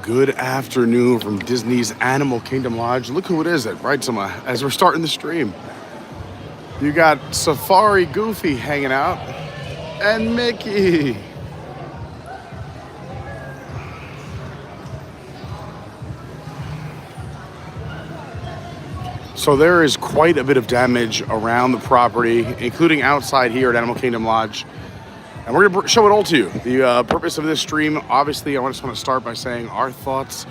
Good afternoon from Disney's Animal Kingdom Lodge. Look who it is that writes them as we're starting the stream. You got Safari Goofy hanging out and Mickey. So there is quite a bit of damage around the property, including outside here at Animal Kingdom Lodge. And we're going to show it all to you. The purpose of this stream, obviously, I just want to start by saying our thoughts,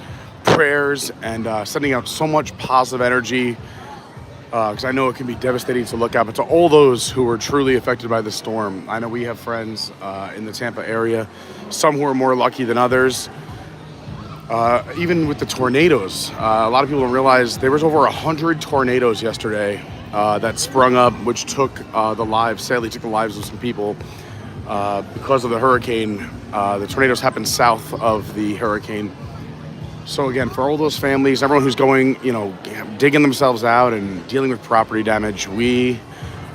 prayers, and sending out so much positive energy, because I know it can be devastating to look at, but to all those who were truly affected by the storm. I know we have friends in the Tampa area, some who are more lucky than others. Even with the tornadoes, a lot of people don't realize there was over 100 tornadoes yesterday that sprung up, which took sadly took the lives of some people. Because of the hurricane. The tornadoes happened south of the hurricane. So again, for all those families, everyone who's going, digging themselves out and dealing with property damage, we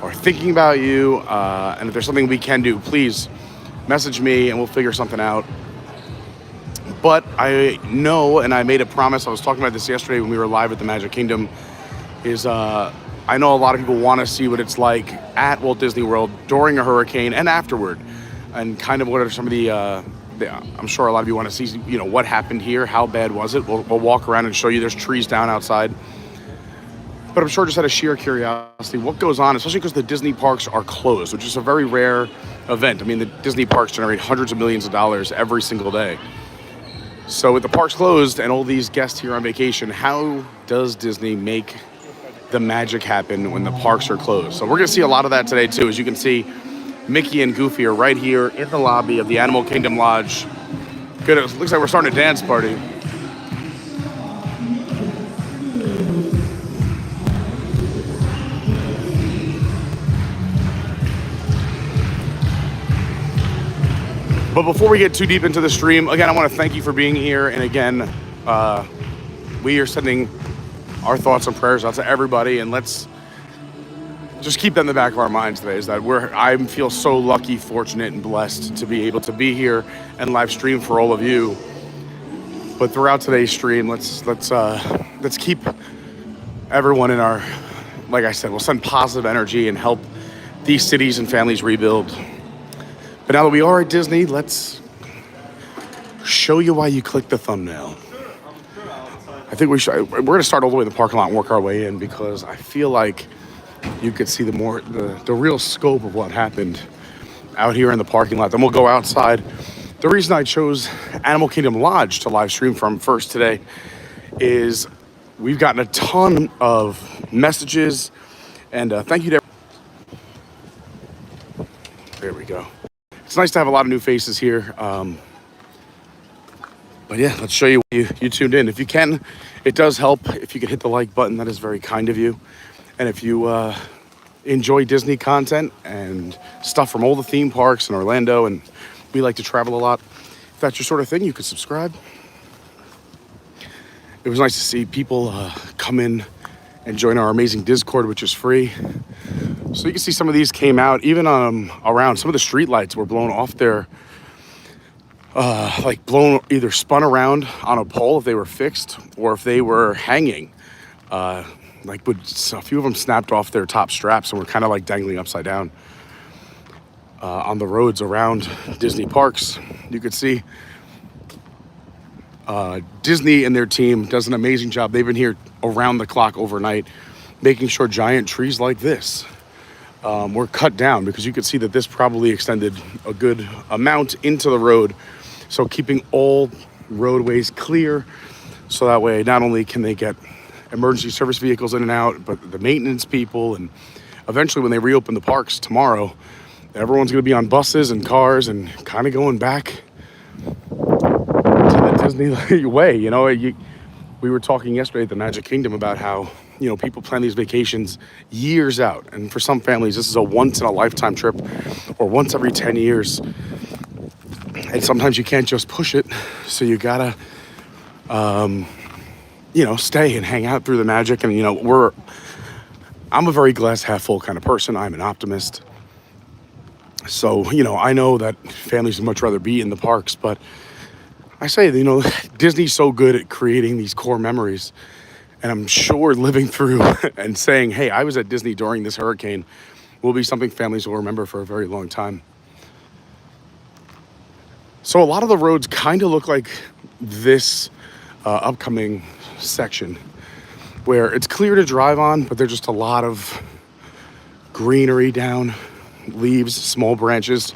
are thinking about you. And if there's something we can do, please message me and we'll figure something out. But I know, and I made a promise, I was talking about this yesterday when we were live at the Magic Kingdom, is I know a lot of people want to see what it's like at Walt Disney World during a hurricane and afterward, and kind of what are some of the I'm sure a lot of you want to see, what happened here, how bad was it. We'll walk around and show you. There's trees down outside. But I'm sure just out of sheer curiosity, what goes on, especially because the Disney parks are closed, which is a very rare event. I mean, the Disney parks generate hundreds of millions of dollars every single day. So with the parks closed and all these guests here on vacation, how does Disney make the magic happen when the parks are closed? So we're going to see a lot of that today too. As you can see, Mickey and Goofy are right here in the lobby of the Animal Kingdom Lodge. Good, it looks like we're starting a dance party. But before we get too deep into the stream, again, I want to thank you for being here. And again, we are sending our thoughts and prayers out to everybody, and let's just keep that in the back of our minds today, is that I feel so lucky, fortunate, and blessed to be able to be here and live stream for all of you. But throughout today's stream, let's keep everyone in our, like I said, we'll send positive energy and help these cities and families rebuild. But now that we are at Disney, let's show you why you clicked the thumbnail. I think we're going to start all the way in the parking lot and work our way in, because I feel like you could see the real scope of what happened out here in the parking lot. Then we'll go outside. The reason I chose Animal Kingdom Lodge to live stream from first today is we've gotten a ton of messages, and thank you to there we go. It's nice to have a lot of new faces here. But yeah, let's show you you tuned in. If you can, it does help if you could hit the like button. That is very kind of you. And if you enjoy Disney content and stuff from all the theme parks in Orlando, and we like to travel a lot, if that's your sort of thing, you could subscribe. It was nice to see people come in and join our amazing Discord, which is free. So you can see some of these came out, even around some of the street lights were blown off their, either spun around on a pole if they were fixed, or if they were hanging. A few of them snapped off their top straps and were kind of like dangling upside down on the roads around Disney parks. You could see Disney and their team does an amazing job. They've been here around the clock overnight, making sure giant trees like this were cut down, because you could see that this probably extended a good amount into the road. So keeping all roadways clear, so that way not only can they get emergency service vehicles in and out, but the maintenance people, and eventually when they reopen the parks tomorrow, everyone's going to be on buses and cars and kind of going back to the Disney way. We were talking yesterday at the Magic Kingdom about how, people plan these vacations years out. And for some families, this is a once-in-a-lifetime trip, or once every 10 years. And sometimes you can't just push it. So you gotta stay and hang out through the magic. And, I'm a very glass half full kind of person. I'm an optimist. So, I know that families would much rather be in the parks, but I say, Disney's so good at creating these core memories. And I'm sure living through and saying, hey, I was at Disney during this hurricane will be something families will remember for a very long time. So a lot of the roads kind of look like this upcoming section where it's clear to drive on, but there's just a lot of greenery down, leaves, small branches.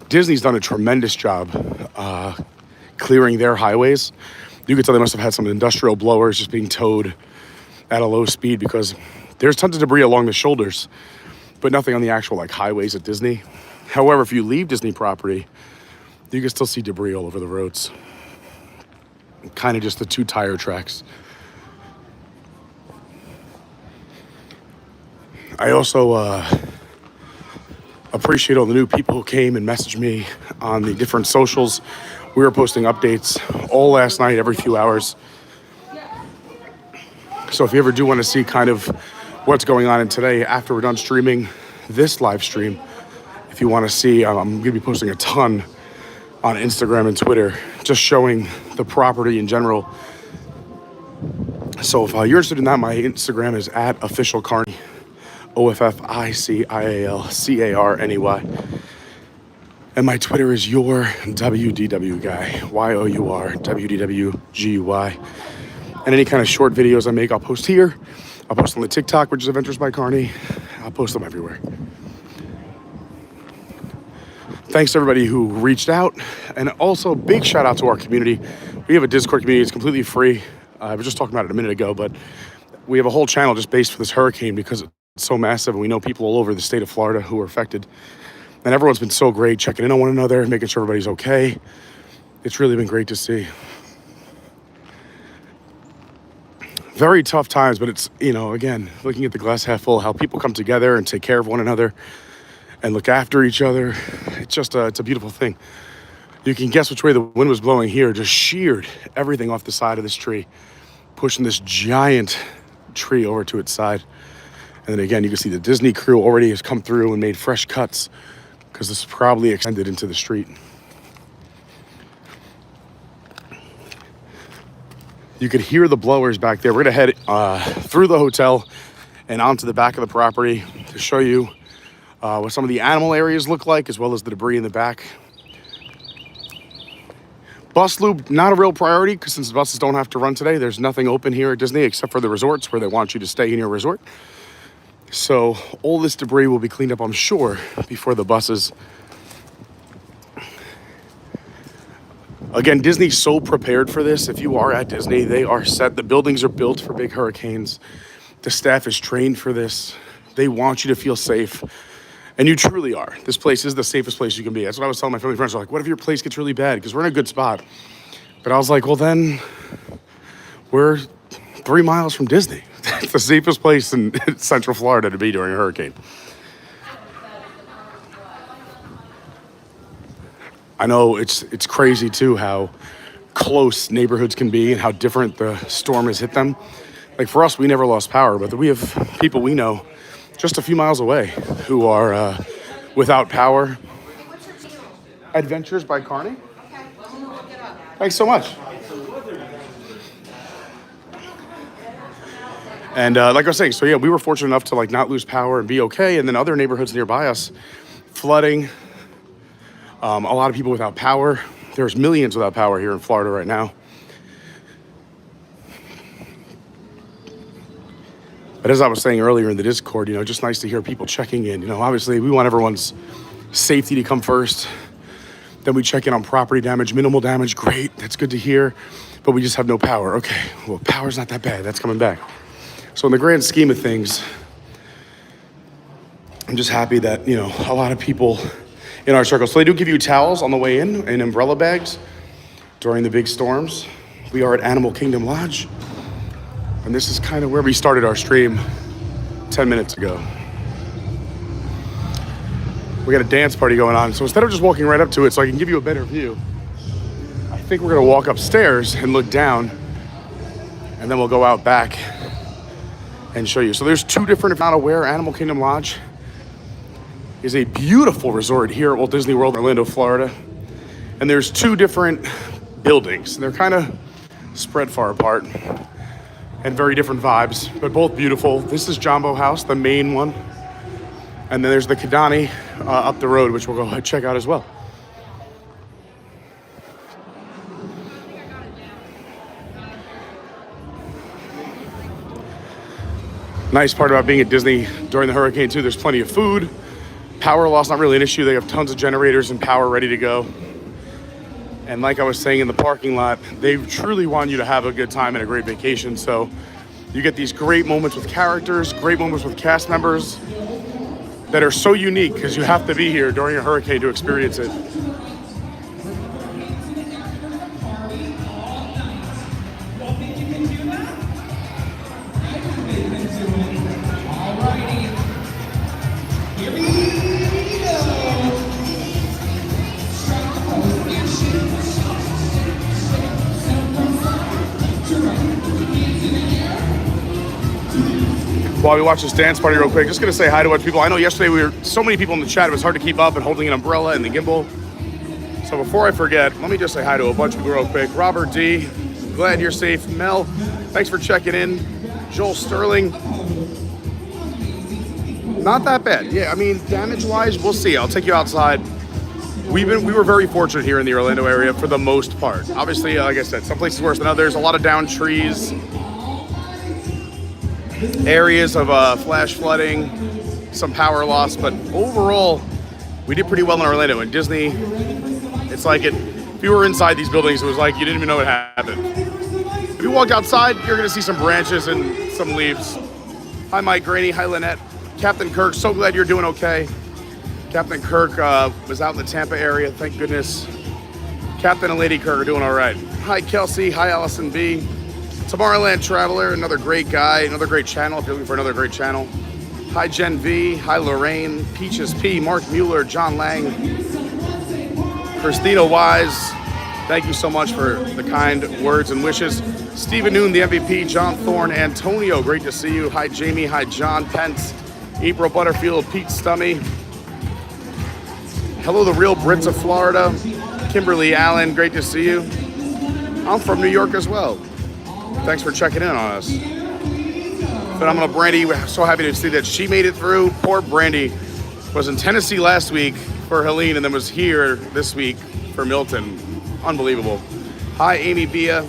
Disney's done a tremendous job clearing their highways. You could tell they must have had some industrial blowers just being towed at a low speed because there's tons of debris along the shoulders, but nothing on the actual highways at Disney. However, if you leave Disney property, you can still see debris all over the roads. Kind of just the 2 tire tracks. I also appreciate all the new people who came and messaged me on the different socials. We were posting updates all last night, every few hours. So if you ever do want to see kind of what's going on in today after we're done streaming this live stream, if you want to see, I'm going to be posting a ton on Instagram and Twitter, just showing the property in general. So if you're interested in that, my Instagram is @officialcarney, OFFICIALCARNEY. And my Twitter is your WDW guy, YOUR WDWGY. And any kind of short videos I make, I'll post here. I'll post on the TikTok, which is Adventures by Carney. I'll post them everywhere. Thanks to everybody who reached out. And also, big shout out to our community. We have a Discord community. It's completely free. I was just talking about it a minute ago, but we have a whole channel just based for this hurricane because it's so massive. And we know people all over the state of Florida who are affected. And everyone's been so great, checking in on one another, making sure everybody's okay. It's really been great to see. Very tough times, but it's, again, looking at the glass half full, how people come together and take care of one another and look after each other. It's just, it's a beautiful thing. You can guess which way the wind was blowing here, just sheared everything off the side of this tree, pushing this giant tree over to its side. And then again, you can see the Disney crew already has come through and made fresh cuts, because this is probably extended into the street. You could hear the blowers back there. We're gonna head through the hotel and onto the back of the property to show you what some of the animal areas look like, as well as the debris in the back. Bus loop, not a real priority, because since buses don't have to run today, there's nothing open here at Disney except for the resorts where they want you to stay in your resort. So all this debris will be cleaned up, I'm sure, before the buses. Again, Disney's so prepared for this. If you are at Disney, they are set. The buildings are built for big hurricanes. The staff is trained for this. They want you to feel safe. And you truly are. This place is the safest place you can be. That's what I was telling my family friends. They're like, what if your place gets really bad? Because we're in a good spot. But I was like, well, then we're 3 miles from Disney. It's the safest place in Central Florida to be during a hurricane. I know it's crazy too how close neighborhoods can be and how different the storm has hit them. Like for us, we never lost power, but we have people we know just a few miles away who are without power. Adventures by Carney. Thanks so much. And like I was saying, so yeah, we were fortunate enough to not lose power and be okay. And then other neighborhoods nearby us, flooding, a lot of people without power. There's millions without power here in Florida right now. But as I was saying earlier in the Discord, just nice to hear people checking in. Obviously we want everyone's safety to come first. Then we check in on property damage, minimal damage, great, that's good to hear. But we just have no power. Okay, well, power's not that bad, that's coming back. So in the grand scheme of things, I'm just happy that, a lot of people in our circle. So they do give you towels on the way in and umbrella bags during the big storms. We are at Animal Kingdom Lodge. And this is kind of where we started our stream 10 minutes ago. We got a dance party going on. So instead of just walking right up to it so I can give you a better view, I think we're gonna walk upstairs and look down and then we'll go out back and show you. So there's two different, if not aware, Animal Kingdom Lodge is a beautiful resort here at Walt Disney World, Orlando, Florida. And there's two different buildings. They're kind of spread far apart and very different vibes, but both beautiful. This is Jumbo House, the main one. And then there's the Kadani up the road, which we'll go check out as well. Nice part about being at Disney during the hurricane too, there's plenty of food. Power loss, not really an issue. They have tons of generators and power ready to go. And like I was saying in the parking lot, they truly want you to have a good time and a great vacation. So you get these great moments with characters, great moments with cast members that are so unique because you have to be here during a hurricane to experience it. While we watch this dance party real quick, just gonna say hi to a bunch of people. I know yesterday we were so many people in the chat, it was hard to keep up and holding an umbrella and the gimbal. So before I forget, let me just say hi to a bunch of people real quick. Robert D, glad you're safe. Mel, thanks for checking in. Joel Sterling, not that bad. Yeah, I mean, damage-wise, we'll see. I'll take you outside. We were very fortunate here in the Orlando area for the most part. Obviously, like I said, some places worse than others. A lot of downed trees. Areas of flash flooding, some power loss, but overall, we did pretty well in Orlando. In Disney, it's like if you were inside these buildings, it was like you didn't even know what happened. If you walked outside, you're gonna see some branches and some leaves. Hi, Mike Graney. Hi, Lynette. Captain Kirk, so glad you're doing okay. Captain Kirk was out in the Tampa area, thank goodness. Captain and Lady Kirk are doing all right. Hi, Kelsey. Hi, Allison B. Tomorrowland Traveler, another great guy, another great channel if you're looking for another great channel. Hi, Jen V. Hi, Lorraine. Peaches P. Mark Mueller. John Lang. Christina Wise. Thank you so much for the kind words and wishes. Stephen Noon, the MVP. John Thorne. Antonio, great to see you. Hi, Jamie. Hi, John Pence. April Butterfield. Pete Stummy. Hello, the real Brits of Florida. Kimberly Allen, great to see you. I'm from New York as well. Thanks for checking in on us. Phenomenal Brandy, we're so happy to see that she made it through. Poor Brandy was in Tennessee last week for Helene and then was here this week for Milton. Unbelievable. Hi, Amy Bia.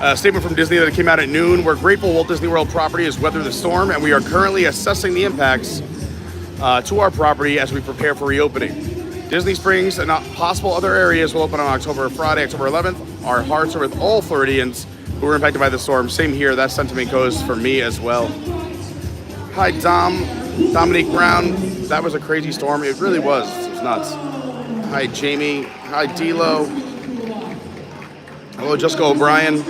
A statement from Disney that came out at noon. We're grateful Walt Disney World property has weathered the storm and we are currently assessing the impacts to our property as we prepare for reopening. Disney Springs and possible other areas will open on Friday, October 11th. Our hearts are with all Floridians who were impacted by the storm. Same here, that sentiment goes for me as well. Hi, Dominique Brown. That was a crazy storm. It really was. It was nuts. Hi, Jamie. Hi, D'Lo. Hello, Jessica O'Brien.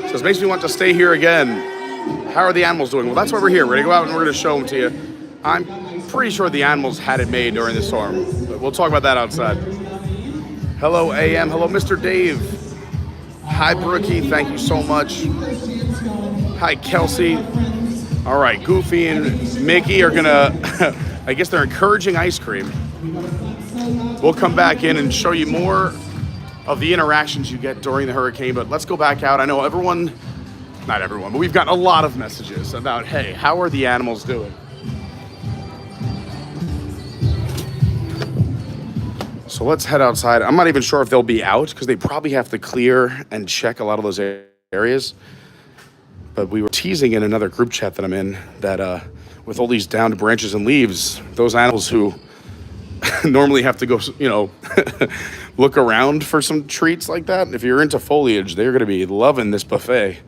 Says, makes me want to stay here again. How are the animals doing? Well, that's why we're here. We're going to go out and we're going to show them to you. I'm pretty sure the animals had it made during the storm, but we'll talk about that outside. Hello, AM. Hello, Mr. Dave. Hi, Brookie. Thank you so much. Hi, Kelsey. All right, Goofy and Mickey are gonna, I guess they're encouraging ice cream. We'll come back in and show you more of the interactions you get during the hurricane, but let's go back out. I know not everyone, but we've gotten a lot of messages about, hey, how are the animals doing? So let's head outside. I'm not even sure if they'll be out because they probably have to clear and check a lot of those areas. But we were teasing in another group chat that I'm in that with all these downed branches and leaves, those animals who normally have to go, look around for some treats like that. If you're into foliage, they're going to be loving this buffet.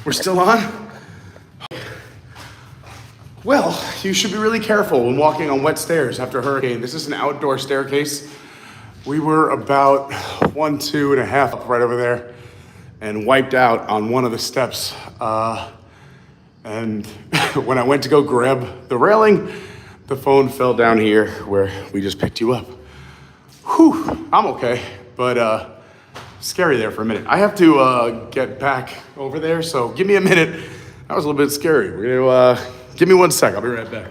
We're still on? Well, you should be really careful when walking on wet stairs after a hurricane. This is an outdoor staircase. We were about 2.5 up right over there and wiped out on one of the steps. And when I went to go grab the railing, the phone fell down here where we just picked you up. Whew, I'm okay, but scary there for a minute. I have to get back over there, so give me a minute. That was a little bit scary. We're gonna, give me 1 sec, I'll be right back.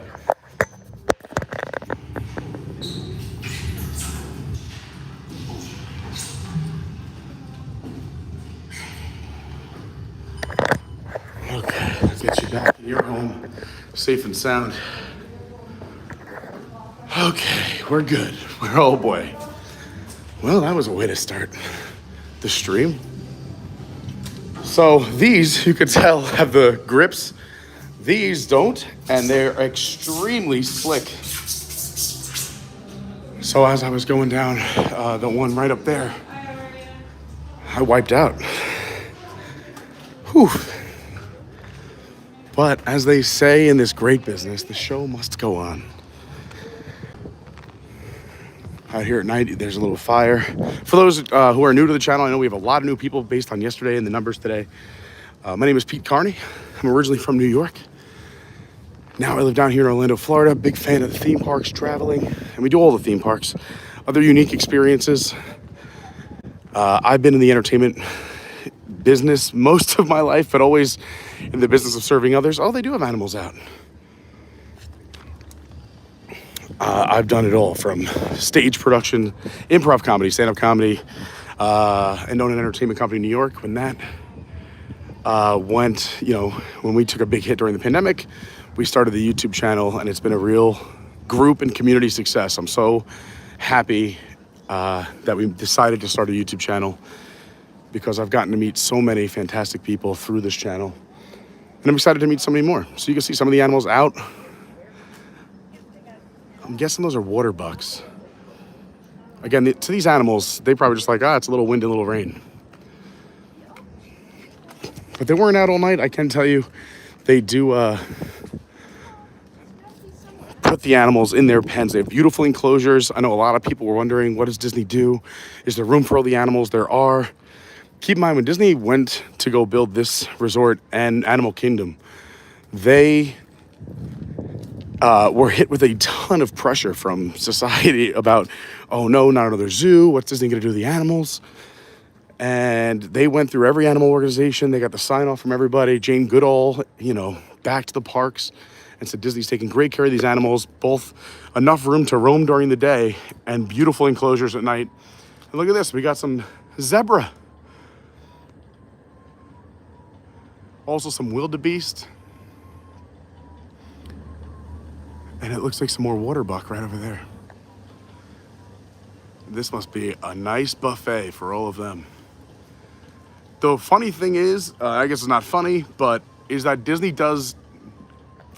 Okay, let's get you back in your home, safe and sound. Okay, we're good. Oh boy. Well, that was a way to start the stream. So these, you could tell, have the grips. These don't, and they're extremely slick. So as I was going down the one right up there, I wiped out. Whew. But as they say in this great business, the show must go on. Out here at night, there's a little fire. For those who are new to the channel, I know we have a lot of new people based on yesterday and the numbers today. My name is Pete Carney. I'm originally from New York. Now I live down here in Orlando, Florida. Big fan of the theme parks, traveling, and we do all the theme parks. Other unique experiences. I've been in the entertainment business most of my life, but always in the business of serving others. Oh, they do have animals out. I've done it all, from stage production, improv comedy, stand-up comedy, and own an entertainment company in New York. When that went, when we took a big hit during the pandemic, we started the YouTube channel, and it's been a real group and community success. I'm so happy that we decided to start a YouTube channel, because I've gotten to meet so many fantastic people through this channel, and I'm excited to meet so many more. So you can see some of the animals out. I'm guessing those are water bucks. Again, to these animals, they probably just like, it's a little wind and a little rain. But they weren't out all night. I can tell you, they do put the animals in their pens. They have beautiful enclosures. I know a lot of people were wondering, what does Disney do? Is there room for all the animals? There are. Keep in mind, when Disney went to go build this resort and Animal Kingdom, they were hit with a ton of pressure from society about, oh no, not another zoo. What's Disney gonna do to the animals? And they went through every animal organization. They got the sign off from everybody. Jane Goodall, backed the parks and said Disney's taking great care of these animals, both enough room to roam during the day and beautiful enclosures at night. And look at this, we got some zebra. Also some wildebeest. And it looks like some more water buck right over there. This must be a nice buffet for all of them. The funny thing is, I guess it's not funny, but is that Disney does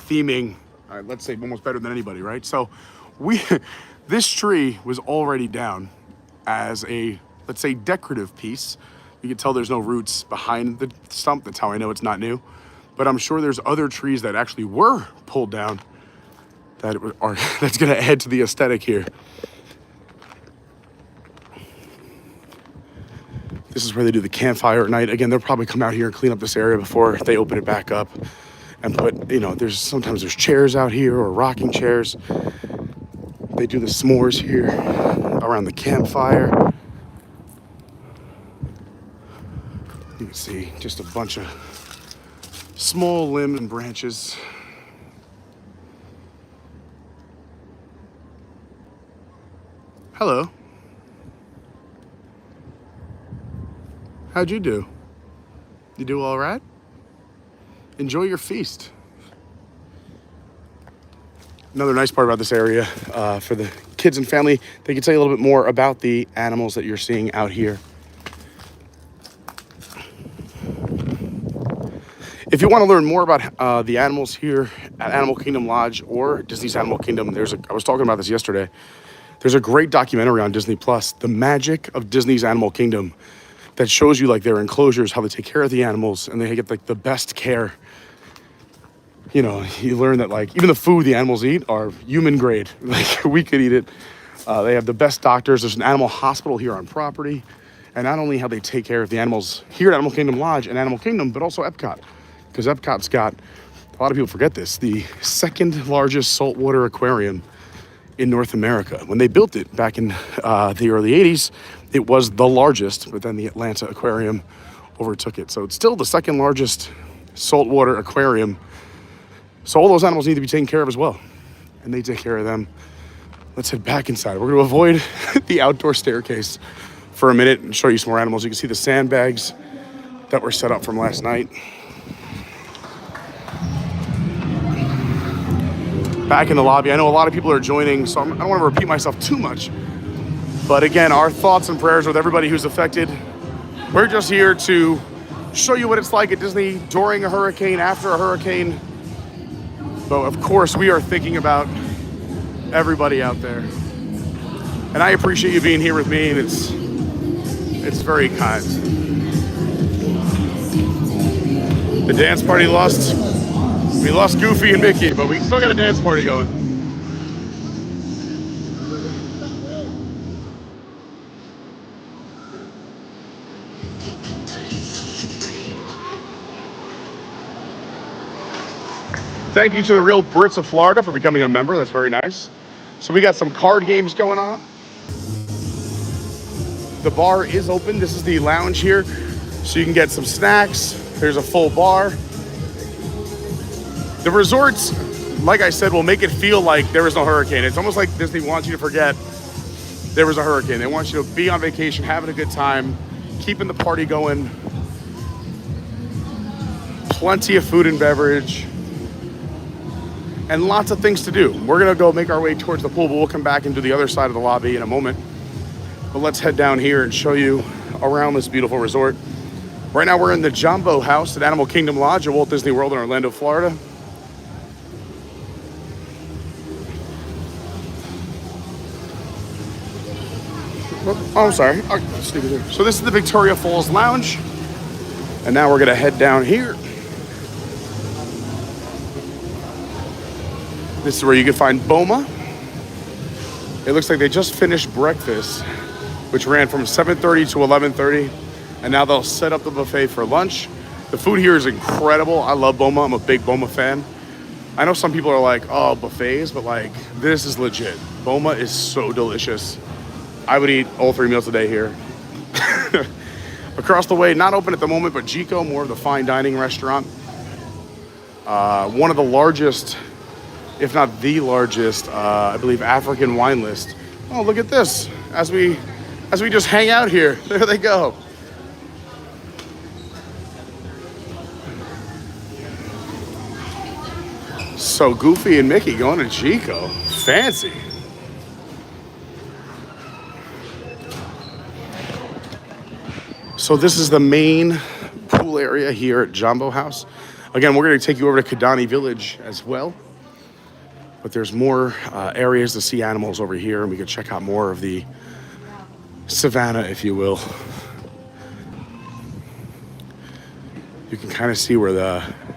theming, let's say almost better than anybody, right? So this tree was already down as a, let's say, decorative piece. You can tell there's no roots behind the stump. That's how I know it's not new. But I'm sure there's other trees that actually were pulled down that's gonna add to the aesthetic here. This is where they do the campfire at night. Again, they'll probably come out here and clean up this area before they open it back up and put, sometimes there's chairs out here or rocking chairs. They do the s'mores here around the campfire. You can see just a bunch of small limbs and branches. Hello. How'd you do? You do all right? Enjoy your feast. Another nice part about this area, for the kids and family, they can tell you a little bit more about the animals that you're seeing out here. If you want to learn more about the animals here at Animal Kingdom Lodge or Disney's Animal Kingdom, I was talking about this yesterday. There's a great documentary on Disney Plus, The Magic of Disney's Animal Kingdom, that shows you like their enclosures, how they take care of the animals, and they get like the best care. You know, you learn that like even the food the animals eat are human grade. Like we could eat it. They have the best doctors. There's an animal hospital here on property. And not only how they take care of the animals here at Animal Kingdom Lodge and Animal Kingdom, but also Epcot. Because Epcot's got, a lot of people forget this, the second largest saltwater aquarium in North America. When they built it back in the early 80s, it was the largest, but then the Atlanta Aquarium overtook it. So it's still the second largest saltwater aquarium. So all those animals need to be taken care of as well. And they take care of them. Let's head back inside. We're gonna avoid the outdoor staircase for a minute and show you some more animals. You can see the sandbags that were set up from last night. Back in the lobby. I know a lot of people are joining, so I don't want to repeat myself too much. But again, our thoughts and prayers with everybody who's affected. We're just here to show you what it's like at Disney during a hurricane, after a hurricane. But of course, we are thinking about everybody out there. And I appreciate you being here with me, and it's very kind. The dance party lost. We lost Goofy and Mickey, but we still got a dance party going. Thank you to the Real Brits of Florida for becoming a member. That's very nice. So we got some card games going on. The bar is open. This is the lounge here. So you can get some snacks. There's a full bar. The resorts, like I said, will make it feel like there was no hurricane. It's almost like Disney wants you to forget there was a hurricane. They want you to be on vacation, having a good time, keeping the party going. Plenty of food and beverage. And lots of things to do. We're gonna go make our way towards the pool, but we'll come back and do the other side of the lobby in a moment. But let's head down here and show you around this beautiful resort. Right now we're in the Jumbo House at Animal Kingdom Lodge at Walt Disney World in Orlando, Florida. Oh, I'm sorry. So this is the Victoria Falls Lounge. And now we're gonna head down here. This is where you can find Boma. It looks like they just finished breakfast, which ran from 7:30 to 11:30. And now they'll set up the buffet for lunch. The food here is incredible. I love Boma. I'm a big Boma fan. I know some people are like, oh, buffets, but like, this is legit. Boma is so delicious. I would eat all 3 meals a day here. Across the way, not open at the moment, but Jico, more of the fine dining restaurant. One of the largest, if not the largest, I believe, African wine list. Oh, look at this. As we just hang out here, there they go. So Goofy and Mickey going to Jico. Fancy. So this is the main pool area here at Jumbo House. Again, we're going to take you over to Kadani Village as well. But there's more areas to see animals over here, and we can check out more of the savannah, if you will. You can kind of see where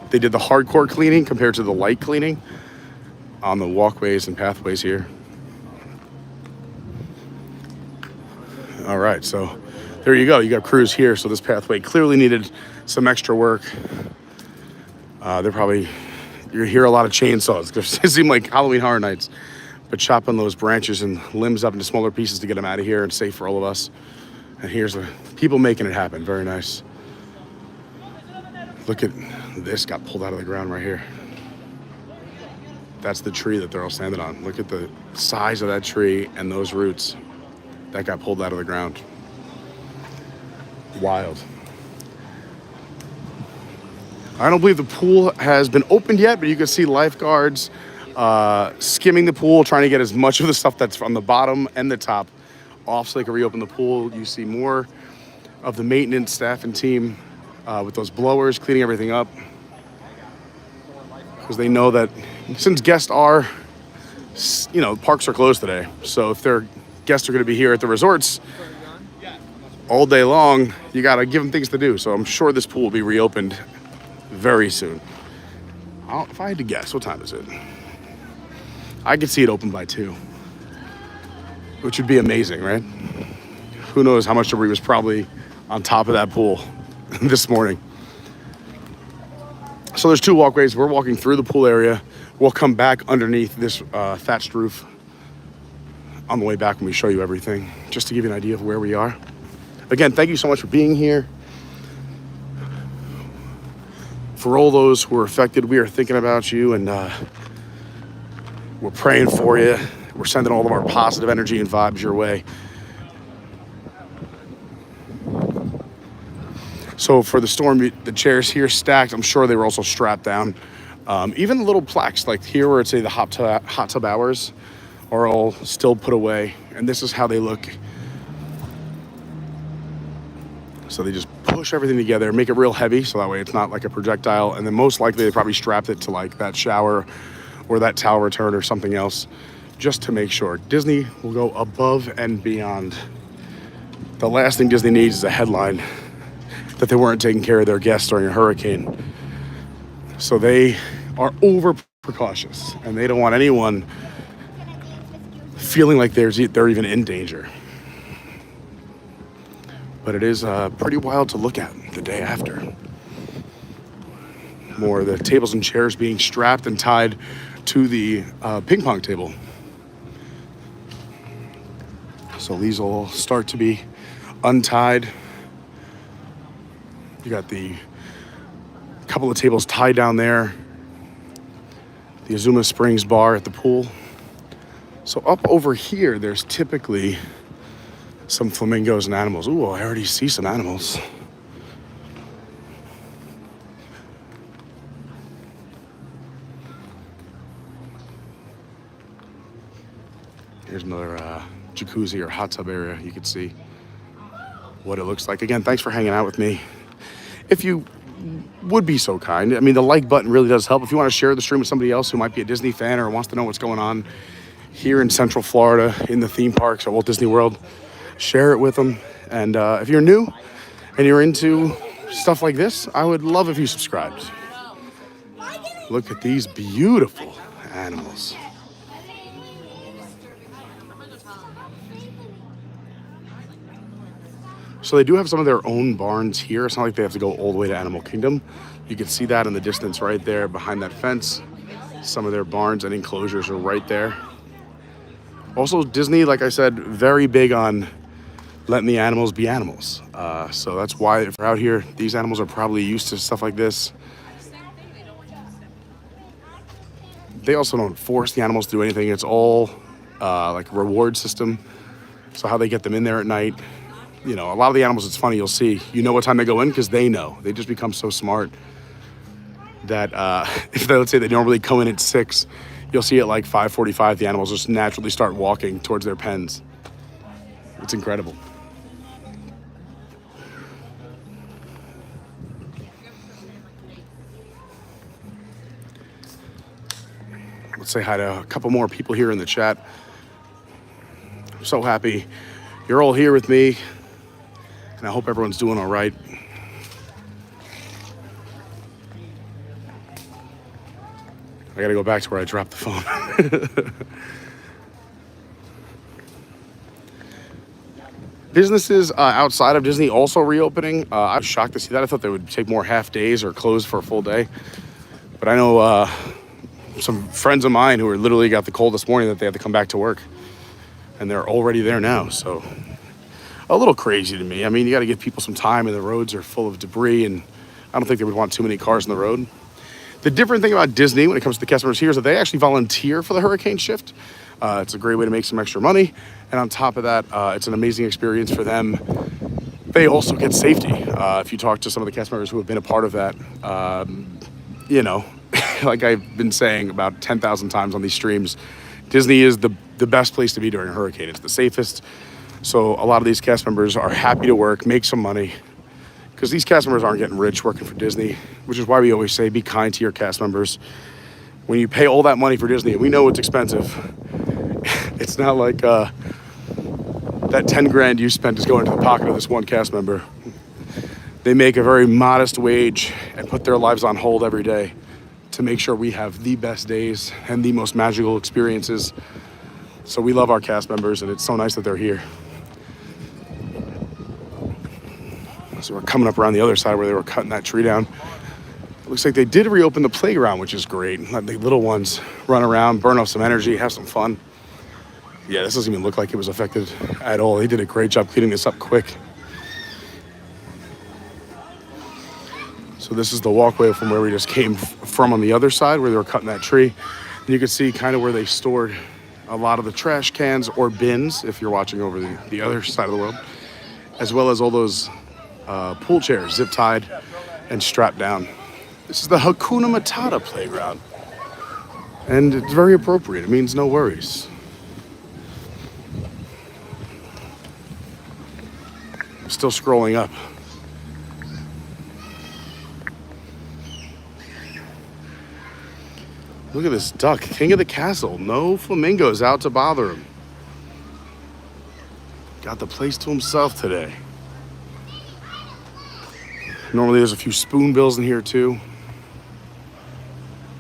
they did the hardcore cleaning compared to the light cleaning on the walkways and pathways here. All right, so there you go. You got crews here, so this pathway clearly needed some extra work. You hear a lot of chainsaws. It seemed like Halloween Horror Nights, but chopping those branches and limbs up into smaller pieces to get them out of here and safe for all of us. And here's the people making it happen. Very nice. Look at this, got pulled out of the ground right here. That's the tree that they're all standing on. Look at the size of that tree and those roots that got pulled out of the ground. Wild. I don't believe the pool has been opened yet, but you can see lifeguards skimming the pool, trying to get as much of the stuff that's from the bottom and the top off so they can reopen the pool. You see more of the maintenance staff and team with those blowers cleaning everything up, because they know that since guests are, parks are closed today. So if their guests are going to be here at the resorts, all day long, you gotta give them things to do. So I'm sure this pool will be reopened very soon. If I had to guess, what time is it? I could see it open by 2, which would be amazing, right? Who knows how much debris was probably on top of that pool this morning. So there's 2 walkways. We're walking through the pool area. We'll come back underneath this thatched roof on the way back when we show you everything, just to give you an idea of where we are. Again, thank you so much for being here. For all those who are affected, we are thinking about you, and we're praying for you. We're sending all of our positive energy and vibes your way. So for the storm, the chairs here stacked, I'm sure they were also strapped down. Even the little plaques, like here where it's say the hot tub hours, are all still put away. And this is how they look. So they just push everything together, make it real heavy, so that way it's not like a projectile. And then most likely they probably strapped it to like that shower or that towel return or something else, just to make sure. Disney will go above and beyond. The last thing Disney needs is a headline that they weren't taking care of their guests during a hurricane. So they are over precautious, and they don't want anyone feeling like they're even in danger. But it is pretty wild to look at the day after. More of the tables and chairs being strapped and tied to the ping pong table. So these will start to be untied. You got the couple of tables tied down there. The Azuma Springs bar at the pool. So up over here, there's typically some flamingos and animals. Ooh, I already see some animals. Here's another jacuzzi or hot tub area. You can see what it looks like. Again, thanks for hanging out with me. If you would be so kind, I mean, the like button really does help. If you want to share the stream with somebody else who might be a Disney fan or wants to know what's going on here in Central Florida in the theme parks at Walt Disney World, share it with them. And if you're new and you're into stuff like this, I would love if you subscribed. Look at these beautiful animals. So they do have some of their own barns here. It's not like they have to go all the way to Animal Kingdom. You can see that in the distance right there behind that fence. Some of their barns and enclosures are right there. Also, Disney, like I said, very big on letting the animals be animals. So that's why if they're out here, these animals are probably used to stuff like this. They also don't force the animals to do anything. It's all like a reward system. So how they get them in there at night. You know, a lot of the animals, it's funny, you'll see, you know what time they go in because they know. They just become so smart that if they, let's say they normally come in at 6, you'll see at like 5:45, the animals just naturally start walking towards their pens. It's incredible. Let's say hi to a couple more people here in the chat. I'm so happy you're all here with me. And I hope everyone's doing all right. I gotta go back to where I dropped the phone. Businesses outside of Disney also reopening. I was shocked to see that. I thought they would take more half days or close for a full day. But I know some friends of mine who are literally got the call this morning that they have to come back to work. And they're already there now, so. A little crazy to me. I mean, you got to give people some time, and the roads are full of debris, and I don't think they would want too many cars on the road. The different thing about Disney when it comes to the customers here is that they actually volunteer for the hurricane shift. It's a great way to make some extra money, and on top of that, it's an amazing experience for them. They also get safety. If you talk to some of the cast members who have been a part of that, you know, like I've been saying about 10,000 times on these streams, Disney is the best place to be during a hurricane. It's the safest. So a lot of these cast members are happy to work, make some money, because these cast members aren't getting rich working for Disney, which is why we always say be kind to your cast members. When you pay all that money for Disney, and we know it's expensive, it's not like that 10 grand you spent is going to the pocket of this one cast member. They make a very modest wage and put their lives on hold every day to make sure we have the best days and the most magical experiences. So we love our cast members, and it's so nice that they're here. So we're coming up around the other side where they were cutting that tree down. It looks like they did reopen the playground, which is great. Let the little ones run around, burn off some energy, have some fun. Yeah, this doesn't even look like it was affected at all. They did a great job cleaning this up quick. So this is the walkway from where we just came from on the other side where they were cutting that tree. And you can see kind of where they stored a lot of the trash cans or bins, if you're watching over the other side of the world, as well as all those pool chairs zip-tied and strapped down. This is the Hakuna Matata playground. And it's very appropriate. It means no worries. I'm still scrolling up. Look at this duck, king of the castle. No flamingos out to bother him. Got the place to himself today. Normally there's a few spoonbills in here too.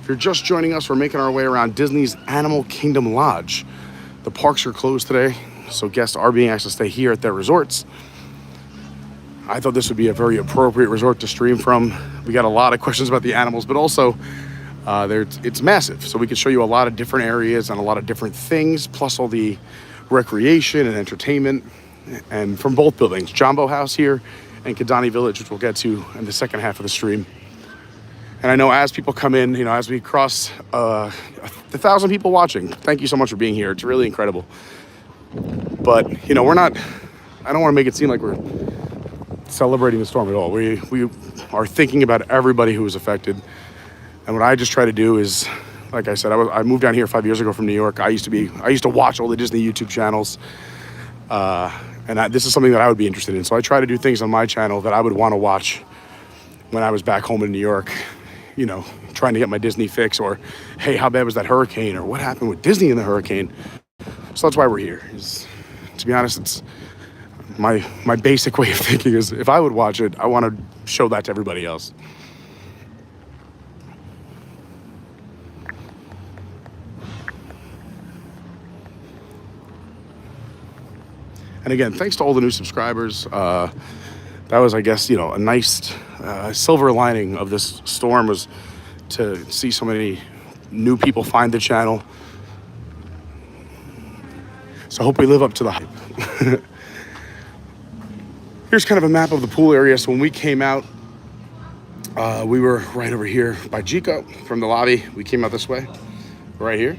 If you're just joining us, we're making our way around Disney's Animal Kingdom Lodge. The parks are closed today, so guests are being asked to stay here at their resorts. I thought this would be a very appropriate resort to stream from. We got a lot of questions about the animals, but also it's massive, so we can show you a lot of different areas and a lot of different things, plus all the recreation and entertainment, and from both buildings, Jumbo House here and Kadani Village, which we'll get to in the second half of the stream. And I know as people come in, as we cross 1,000 people watching, thank you so much for being here. It's really incredible. But, we're not, I don't want to make it seem like we're celebrating the storm at all. We are thinking about everybody who was affected. And what I just try to do is, like I said, I moved down here 5 years ago from New York. I used to watch all the Disney YouTube channels. This is something that I would be interested in. So I try to do things on my channel that I would want to watch when I was back home in New York, trying to get my Disney fix, or, hey, how bad was that hurricane? Or what happened with Disney in the hurricane? So that's why we're here. To be honest, it's my basic way of thinking is if I would watch it, I want to show that to everybody else. And again, thanks to all the new subscribers. That was, I guess, a nice silver lining of this storm was to see so many new people find the channel. So I hope we live up to the hype. Here's kind of a map of the pool area. So when we came out, we were right over here by Jico from the lobby. We came out this way, right here.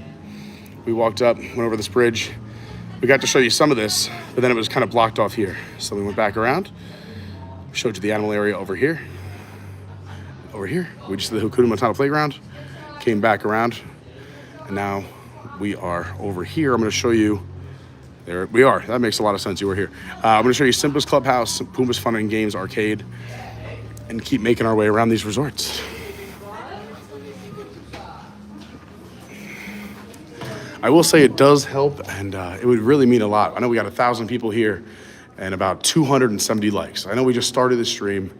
We walked up, went over this bridge. We got to show you some of this, but then it was kind of blocked off here. So we went back around, showed you the animal area over here. Over here, we just did the Hakuna Matata playground, came back around, and now we are over here. I'm gonna show you, there we are. That makes a lot of sense, you were here. I'm gonna show you Simba's Clubhouse, Pumbaa's Fun and Games Arcade, and keep making our way around these resorts. I will say it does help, and it would really mean a lot. I know we got 1,000 people here and about 270 likes. I know we just started the stream,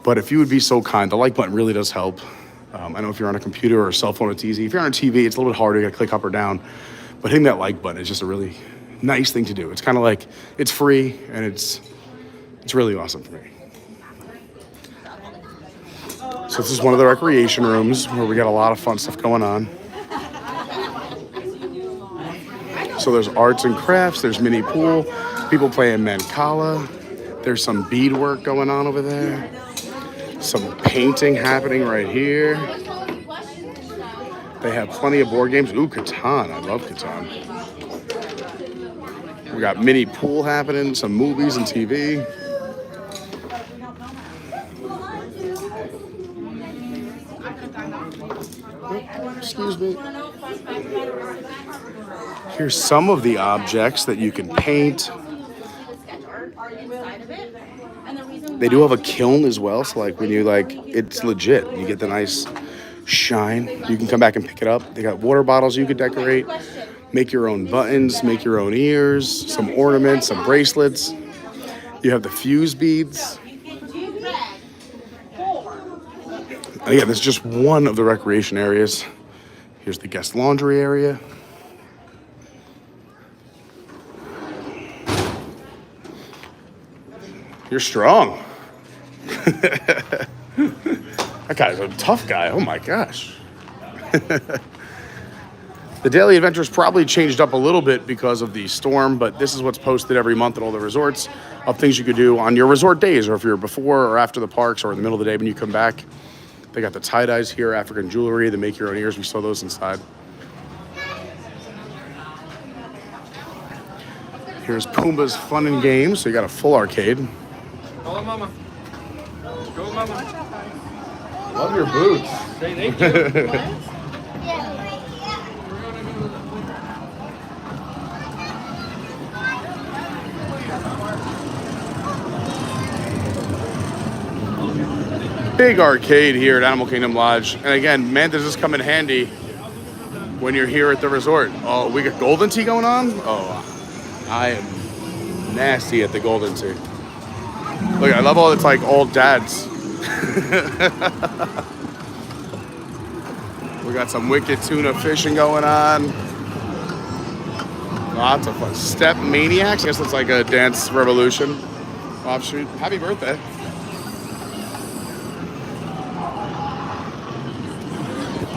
but if you would be so kind, the like button really does help. I know if you're on a computer or a cell phone, it's easy. If you're on a TV, it's a little bit harder. You gotta click up or down. But hitting that like button is just a really nice thing to do. It's kind of like, it's free, and it's really awesome for me. So this is one of the recreation rooms where we got a lot of fun stuff going on. So there's arts and crafts, there's mini pool, people playing Mancala, there's some beadwork going on over there, some painting happening right here. They have plenty of board games. Ooh, Catan, I love Catan. We got mini pool happening, some movies and TV. Excuse me. Here's some of the objects that you can paint. They do have a kiln as well, so when you it's legit. You get the nice shine. You can come back and pick it up. They got water bottles you could decorate. Make your own buttons, make your own ears, some ornaments, some bracelets. You have the fuse beads. And again, this is just one of the recreation areas. Here's the guest laundry area. You're strong. That guy's a tough guy. Oh my gosh. The daily adventures probably changed up a little bit because of the storm, but this is what's posted every month at all the resorts of things you could do on your resort days, or if you're before or after the parks or in the middle of the day when you come back. They got the tie-dyes here, African jewelry, the make your own ears. We saw those inside. Here's Pumbaa's Fun and Games. So you got a full arcade. Hello, Mama. Go, Mama. Love your boots. Say thank you. Big arcade here at Animal Kingdom Lodge. And again, man, does this come in handy when you're here at the resort. Oh, we got golden tea going on? Oh, I am nasty at the golden tea. Look, I love all it's like old dads. We got some wicked tuna fishing going on. Lots of fun. Step Maniacs. I guess it's like a dance revolution offshoot. Happy birthday.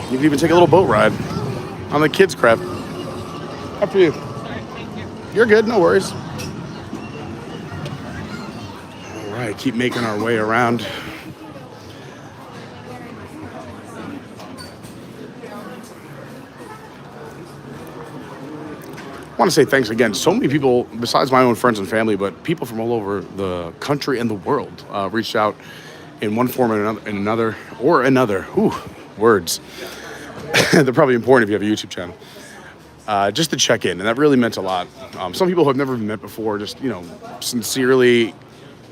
You can even take a little boat ride on the kids' crab. Up to you. You're good, no worries. All right, keep making our way around. I want to say thanks again. So many people, besides my own friends and family, but people from all over the country and the world reached out in one form or another. Ooh, words. They're probably important if you have a YouTube channel. Just to check in, and that really meant a lot. Some people who have never been met before, just, sincerely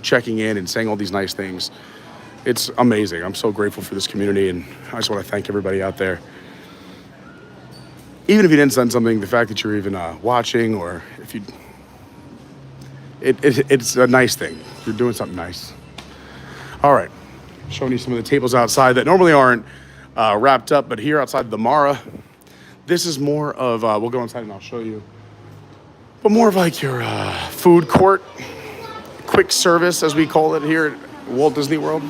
checking in and saying all these nice things. It's amazing. I'm so grateful for this community, and I just want to thank everybody out there. Even if you didn't send something, the fact that you're even watching, or if you, it's a nice thing. You're doing something nice. All right, showing you some of the tables outside that normally aren't wrapped up, but here outside the Mara, this is more of, we'll go inside and I'll show you, but more of like your food court, quick service as we call it here at Walt Disney World.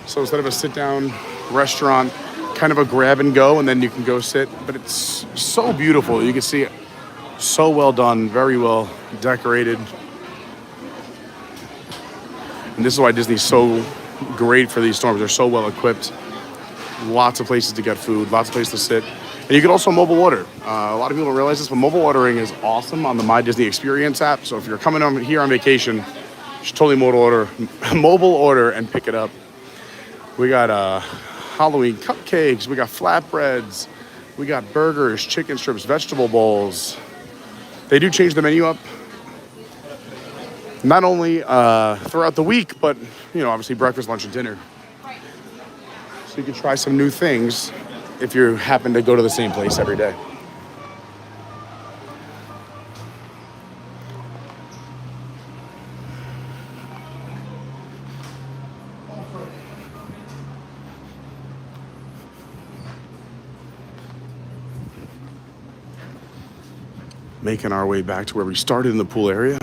So instead of a sit-down restaurant, kind of a grab and go, and then you can go sit, but it's so beautiful. You can see it so well done, very well decorated. And this is why Disney's so great for these storms. They're so well equipped. Lots of places to get food, lots of places to sit. And you can also mobile order. A lot of people don't realize this, but mobile ordering is awesome on the My Disney Experience app. So if you're coming on here on vacation, you should totally mobile order and pick it up. We got Halloween cupcakes, we got flatbreads, we got burgers, chicken strips, vegetable bowls. They do change the menu up, not only throughout the week, but obviously breakfast, lunch, and dinner. So you can try some new things if you happen to go to the same place every day. Making our way back to where we started in the pool area.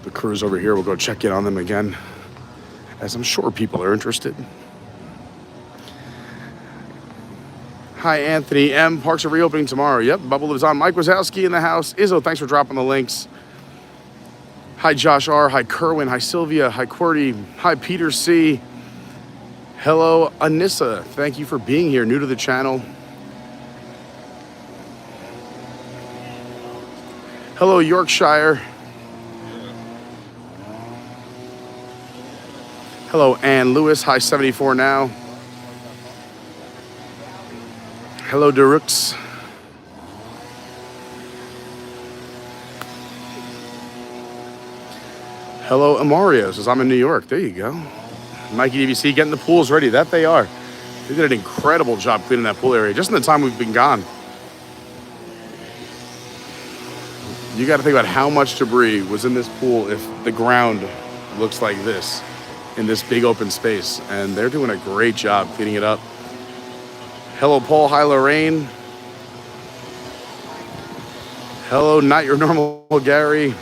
The crew's over here. We'll go check in on them again, as I'm sure people are interested. Hi, Anthony M. Parks are reopening tomorrow. Yep, Bubble lives on. Mike Wazowski in the house. Izzo, thanks for dropping the links. Hi, Josh R. Hi, Kerwin. Hi, Sylvia. Hi, QWERTY. Hi, Peter C. Hello, Anissa. Thank you for being here. New to the channel. Hello, Yorkshire. Hello, Ann Lewis. Hi, 74 now. Hello, Derux. Hello, Amario says, I'm in New York. There you go. Mikey DVC getting the pools ready. That they are. They did an incredible job cleaning that pool area just in the time we've been gone. You got to think about how much debris was in this pool if the ground looks like this in this big open space. And they're doing a great job cleaning it up. Hello, Paul. Hi, Lorraine. Hello, not your normal Gary.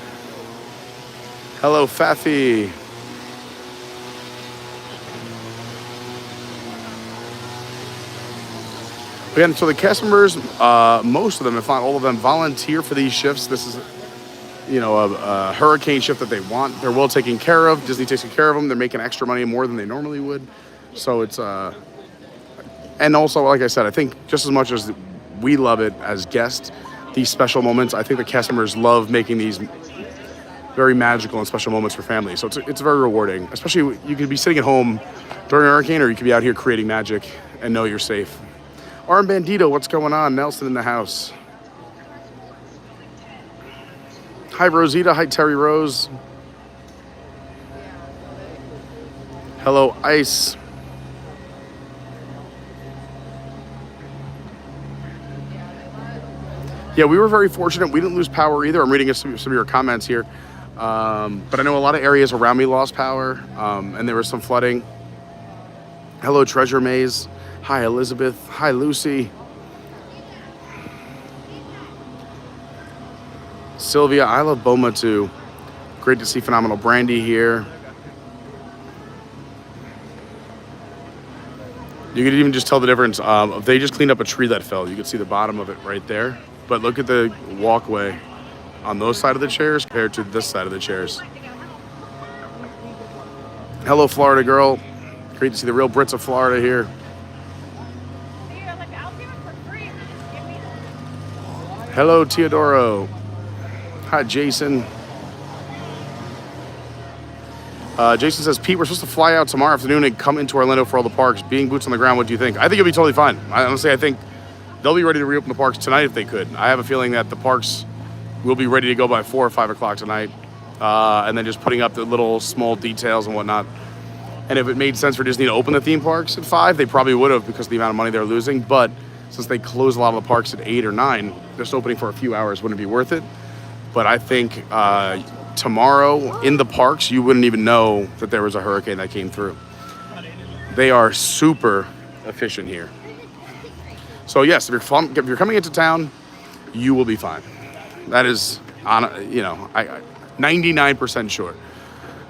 Hello, Fafi. Again, so the customers, most of them, if not all of them, volunteer for these shifts. This is, a hurricane shift that they want. They're well taken care of. Disney takes care of them. They're making extra money more than they normally would. So it's, and also, like I said, I think just as much as we love it as guests, these special moments, I think the customers love making these very magical and special moments for families. So it's very rewarding. Especially, you could be sitting at home during a hurricane, or you could be out here creating magic and know you're safe. Arm Bandito, what's going on? Nelson in the house. Hi, Rosita. Hi, Terry Rose. Hello, Ice. Yeah, we were very fortunate. We didn't lose power either. I'm reading some of your comments here. But I know a lot of areas around me lost power, and there was some flooding. Hello, Treasure Maze. Hi, Elizabeth. Hi, Lucy. Sylvia, I love Boma too. Great to see Phenomenal Brandy here. You could even just tell the difference. They just cleaned up a tree that fell. You could see the bottom of it right there. But look at the walkway on those side of the chairs compared to this side of the chairs. Hello, Florida girl. Great to see the real Brits of Florida here. Hello, Teodoro. Hi, Jason. Jason says, Pete, we're supposed to fly out tomorrow afternoon and come into Orlando for all the parks. Being boots on the ground, what do you think? I think it'll be totally fine. Honestly, I think they'll be ready to reopen the parks tonight if they could. I have a feeling that the parks will be ready to go by 4 or 5 o'clock tonight. And then just putting up the little small details and whatnot. And if it made sense for Disney to open the theme parks at 5, they probably would have because of the amount of money they're losing. But since they close a lot of the parks at 8 or 9, just opening for a few hours wouldn't be worth it. But I think tomorrow in the parks, you wouldn't even know that there was a hurricane that came through. They are super efficient here. So yes, if you're coming into town, you will be fine. That is, 99% sure.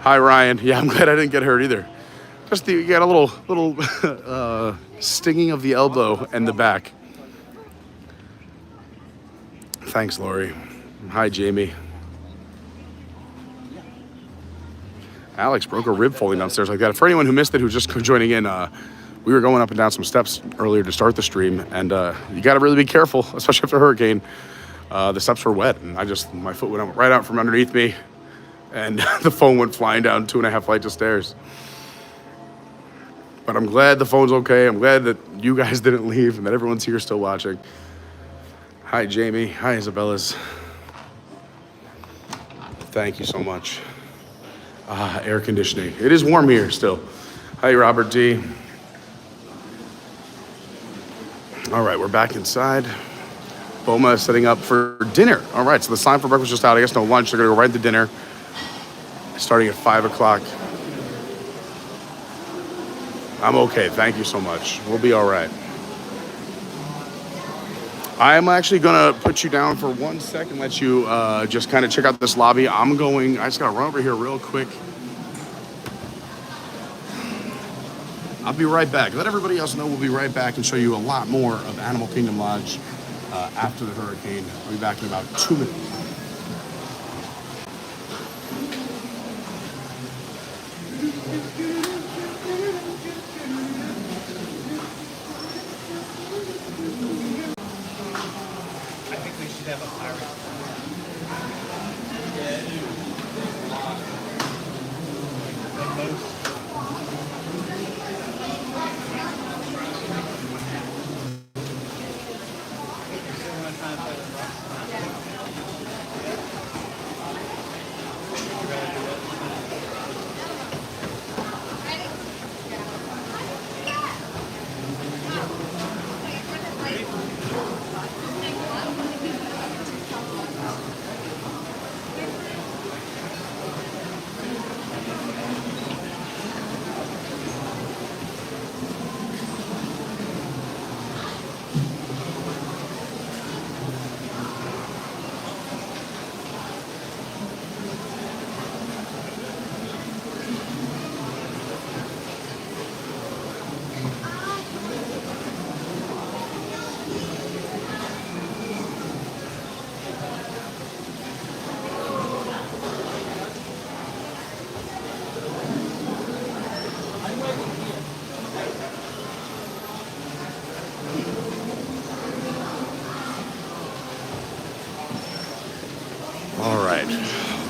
Hi, Ryan. Yeah, I'm glad I didn't get hurt either. Just you got a little stinging of the elbow and the back. Thanks, Lori. Hi, Jamie. Alex broke a rib falling downstairs like that. For anyone who missed it, who's just joining in, we were going up and down some steps earlier to start the stream, and you got to really be careful, especially after a hurricane. The steps were wet, and my foot went right out from underneath me, and the phone went flying down 2.5 flights of stairs. But I'm glad the phone's okay. I'm glad that you guys didn't leave and that everyone's here still watching. Hi, Jamie. Hi, Isabella's. Thank you so much. Air conditioning. It is warm here still. Hi, Robert D. All right, we're back inside. Boma is setting up for dinner. All right, so the sign for breakfast just out. I guess no lunch. They're going to go right to dinner, starting at 5 o'clock. I'm okay. Thank you so much. We'll be all right. I'm actually going to put you down for 1 second, let you just kind of check out this lobby. I just got to run over here real quick. I'll be right back. Let everybody else know we'll be right back and show you a lot more of Animal Kingdom Lodge after the hurricane. I'll be back in about 2 minutes.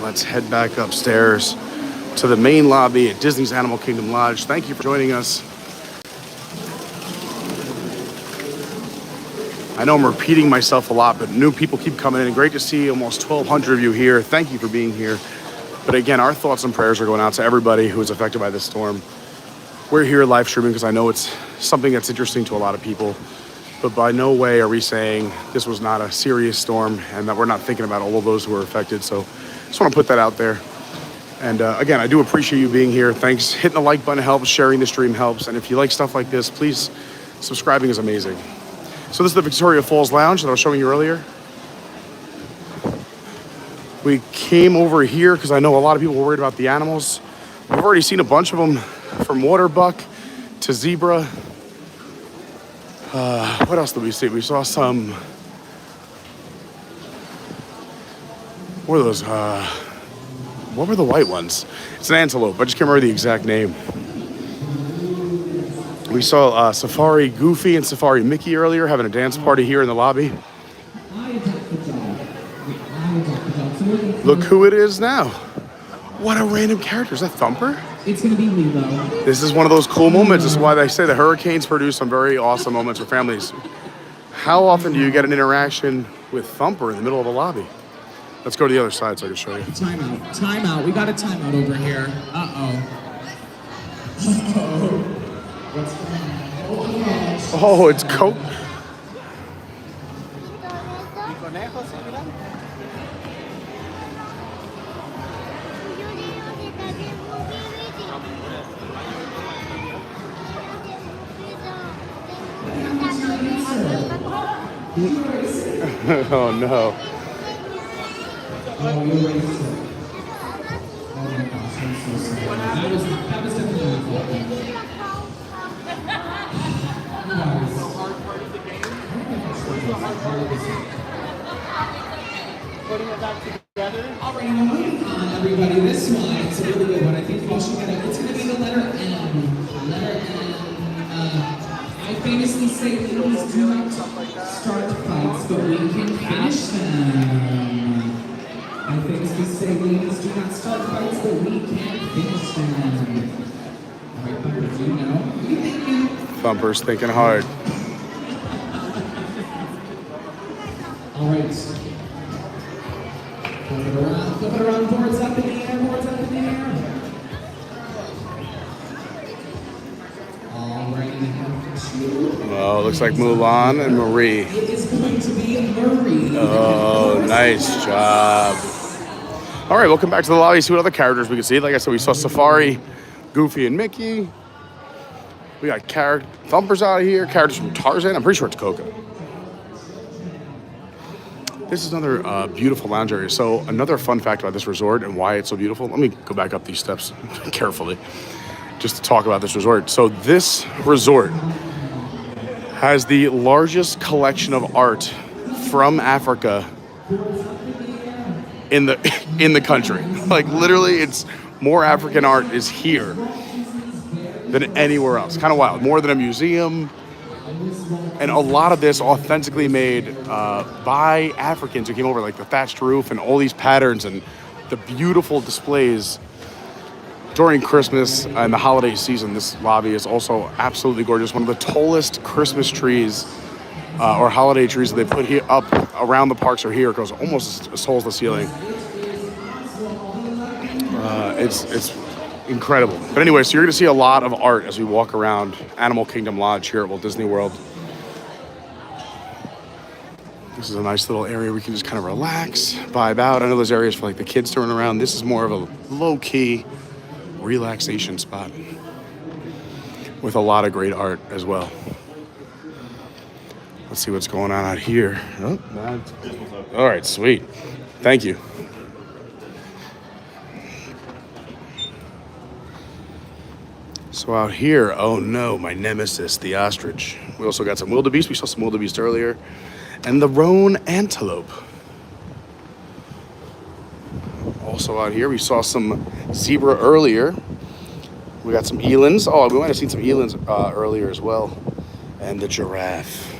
let's head back upstairs to the main lobby at Disney's Animal Kingdom Lodge. Thank you for joining us. I know I'm repeating myself a lot, but new people keep coming in. Great to see almost 1,200 of you here. Thank you for being here. But again, our thoughts and prayers are going out to everybody who is affected by this storm. We're here live streaming because I know it's something that's interesting to a lot of people. But by no way are we saying this was not a serious storm and that we're not thinking about all of those who are affected. So just want to put that out there. And again, I do appreciate you being here. Thanks. Hitting the like button helps. Sharing the stream helps. And if you like stuff like this, please, subscribing is amazing. So this is the Victoria Falls Lounge that I was showing you earlier. We came over here because I know a lot of people were worried about the animals. We've already seen a bunch of them, from water buck to zebra. What else did we see? We saw some, what are those? What were the white ones? It's an antelope. I just can't remember the exact name. We saw Safari Goofy and Safari Mickey earlier having a dance party here in the lobby. Look who it is now. What a random character. Is that Thumper? It's going to be Lilo. This is one of those cool moments. This is why they say the hurricanes produce some very awesome moments for families. How often do you get an interaction with Thumper in the middle of a lobby? Let's go to the other side so I can show you. Timeout. Timeout. We got a timeout over here. Uh-oh. What's going on? Oh, it's Coke. Oh no. Oh, you're racist. Oh my gosh, I'm so sorry. That was definitely my fault. Putting it back together. All right, now moving on, everybody. This one is a really good one. I think you all should get it. It's going to be the letter M. Letter M. I famously say ladies do not start fights, but we can finish them. I famously say ladies do not start fights, but we can finish them. All right, Thumper, do you know? What are you thinking? Thumper's thinking hard. All right. Flip it around, boards up in the air, boards up in the air. All right, we have two. Oh, looks like Mulan and Marie. It is going to be Marie. Oh, nice job. All right, welcome back to the lobby. See what other characters we can see. Like I said, we saw Safari, Goofy, and Mickey. We got Thumpers out of here. Characters from Tarzan. I'm pretty sure it's Coco. This is another beautiful lounge area. So another fun fact about this resort and why it's so beautiful. Let me go back up these steps carefully just to talk about this resort. So this resort has the largest collection of art from Africa in the country. Like literally, it's more African art is here than anywhere else. Kind of wild. More than a museum. And a lot of this authentically made by Africans who came over, like the thatched roof and all these patterns and the beautiful displays during Christmas and the holiday season. This lobby is also absolutely gorgeous. One of the tallest Christmas trees or holiday trees that they put here up around the parks are here. It goes almost as tall as the ceiling. It's incredible. But anyway, so you're going to see a lot of art as we walk around Animal Kingdom Lodge here at Walt Disney World. This is a nice little area we can just kind of relax, vibe out. I know there's areas for like the kids to run around. This is more of a low-key relaxation spot with a lot of great art as well. Let's see what's going on out here. Oh, all right, sweet. Thank you. So out here, oh no, my nemesis, the ostrich. We also got some wildebeest. We saw some wildebeest earlier. And the roan antelope. Also out here, we saw some zebra earlier. We got some elands. Oh, we might have seen some elands earlier as well. And the giraffe.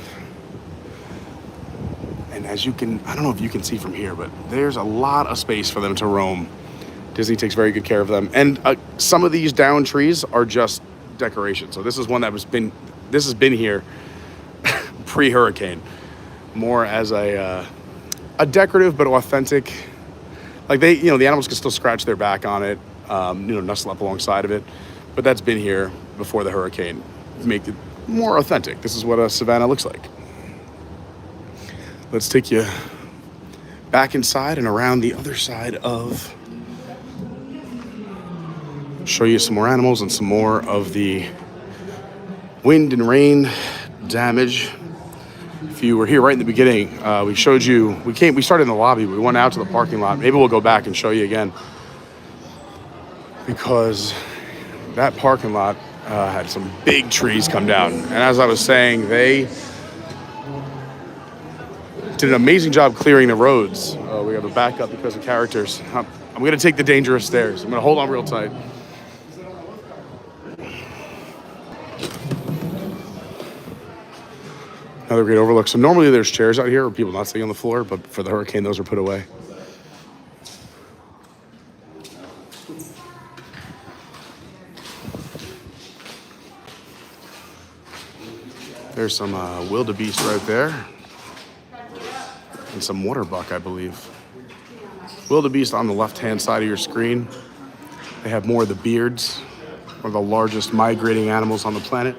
And as you can, I don't know if you can see from here, but there's a lot of space for them to roam. Disney takes very good care of them. And some of these down trees are just decoration. So this is one that this has been here pre-hurricane, more as a decorative but authentic. Like the animals can still scratch their back on it, nestle up alongside of it, but that's been here before the hurricane. Make it more authentic. This is what a savannah looks like. Let's take you back inside and around the other side of. Show you some more animals and some more of the wind and rain damage. If you were here right in the beginning, we showed you, we started in the lobby, we went out to the parking lot. Maybe we'll go back and show you again, because that parking lot had some big trees come down. And as I was saying, they did an amazing job clearing the roads. We have a backup because of characters. I'm gonna take the dangerous stairs. I'm gonna hold on real tight. Another great overlook. So normally there's chairs out here or people not sitting on the floor, but for the hurricane, those are put away. There's some wildebeest right there. And some water buck, I believe. Wildebeest on the left-hand side of your screen. They have more of the beards, one of the largest migrating animals on the planet.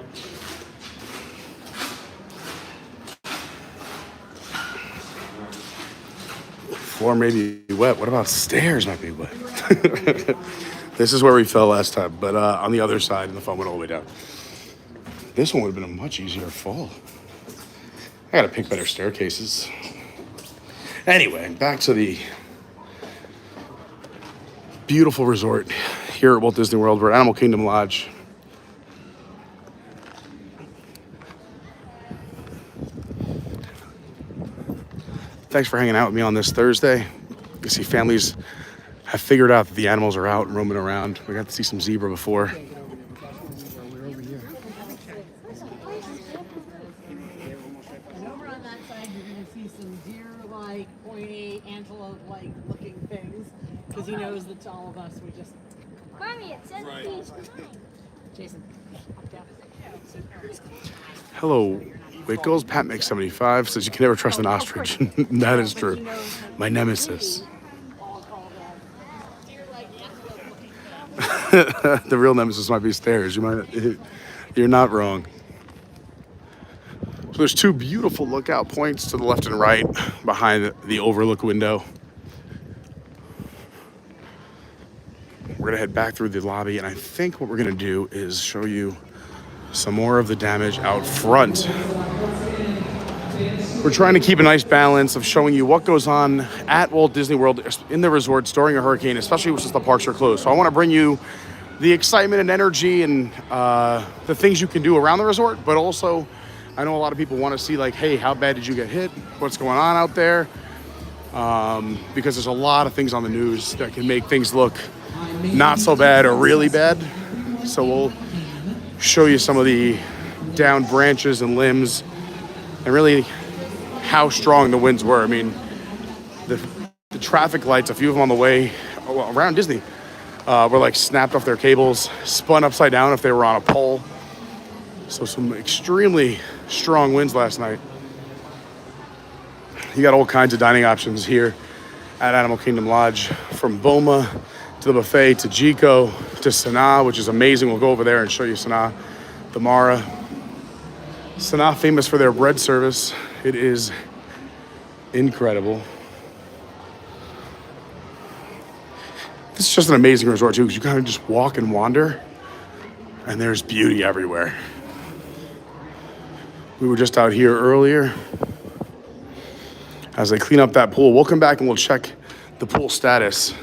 Floor may be wet. What about stairs might be wet? This is where we fell last time, but on the other side, and the phone went all the way down. This one would have been a much easier fall. I gotta pick better staircases. Anyway, back to the beautiful resort here at Walt Disney World. We're at Animal Kingdom Lodge. Thanks for hanging out with me on this Thursday. You see families have figured out that the animals are out and roaming around. We got to see some zebra before. Over on that side, you're going to see some deer-like, pointy, antelope-like looking things, because he knows that to all of us, we just... Mommy, it says please. Jason, up down. Hello, Wickles. Pat makes 75 says you can never trust an ostrich. That is true. My nemesis. The real nemesis might be stairs. You're not wrong. So there's two beautiful lookout points to the left and right behind the overlook window. We're gonna head back through the lobby, and I think what we're gonna do is show you some more of the damage out front. We're trying to keep a nice balance of showing you what goes on at Walt Disney World in the resorts during a hurricane, especially since the parks are closed. So I want to bring you the excitement and energy and the things you can do around the resort, but also I know a lot of people want to see, like, hey, how bad did you get hit? What's going on out there? Because there's a lot of things on the news that can make things look not so bad or really bad. So we'll show you some of the down branches and limbs and really how strong the winds were. I mean, the traffic lights, a few of them on the way around Disney, were like snapped off their cables, spun upside down if they were on a pole. So some extremely strong winds last night. You got all kinds of dining options here at Animal Kingdom Lodge, from Boma to the buffet to Jico to Sanaa, which is amazing. We'll go over there and show you Sanaa, the Mara. Sanaa, famous for their bread service. It is incredible. This is just an amazing resort too, because you kind of just walk and wander and there's beauty everywhere. We were just out here earlier as they clean up that pool. We'll come back and we'll check the pool status.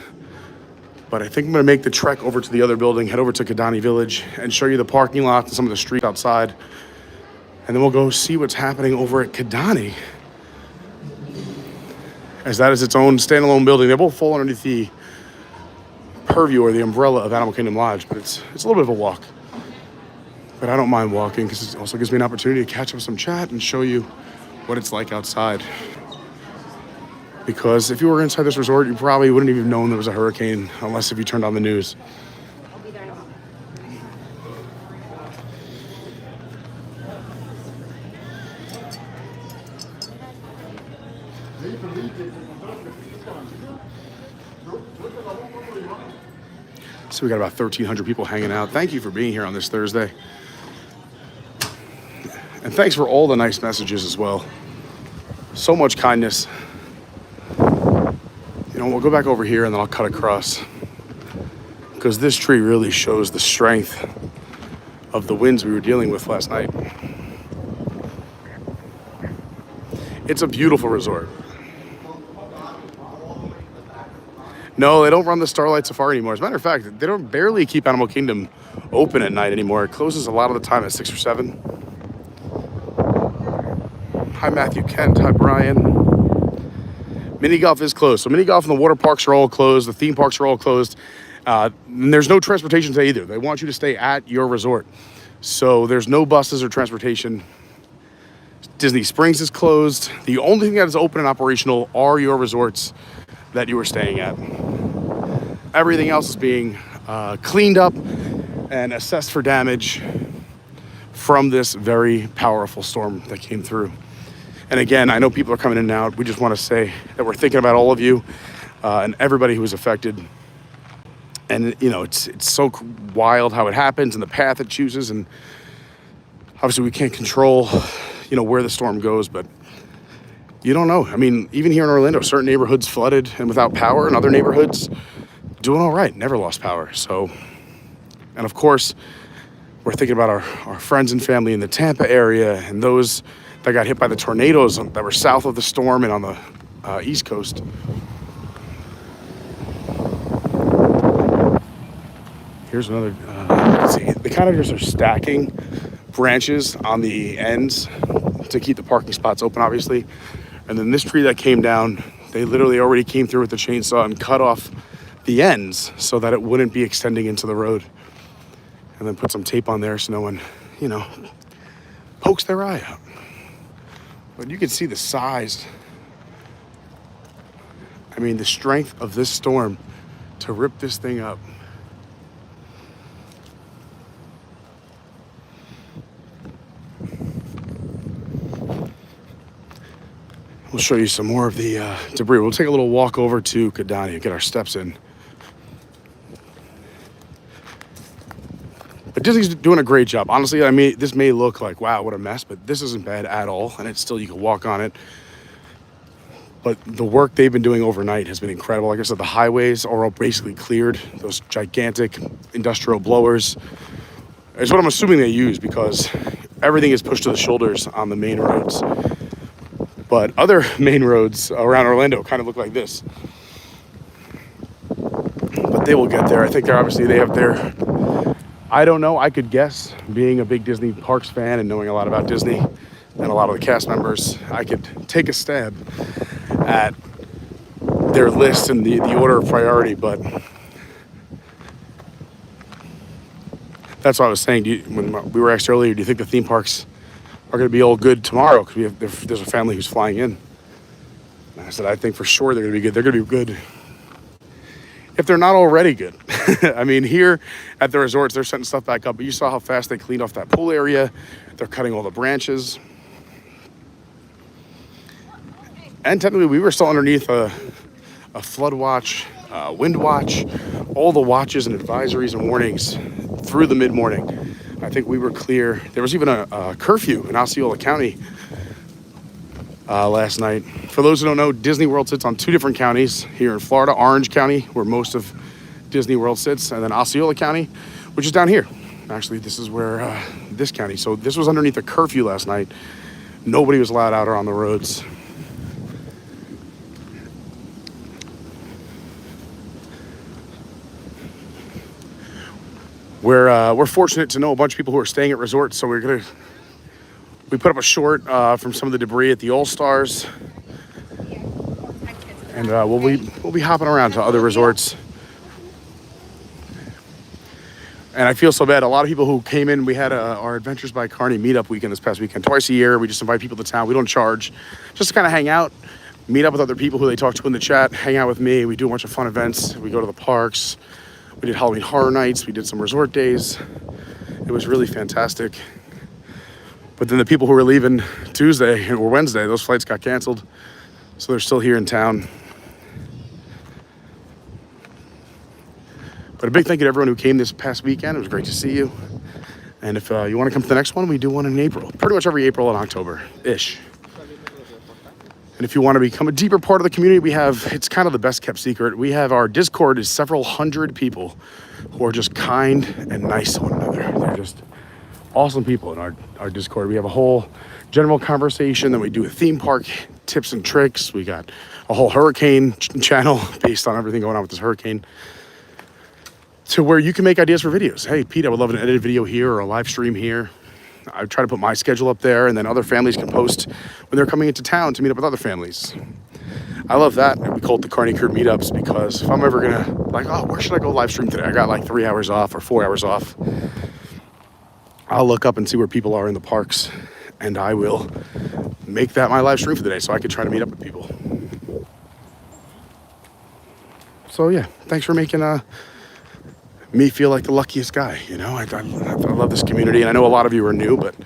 But I think I'm gonna make the trek over to the other building, head over to Kadani Village and show you the parking lot and some of the streets outside. And then we'll go see what's happening over at Kadani, as that is its own standalone building. They both fall underneath the purview or the umbrella of Animal Kingdom Lodge, but it's a little bit of a walk. But I don't mind walking because it also gives me an opportunity to catch up some chat and show you what it's like outside. Because if you were inside this resort, you probably wouldn't even known there was a hurricane unless if you turned on the news. So we got about 1,300 people hanging out. Thank you for being here on this Thursday. And thanks for all the nice messages as well. So much kindness. You know, we'll go back over here and then I'll cut across. Because this tree really shows the strength of the winds we were dealing with last night. It's a beautiful resort. No, they don't run the Starlight Safari anymore. As a matter of fact, they don't barely keep Animal Kingdom open at night anymore. It closes a lot of the time at 6 or 7. Hi, Matthew Kent. Hi, Brian. Mini golf is closed. So mini golf and the water parks are all closed. The theme parks are all closed. And there's no transportation today either. They want you to stay at your resort. So there's no buses or transportation. Disney Springs is closed. The only thing that is open and operational are your resorts that you were staying at. Everything else is being cleaned up and assessed for damage from this very powerful storm that came through. And again, I know people are coming in and out. We just want to say that we're thinking about all of you and everybody who was affected. And you know, it's so wild how it happens and the path it chooses. And obviously we can't control, you know, where the storm goes, but you don't know. I mean, even here in Orlando, certain neighborhoods flooded and without power, and other neighborhoods doing all right, never lost power. So, and of course, we're thinking about our friends and family in the Tampa area and those that got hit by the tornadoes that were south of the storm and on the East Coast. Here's another, see, the cottagers are stacking branches on the ends to keep the parking spots open, obviously. And then this tree that came down, they literally already came through with the chainsaw and cut off the ends so that it wouldn't be extending into the road. And then put some tape on there so no one, you know, pokes their eye out. But you can see the size. I mean, the strength of this storm to rip this thing up. We'll show you some more of the debris. We'll take a little walk over to Kadani and get our steps in. But Disney's doing a great job. Honestly, I mean, this may look like, wow, what a mess, but this isn't bad at all. And it's still, you can walk on it. But the work they've been doing overnight has been incredible. Like I said, the highways are all basically cleared. Those gigantic industrial blowers is what I'm assuming they use because everything is pushed to the shoulders on the main roads. But other main roads around Orlando kind of look like this. But they will get there. I think they have their, I don't know, I could guess, being a big Disney Parks fan and knowing a lot about Disney and a lot of the cast members, I could take a stab at their list and the order of priority. But that's what I was saying. When we were asked earlier, do you think the theme parks are going to be all good tomorrow? Because there's a family who's flying in. And I said, I think for sure they're going to be good. They're going to be good if they're not already good. I mean, here at the resorts, they're setting stuff back up. But you saw how fast they cleaned off that pool area. They're cutting all the branches. And technically, we were still underneath a flood watch, wind watch, all the watches and advisories and warnings through the mid-morning. I think we were clear. There was even a curfew in Osceola County last night. For those who don't know, Disney World sits on 2 different counties here in Florida. Orange County, where most of Disney World sits, and then Osceola County, which is down here. Actually, this is where this county. So this was underneath a curfew last night. Nobody was allowed out or on the roads. We're fortunate to know a bunch of people who are staying at resorts, so we put up a short from some of the debris at the All Stars, and we'll be hopping around to other resorts. And I feel so bad. A lot of people who came in, we had our Adventures by Carney meetup weekend this past weekend. Twice a year, we just invite people to town. We don't charge, just to kind of hang out. meet up with other people who they talk to in the chat, hang out with me. We do a bunch of fun events. We go to the parks. We did Halloween Horror Nights. We did some resort days. It was really fantastic. But then the people who were leaving Tuesday or Wednesday, those flights got canceled. So they're still here in town. But a big thank you to everyone who came this past weekend. It was great to see you. And if you want to come to the next one, we do one in April. Pretty much every April and October-ish. And if you want to become a deeper part of the community, we have, it's kind of the best kept secret. We have our Discord is several hundred people who are just kind and nice to one another. They're just awesome people in our Discord. We have a whole general conversation. Then we do a theme park tips and tricks. We got a whole hurricane channel based on everything going on with this hurricane, to where you can make ideas for videos. Hey, Pete, I would love an edited video here or a live stream here. I try to put my schedule up there, and then other families can post when they're coming into town to meet up with other families. I love that. We call it the Carney Crew meetups, because if I'm ever gonna, like, oh, where should I go live stream today? I got like 3 hours off or 4 hours off. I'll look up and see where people are in the parks, and I will make that my live stream for the day so I can try to meet up with people. So yeah, thanks for making me feel like the luckiest guy, you know. I love this community, and I know a lot of you are new, but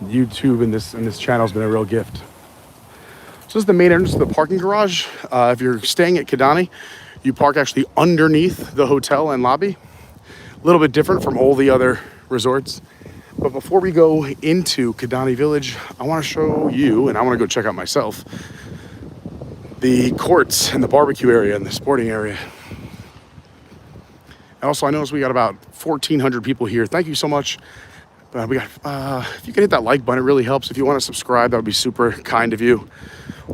YouTube and this channel has been a real gift. So this is the main entrance to the parking garage. If you're staying at Kadani, you park actually underneath the hotel and lobby. A little bit different from all the other resorts. But before we go into Kadani Village, I want to show you, and I want to go check out myself, the courts and the barbecue area and the sporting area. Also, I noticed we got about 1,400 people here. Thank you so much. We got, if you can hit that like button, it really helps. If you want to subscribe, that would be super kind of you.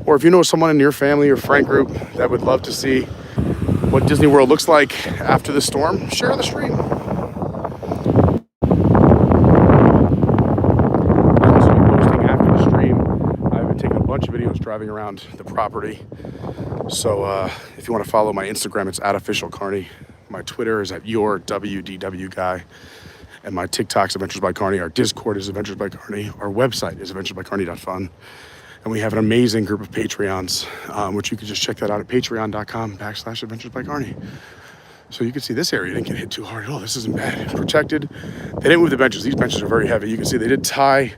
Or if you know someone in your family or friend group that would love to see what Disney World looks like after the storm, share the stream. I'll also be posting after the stream. I've been taking a bunch of videos driving around the property. So if you want to follow my Instagram, it's @officialcarney. My Twitter is @yourwdwguy, and my TikTok's Adventures by Carney. Our Discord is Adventures by Carney. Our website is adventuresbycarney.fun, and we have an amazing group of Patreons, which you can just check that out at patreon.com/Adventures by Carney. So you can see this area didn't get hit too hard at all. This isn't bad. Protected. They didn't move the benches. These benches are very heavy. You can see they did tie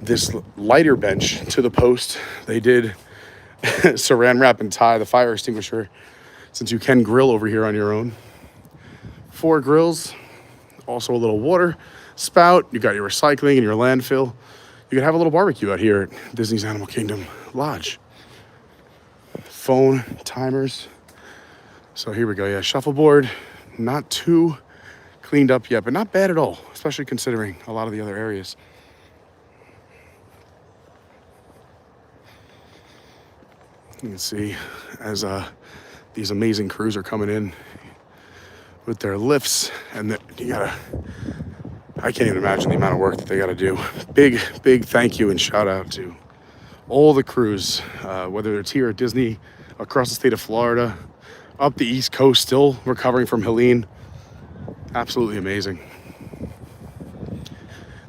this lighter bench to the post. They did saran wrap and tie the fire extinguisher, since you can grill over here on your own. 4 grills, also a little water spout. You got your recycling and your landfill. You can have a little barbecue out here at Disney's Animal Kingdom Lodge. Phone, timers. So here we go, yeah, shuffleboard. Not too cleaned up yet, but not bad at all, especially considering a lot of the other areas. You can see as these amazing crews are coming in with their lifts, and I can't even imagine the amount of work that they gotta do. Big thank you and shout out to all the crews, whether it's here at Disney, across the state of Florida, up the East Coast, still recovering from Helene. Absolutely amazing.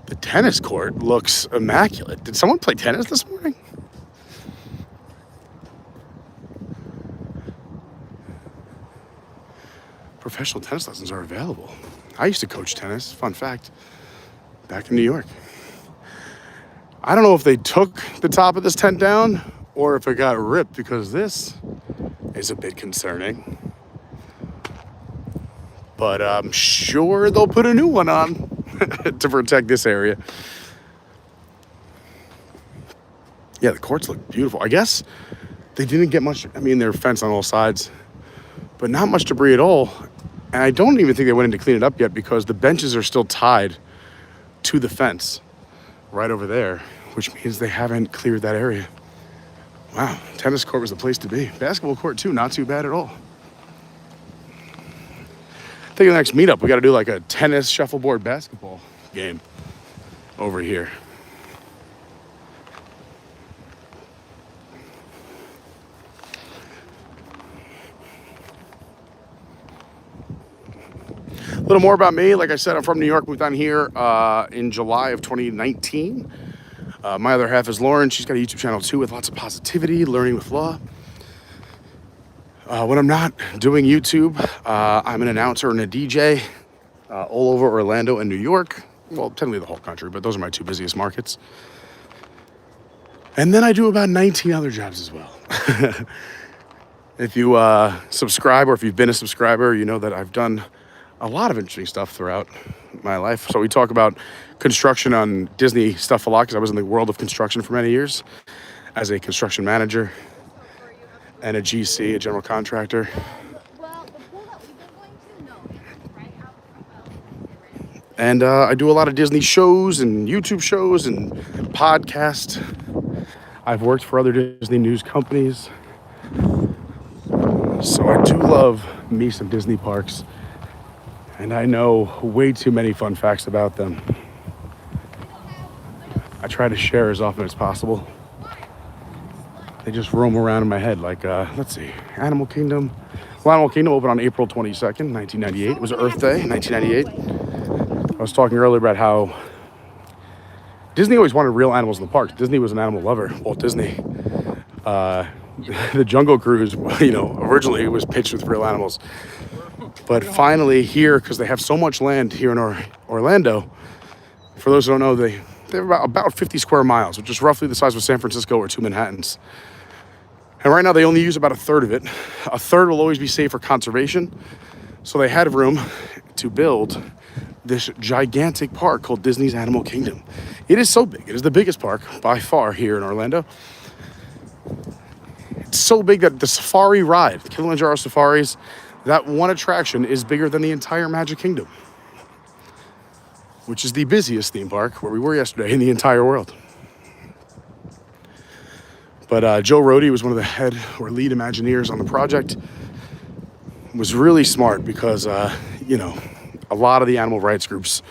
The tennis court looks immaculate. Did someone play tennis this morning? Professional tennis lessons are available. I used to coach tennis, fun fact, back in New York. I don't know if they took the top of this tent down or if it got ripped, because this is a bit concerning. But I'm sure they'll put a new one on to protect this area. Yeah, the courts look beautiful. I guess they didn't get much, I mean, they're fenced on all sides, but not much debris at all. And I don't even think they went in to clean it up yet, because the benches are still tied to the fence right over there, which means they haven't cleared that area. Wow, tennis court was the place to be. Basketball court too, not too bad at all. I think the next meetup, we got to do like a tennis shuffleboard basketball game over here. A little more about me. Like I said, I'm from New York. Moved down here in July of 2019. My other half is Lauren. She's got a YouTube channel too with lots of positivity, learning with law. When I'm not doing YouTube, I'm an announcer and a DJ all over Orlando and New York. Well, technically the whole country, but those are my two busiest markets. And then I do about 19 other jobs as well. If you subscribe, or if you've been a subscriber, you know that I've done a lot of interesting stuff throughout my life. So we talk about construction on Disney stuff a lot because I was in the world of construction for many years as a construction manager and a GC, a general contractor. Well, the pool that we've been going to, no, it's right out. And I do a lot of Disney shows and YouTube shows and podcasts. I've worked for other Disney news companies. So I do love me some Disney parks. And I know way too many fun facts about them. I try to share as often as possible. They just roam around in my head like, let's see, Animal Kingdom. Well, Animal Kingdom opened on April 22nd, 1998. It was Earth Day, 1998. I was talking earlier about how Disney always wanted real animals in the parks. Disney was an animal lover, Walt Disney. The Jungle Cruise, originally it was pitched with real animals. But finally here, because they have so much land here in Orlando, for those who don't know, they have about 50 square miles, which is roughly the size of San Francisco or 2 Manhattans. And right now they only use about a third of it. A third will always be saved for conservation. So they had room to build this gigantic park called Disney's Animal Kingdom. It is so big. It is the biggest park by far here in Orlando. It's so big that the safari ride, the Kilimanjaro safaris, that one attraction is bigger than the entire Magic Kingdom, which is the busiest theme park where we were yesterday in the entire world. But Joe Rohde was one of the head or lead Imagineers on the project. Was really smart because, a lot of the animal rights groups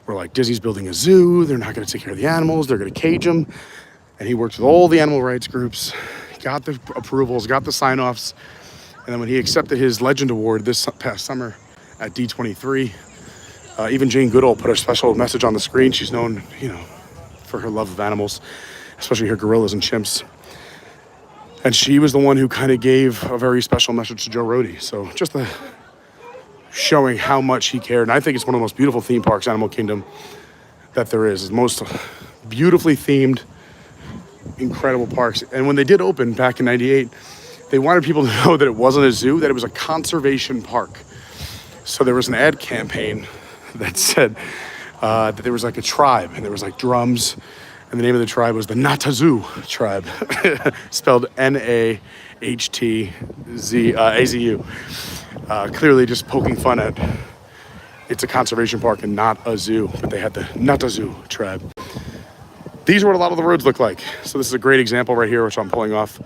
were like, Disney's building a zoo. They're not going to take care of the animals. They're going to cage them. And he worked with all the animal rights groups, got the approvals, got the sign-offs. And then when he accepted his Legend Award this past summer at D23, even Jane Goodall put a special message on the screen. She's known, for her love of animals, especially her gorillas and chimps. And she was the one who kind of gave a very special message to Joe Rohde. So just showing how much he cared. And I think it's one of the most beautiful theme parks, Animal Kingdom, that there is. It's most beautifully themed, incredible parks. And when they did open back in 98, they wanted people to know that it wasn't a zoo, that it was a conservation park. So there was an ad campaign that said that there was like a tribe and there was like drums, and the name of the tribe was the Natazu tribe, spelled Nahtzazu. Clearly just poking fun at it's a conservation park and not a zoo, but they had the Natazu tribe. These are what a lot of the roads look like. So this is a great example right here, which I'm pulling off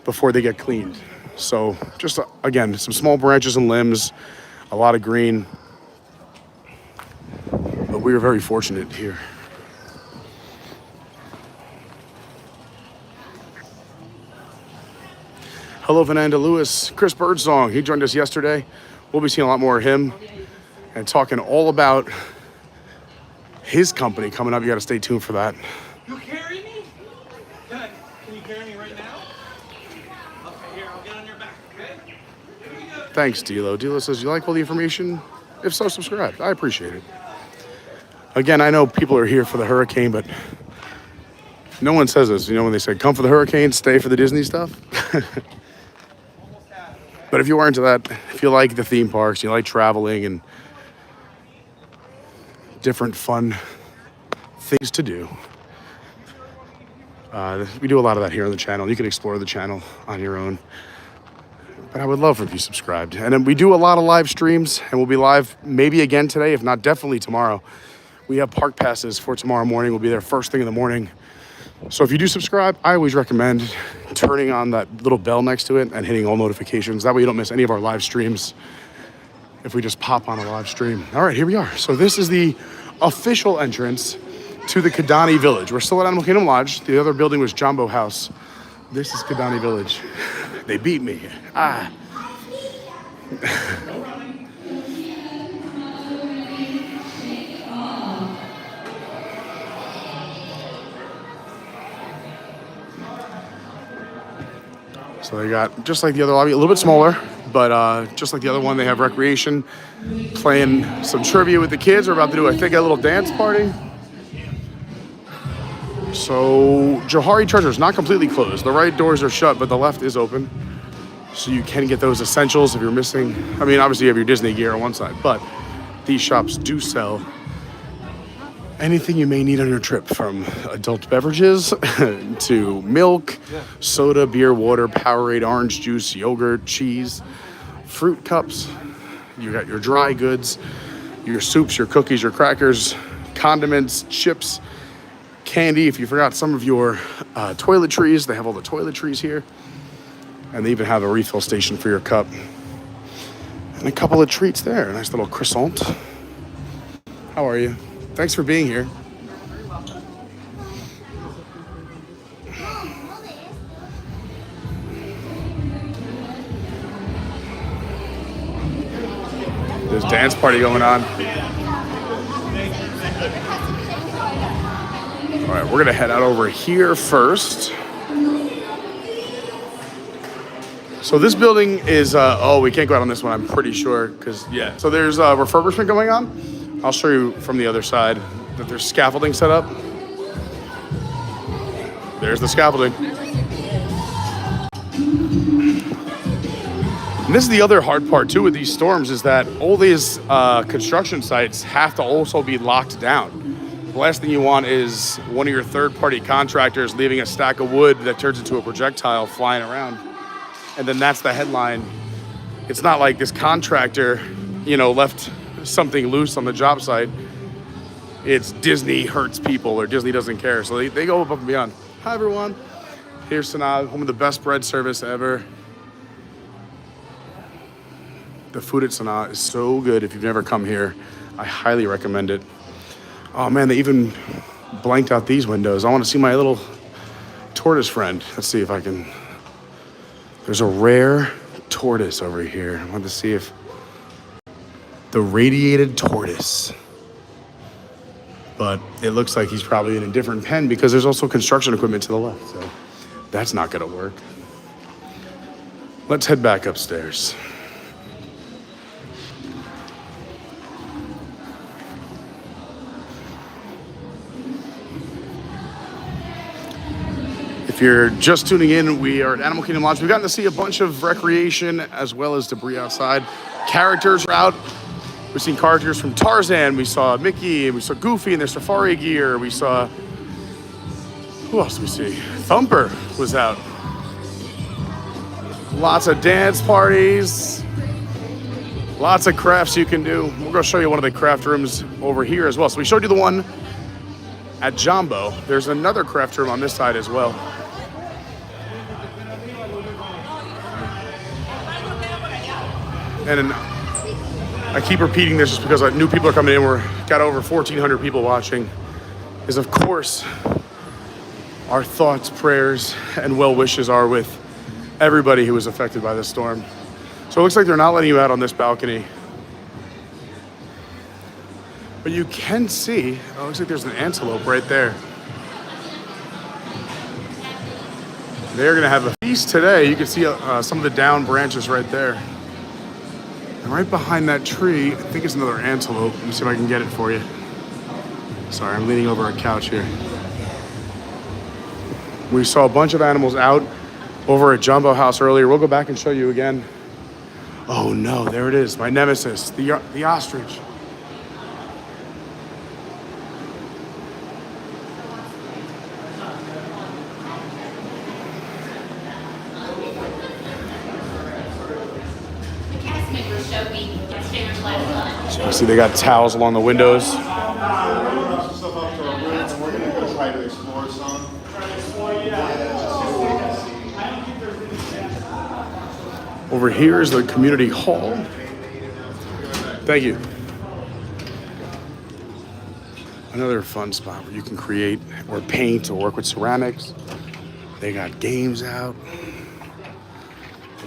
before they get cleaned. So just, again, some small branches and limbs, a lot of green. But we are very fortunate here. Hello, Fernanda Lewis. Chris Birdsong, he joined us yesterday. We'll be seeing a lot more of him and talking all about his company coming up. You got to stay tuned for that. You carry me? Can you carry me right now? Okay, here, I'll get on your back, okay? Here we go. Thanks, Dilo. Dilo says, you like all the information? If so, subscribe. I appreciate it. Again, I know people are here for the hurricane, but no one says this. When they say, come for the hurricane, stay for the Disney stuff. But if you are into that, if you like the theme parks, you like traveling and different fun things to do, we do a lot of that here on the channel. You can explore the channel on your own. But I would love if you subscribed. And then we do a lot of live streams, and we'll be live maybe again today, if not definitely tomorrow. We have park passes for tomorrow morning. We'll be there first thing in the morning. So if you do subscribe, I always recommend turning on that little bell next to it and hitting all notifications. That way you don't miss any of our live streams if we just pop on a live stream. All right, here we are. So this is the official entrance to the Kadani Village. We're still at Animal Kingdom Lodge. The other building was Jumbo House. This is Kadani Village. They beat me. So they got, just like the other lobby, a little bit smaller, but just like the other one, they have recreation, playing some trivia with the kids. We're about to do, I think, a little dance party. So Johari Treasure is not completely closed. The right doors are shut, but the left is open. So you can get those essentials if you're missing. I mean, obviously you have your Disney gear on one side, but these shops do sell anything you may need on your trip, from adult beverages to milk, soda, beer, water, Powerade, orange juice, yogurt, cheese, fruit cups. You got your dry goods, your soups, your cookies, your crackers, condiments, chips, candy. If you forgot some of your toiletries, they have all the toiletries here. And they even have a refill station for your cup. And a couple of treats there. A nice little croissant. How are you? Thanks for being here. There's a dance party going on. All right, we're gonna head out over here first. So this building is, oh, we can't go out on this one, I'm pretty sure, because, yeah. So there's refurbishment going on. I'll show you from the other side that there's scaffolding set up. There's the scaffolding. And this is the other hard part, too, with these storms, is that all these construction sites have to also be locked down. The last thing you want is one of your third-party contractors leaving a stack of wood that turns into a projectile flying around. And then that's the headline. It's not like this contractor, you know, left something loose on the job site. It's Disney hurts people, or Disney doesn't care. So they go above and beyond. Hi, everyone. Here's Sanaa, home of the best bread service ever. The food at Sanaa is so good. If you've never come here, I highly recommend it. Oh, man, they even blanked out these windows. I want to see my little tortoise friend. Let's see if I can... There's a rare tortoise over here. I want to see if the radiated tortoise. But it looks like he's probably in a different pen because there's also construction equipment to the left. So that's not going to work. Let's head back upstairs. If you're just tuning in, we are at Animal Kingdom Lodge. We've gotten to see a bunch of recreation as well as debris outside. Characters are out. We've seen characters from Tarzan. We saw Mickey, and we saw Goofy in their safari gear. We saw, who else did we see? Thumper was out. Lots of dance parties. Lots of crafts you can do. We're gonna show you one of the craft rooms over here as well. So we showed you the one at Jumbo. There's another craft room on this side as well. And I keep repeating this just because new people are coming in. We're got over 1,400 people watching. Is of course our thoughts, prayers, and well wishes are with everybody who was affected by this storm. So it looks like they're not letting you out on this balcony. But you can see, oh, it looks like there's an antelope right there. They're gonna have a feast today. You can see some of the down branches right there. And right behind that tree, I think it's another antelope. Let me see if I can get it for you. Sorry, I'm leaning over a couch here. We saw a bunch of animals out over at Jumbo House earlier. We'll go back and show you again. Oh no, there it is, my nemesis, the ostrich. So you see they got towels along the windows. Over here is the community hall. Thank you. Another fun spot where you can create or paint or work with ceramics. They got games out.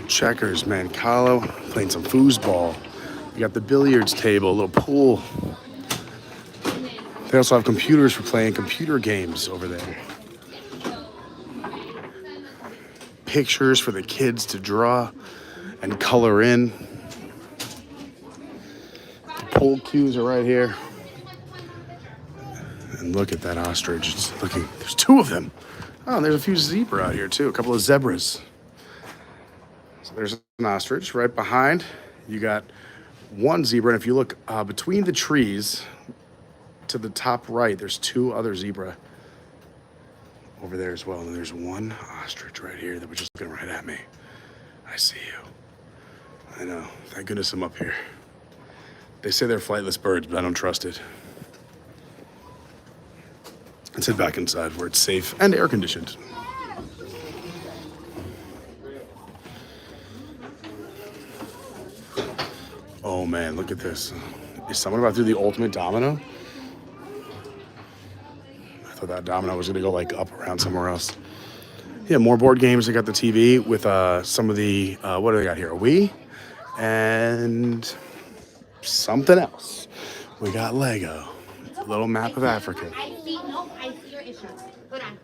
Checkers, Mancala, playing some foosball. You got the billiards table, a little pool. They also have computers for playing computer games over there. pictures for the kids to draw and color in. Pool cues are right here. And look at that ostrich. It's looking, there's two of them. Oh, and there's a few zebra out here too, a couple of zebras. So there's an ostrich. Right behind, you got one zebra. And if you look between the trees to the top right, there's two other zebra over there as well. And there's one ostrich right here that was just looking right at me. I see you. I know. Thank goodness I'm up here. They say they're flightless birds, but I don't trust it. Let's head back inside where it's safe and air conditioned. Oh man, look at this. Is someone about to do the ultimate domino? I thought that domino was gonna go like up around somewhere else. Yeah, more board games. They got the TV with some of the, what do they got here? A Wii and something else. We got Lego, a little map of Africa. I see your issue. Hold on.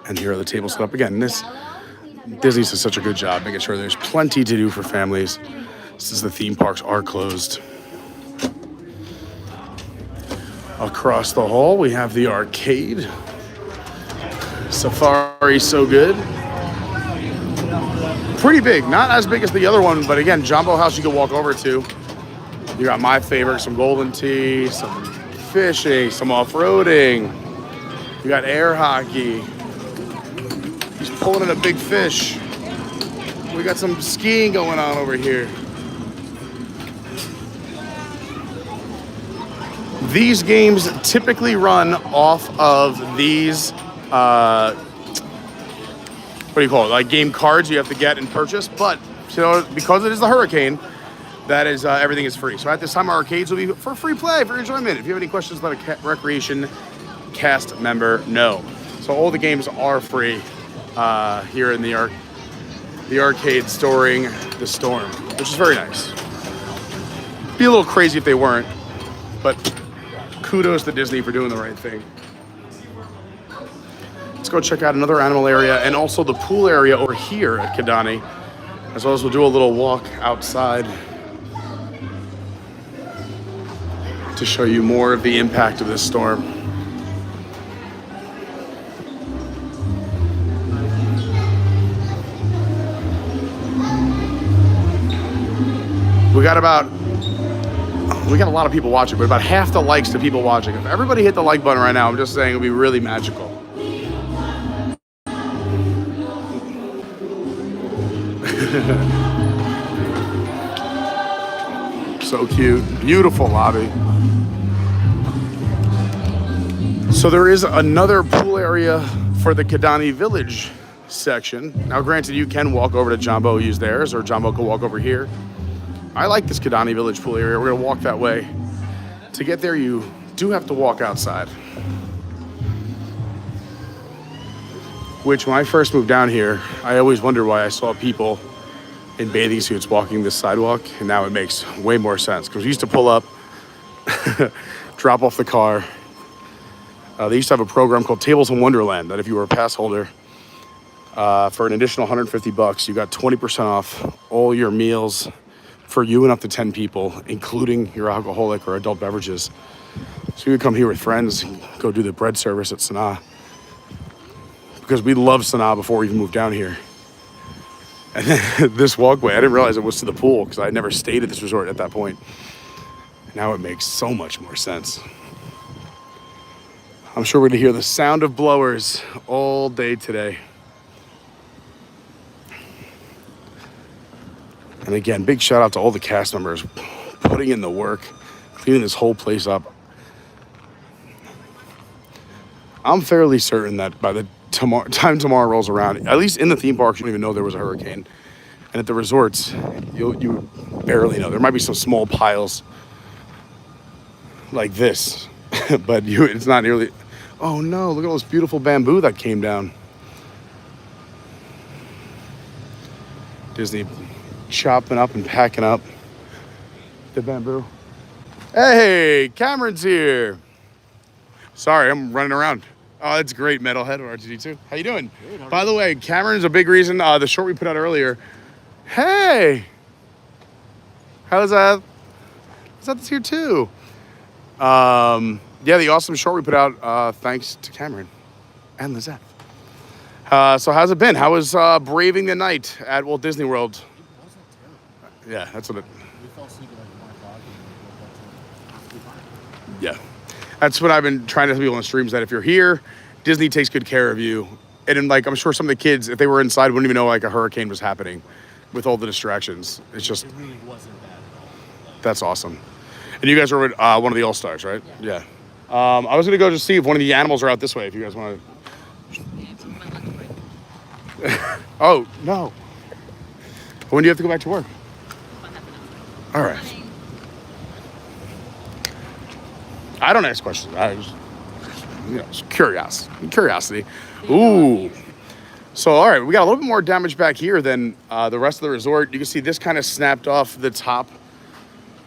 And here are the tables set up again. This Disney does such a good job making sure there's plenty to do for families since the theme parks are closed. Across the hall, we have the arcade. Safari, so good. Pretty big, not as big as the other one, but again, Jumbo House you can walk over to. You got my favorite, some golden tea, some fishing, some off-roading. You got air hockey. He's pulling in a big fish. We got some skiing going on over here. These games typically run off of these, what do you call it? Like game cards you have to get and purchase. But you know, because it is the hurricane, that is everything is free. So at this time, our arcades will be for free play, for enjoyment. If you have any questions, let a recreation cast member know. So all the games are free here in the arcade during the storm, which is very nice. Be a little crazy if they weren't, but kudos to Disney for doing the right thing. Let's go check out another animal area and also the pool area over here at Kadani, as well as we'll do a little walk outside to show you more of the impact of this storm. We got a lot of people watching, but about half the likes to people watching. If everybody hit the like button right now, I'm just saying it would be really magical. So cute. Beautiful lobby. So there is another pool area for the Kadani Village section. Now granted, you can walk over to Jumbo, use theirs, or Jumbo can walk over here. I like this Kadani Village pool area. We're gonna walk that way. To get there, you do have to walk outside. Which, when I first moved down here, I always wondered why I saw people in bathing suits walking this sidewalk, and now it makes way more sense. Because we used to pull up, drop off the car. They used to have a program called Tables in Wonderland, that if you were a pass holder, for an additional $150, you got 20% off all your meals for you and up to 10 people, including your alcoholic or adult beverages. So you would come here with friends and go do the bread service at Sanaa. Because we loved Sanaa before we even moved down here. And then this walkway, I didn't realize it was to the pool because I had never stayed at this resort at that point. Now it makes so much more sense. I'm sure we're gonna hear the sound of blowers all day today. And again, big shout out to all the cast members putting in the work, cleaning this whole place up. I'm fairly certain that by the time tomorrow rolls around, at least in the theme parks, you don't even know there was a hurricane. And at the resorts, you barely know. There might be some small piles like this, but it's not nearly. Oh no, look at all this beautiful bamboo that came down. Disney chopping up and packing up the bamboo. Hey, Cameron's here. Sorry, I'm running around. Oh, it's great, Metalhead or RTD2. How you doing? Good, by the way, Cameron's a big reason. The short we put out earlier. Hey, how's that? Is that this here too? Yeah, the awesome short we put out. Thanks to Cameron and Lizette. So how's it been? How was braving the night at Walt Disney World? It wasn't terrible. Yeah, that's what it. We fell asleep at like 1 o'clock and we woke up to Yeah, that's what I've been trying to tell people on the streams, that if you're here, Disney takes good care of you. And then, like, I'm sure some of the kids, if they were inside, wouldn't even know like a hurricane was happening with all the distractions. It's just, it really wasn't bad at all. Like, that's awesome. And you guys are with one of the All-Stars, right? Yeah. I was going to go just see if one of the animals are out this way, if you guys want to. Oh, no. When do you have to go back to work? All right. I don't ask questions. I just, just curiosity. Ooh. So, all right, we got a little bit more damage back here than the rest of the resort. You can see this kind of snapped off the top.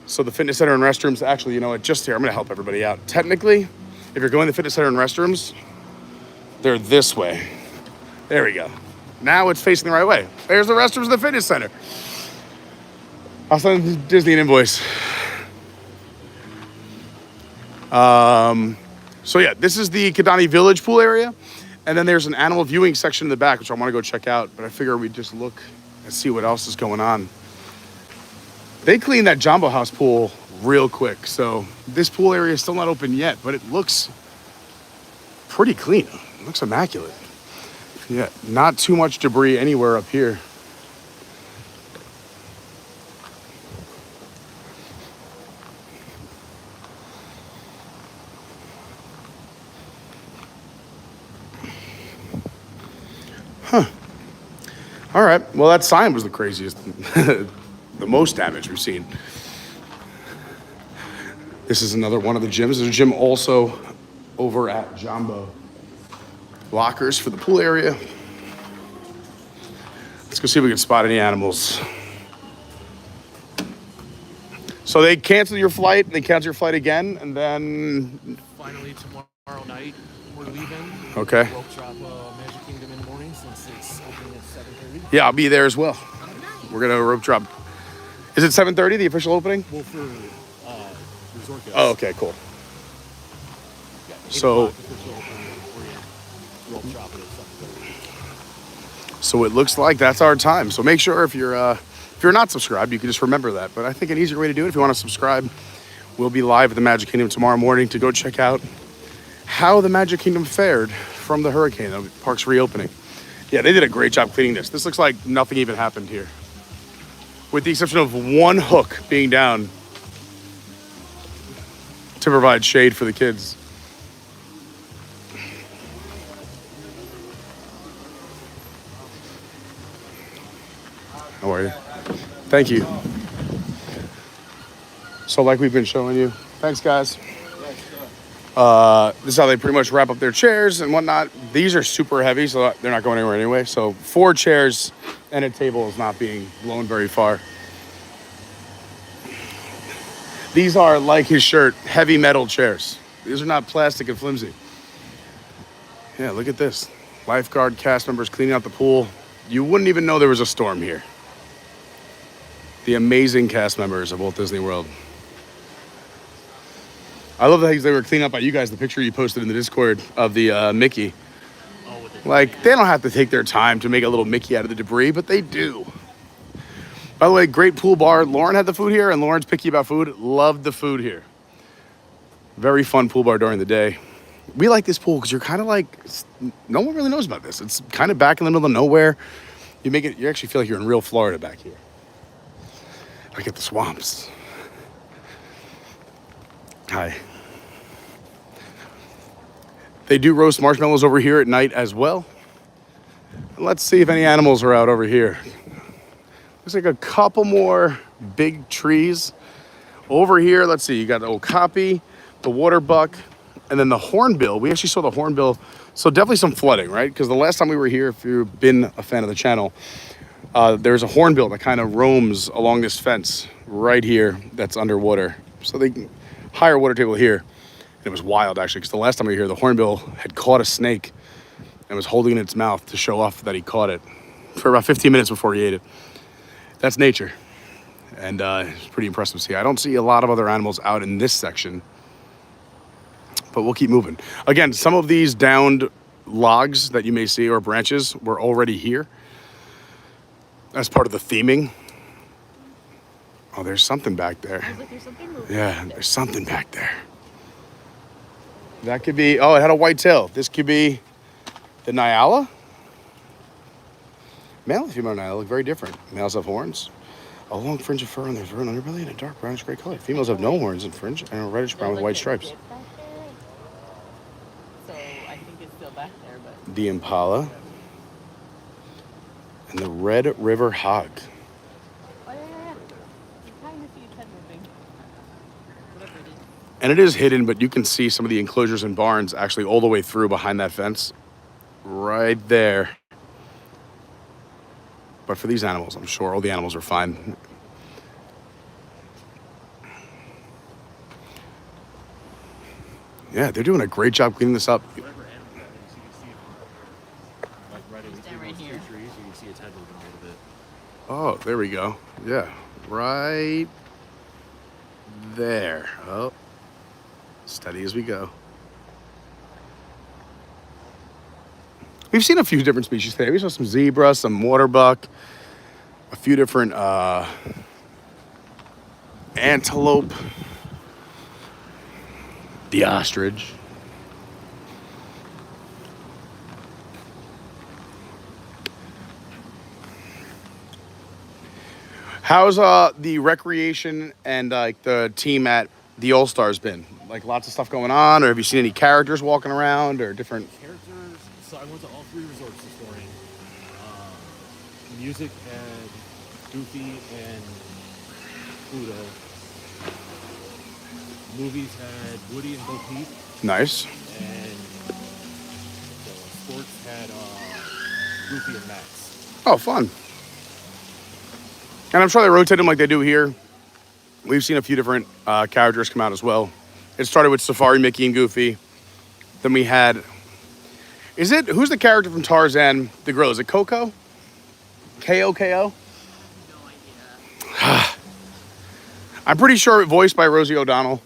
So the fitness center and restrooms, actually, you know what, just here, I'm going to help everybody out. Technically, if you're going to the fitness center and restrooms, they're this way. There we go. Now it's facing the right way. There's the restrooms of the fitness center. I'll send Disney an invoice. So yeah, this is the Kadani Village pool area. And then there's an animal viewing section in the back, which I want to go check out. But I figure we'd just look and see what else is going on. They cleaned that Jumbo House pool real quick. So this pool area is still not open yet, but it looks pretty clean. It looks immaculate. Yeah, not too much debris anywhere up here. Huh. All right. Well, that sign was the craziest, the most damage we've seen. This is another one of the gyms. There's a gym also over at Jumbo. Lockers for the pool area. Let's go see if we can spot any animals. So they cancel your flight, they cancel your flight again, and then... finally, tomorrow night, we're leaving. Okay. Rope drop Magic Kingdom in the morning since it's opening at 7:30. Yeah, I'll be there as well. We're going to rope drop. Is it 7:30, the official opening? Well, for resort guests. Oh, okay, cool. Yeah, 8 So... o'clock official opening, we're rope drop it at 7:30. So it looks like that's our time. So make sure if you're not subscribed, you can just remember that. But I think an easier way to do it, if you want to subscribe, we'll be live at the Magic Kingdom tomorrow morning to go check out how the Magic Kingdom fared from the hurricane, the park's reopening. Yeah, they did a great job cleaning this. This looks like nothing even happened here, with the exception of one hook being down to provide shade for the kids. How are you? Thank you. So like we've been showing you. Thanks, guys. This is how they pretty much wrap up their chairs and whatnot. These are super heavy, so they're not going anywhere anyway. So 4 chairs and a table is not being blown very far. These are, like his shirt, heavy metal chairs. These are not plastic and flimsy. Yeah, look at this. Lifeguard cast members cleaning out the pool. You wouldn't even know there was a storm here. The amazing cast members of Walt Disney World. I love the things they were cleaning up by you guys, the picture you posted in the Discord of the Mickey. Like, they don't have to take their time to make a little Mickey out of the debris, but they do. By the way, great pool bar. Lauren had the food here, and Lauren's picky about food. Loved the food here. Very fun pool bar during the day. We like this pool because you're kind of like, no one really knows about this. It's kind of back in the middle of nowhere. You actually feel like you're in real Florida back here. Look at the swamps. Hi. They do roast marshmallows over here at night as well. And let's see if any animals are out over here. Looks like a couple more big trees. Over here, let's see, you got the okapi, the water buck, and then the hornbill. We actually saw the hornbill. So definitely some flooding, right? Because the last time we were here, if you've been a fan of the channel, there's a hornbill that kind of roams along this fence right here that's underwater. So they can higher water table here. It was wild, actually, because the last time we were here, the hornbill had caught a snake and was holding it in its mouth to show off that he caught it for about 15 minutes before he ate it. That's nature. And it's pretty impressive to see. I don't see a lot of other animals out in this section, but we'll keep moving. Again, some of these downed logs that you may see or branches were already here as part of the theming. Oh, there's something back there. I was like, there's something moving. Yeah, there's something back there. That could be, oh, it had a white tail. This could be the Nyala. Male and female Nyala look very different. Males have horns, a long fringe of fur on their throat and underbelly, and a dark brownish gray color. Females have no horns and fringe and a reddish brown with white stripes. So I think it's still back there, but The Impala and the Red River Hog. oh yeah. You kind of see its head moving. Whatever it is. And it is hidden, but you can see some of the enclosures and barns actually all the way through behind that fence. Right there. But for these animals, I'm sure all the animals are fine. Yeah, they're doing a great job cleaning this up. Whatever animal that is, you can see it. Like right in Stand right between here. those two trees, you can see its head moving a little bit. Oh, there we go. Yeah, right there. Oh, steady as we go. We've seen a few different species today. We saw some zebra, some waterbuck, a few different antelope, the ostrich. How's the recreation and like the team at the All Stars been? Like lots of stuff going on, or have you seen any characters walking around or different? Characters, so I went to all 3 resorts this morning. Music had Goofy and Pluto. Movies had Woody and Bo Peep. Nice. And the sports had Goofy and Max. Oh, fun. And I'm sure they rotate them like they do here. We've seen a few different characters come out as well. It started with Safari, Mickey, and Goofy. Then we had, who's the character from Tarzan, the gorilla? Is it Coco? K-O-K-O? No idea. I'm pretty sure voiced by Rosie O'Donnell.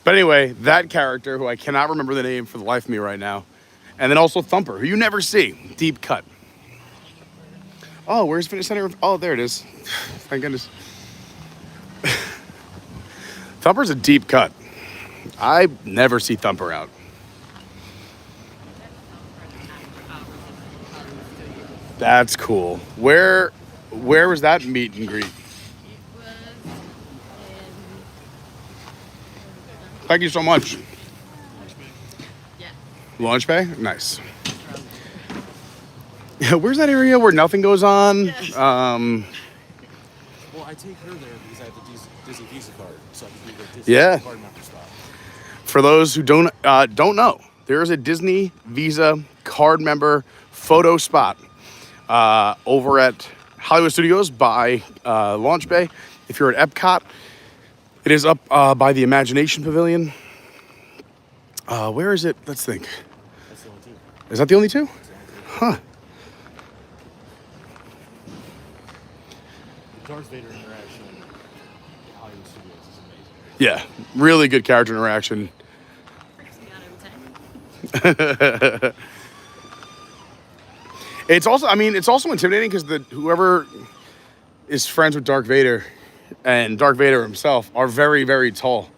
But anyway, that character, who I cannot remember the name for the life of me right now. And then also Thumper, who you never see. Deep cut. Oh, where's Fitness Center? Oh, there it is. Thank goodness. Thumper's a deep cut. I never see Thumper out. That's cool. Where was that meet and greet? It was in Thank you so much. yeah. Launch bay? Nice. Where's that area where nothing goes on? Well, I take her there because I have the Disney Visa card, so I can do the Disney Yeah. card member spot. For those who don't know, there is a Disney Visa card member photo spot over at Hollywood Studios by Launch Bay. If you're at Epcot, it is up by the Imagination Pavilion. Where is it? Let's think. That's the only 2. Is that the only two? Huh. The Darth Vader interaction at Hollywood Studios is amazing. Yeah, really good character interaction. Freaks me out every time. It's also intimidating because whoever is friends with Darth Vader and Darth Vader himself are very, very tall.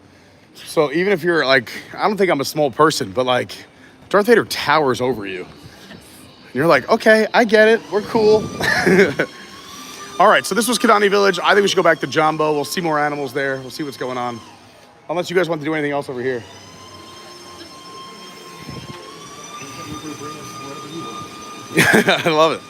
So even if you're like, I don't think I'm a small person, but like Darth Vader towers over you. And you're like, okay, I get it. We're cool. All right, so this was Kadani Village. I think we should go back to Jumbo. We'll see more animals there. We'll see what's going on. Unless you guys want to do anything else over here. I love it.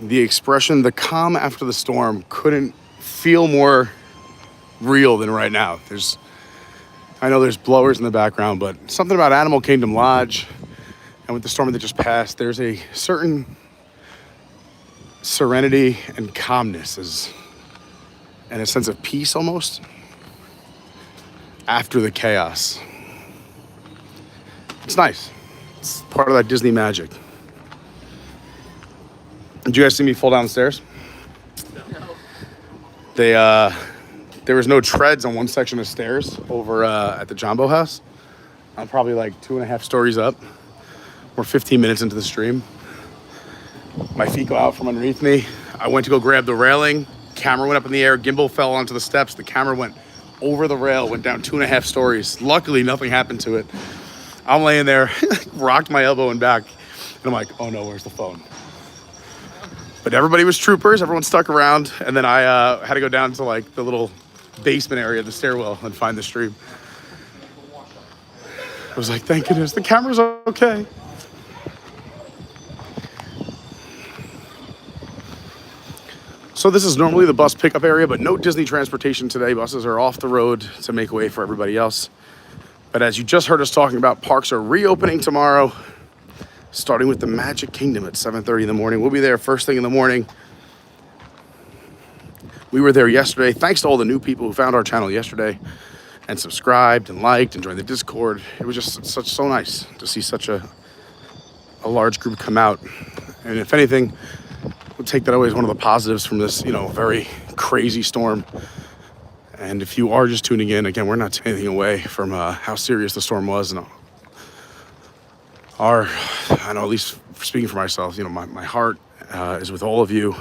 The expression, the calm after the storm, couldn't feel more real than right now. I know there's blowers in the background, but something about Animal Kingdom Lodge and with the storm that just passed, there's a certain serenity and calmness and a sense of peace almost after the chaos. It's nice. It's part of that Disney magic. Did you guys see me fall down the stairs? No. There was no treads on one section of stairs over at the Jumbo House. I'm probably like 2.5 stories up. We're 15 minutes into the stream. My feet go out from underneath me. I went to go grab the railing. Camera went up in the air. Gimbal fell onto the steps. The camera went over the rail, went down 2.5 stories. Luckily, nothing happened to it. I'm laying there, rocked my elbow and back. And I'm like, oh no, where's the phone? But everybody was troopers. Everyone stuck around. And then I had to go down to like the little basement area of the stairwell and find the stream. I was like, thank goodness, the camera's okay. So this is normally the bus pickup area, but no Disney transportation today. Buses are off the road to make way for everybody else. But as you just heard us talking about, parks are reopening tomorrow, starting with the Magic Kingdom at 7:30 in the morning. We'll be there first thing in the morning. We were there yesterday. Thanks to all the new people who found our channel yesterday and subscribed and liked and joined the Discord. It was just so nice to see such a large group come out. And if anything, we'll take that away as one of the positives from this, very crazy storm. And if you are just tuning in, again, we're not taking anything away from how serious the storm was. And I know, at least speaking for myself, my heart is with all of you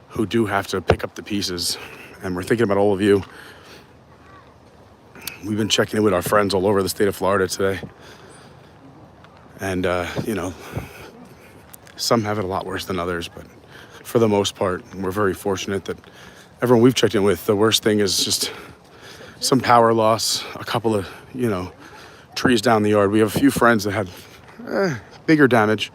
who do have to pick up the pieces. And we're thinking about all of you. We've been checking in with our friends all over the state of Florida today. And, some have it a lot worse than others, but for the most part, we're very fortunate that everyone we've checked in with, the worst thing is just some power loss, a couple of, trees down the yard. We have a few friends that had bigger damage.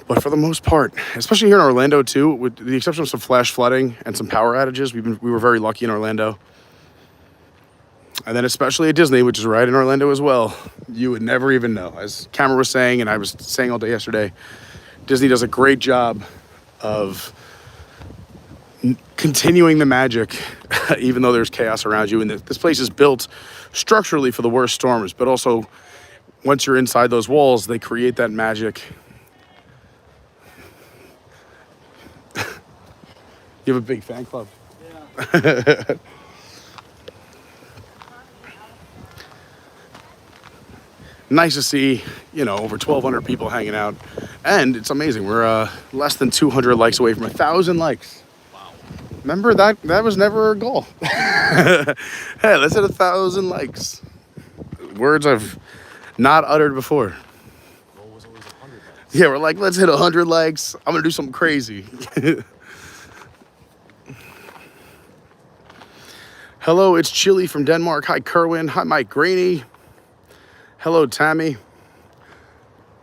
But for the most part, especially here in Orlando too, with the exception of some flash flooding and some power outages, we were very lucky in Orlando. And then especially at Disney, which is right in Orlando as well, you would never even know. As Cameron was saying, and I was saying all day yesterday, Disney does a great job of continuing the magic, even though there's chaos around you. And this place is built structurally for the worst storms, but also once you're inside those walls, they create that magic. You have a big fan club. Yeah. Nice to see, over 1,200 people hanging out. And it's amazing. We're less than 200 likes away from 1,000 likes. Wow. Remember, that was never a goal. Hey, let's hit 1,000 likes. Words I've not uttered before. Goal was always 100 likes. Yeah, we're like, let's hit 100 likes. I'm going to do something crazy. Hello, it's Chili from Denmark. Hi, Kerwin. Hi, Mike Graney. Hello, Tammy.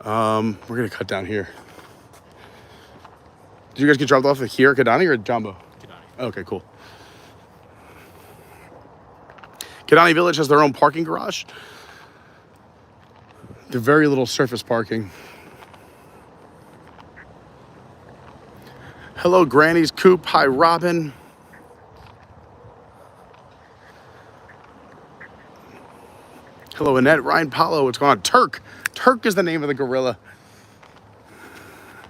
We're going to cut down here. Did you guys get dropped off here at Kadani or at Jumbo? Kadani. Okay, cool. Kadani Village has their own parking garage. They're very little surface parking. Hello, Granny's Coop. Hi, Robin. Hello, Annette. Ryan Paulo. What's going on? Turk. Turk is the name of the gorilla.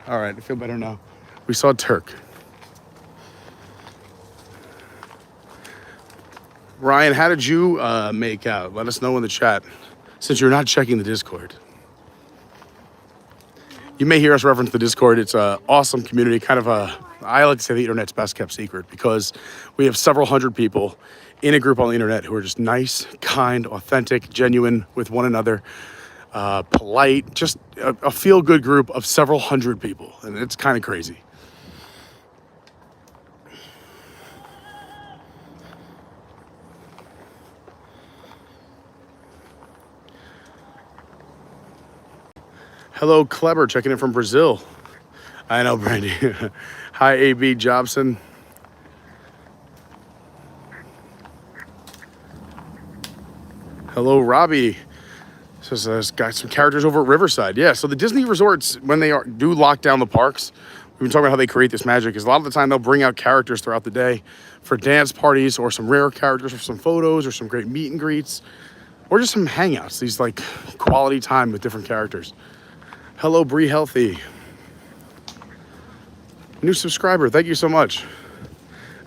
All right, I feel better now. We saw Turk. Ryan, how did you make out? Let us know in the chat, since you're not checking the Discord. You may hear us reference the Discord. It's an awesome community, kind of I like to say the internet's best kept secret, because we have several hundred people in a group on the internet who are just nice, kind, authentic, genuine with one another, polite, just a feel-good group of several hundred people, and it's kind of crazy. Hello, Kleber, checking in from Brazil. I know, Brandy. Hi, AB Jobson. Hello, Robbie. Says got some characters over at Riverside. Yeah, so the Disney resorts, when they do lock down the parks, we've been talking about how they create this magic, is a lot of the time they'll bring out characters throughout the day for dance parties or some rare characters for some photos or some great meet and greets or just some hangouts, these like quality time with different characters. Hello, Bree Healthy. New subscriber, thank you so much.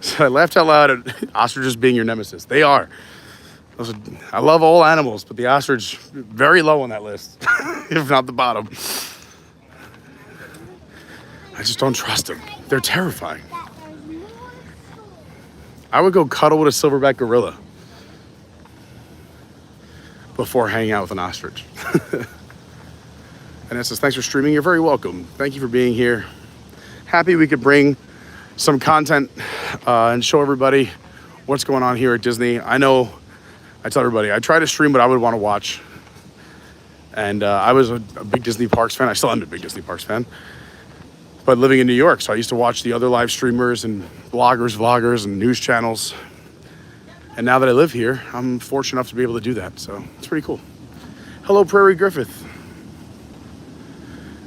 So I laughed out loud at ostriches being your nemesis. They are. I love all animals, but the ostrich, very low on that list, if not the bottom. I just don't trust them. They're terrifying. I would go cuddle with a silverback gorilla before hanging out with an ostrich. And it says, thanks for streaming. You're very welcome. Thank you for being here. Happy we could bring some content and show everybody what's going on here at Disney. I know I tell everybody, I try to stream what I would want to watch. And I was a big Disney Parks fan. I still am a big Disney Parks fan. But living in New York, so I used to watch the other live streamers and bloggers, vloggers, and news channels. And now that I live here, I'm fortunate enough to be able to do that. So it's pretty cool. Hello, Prairie Griffith.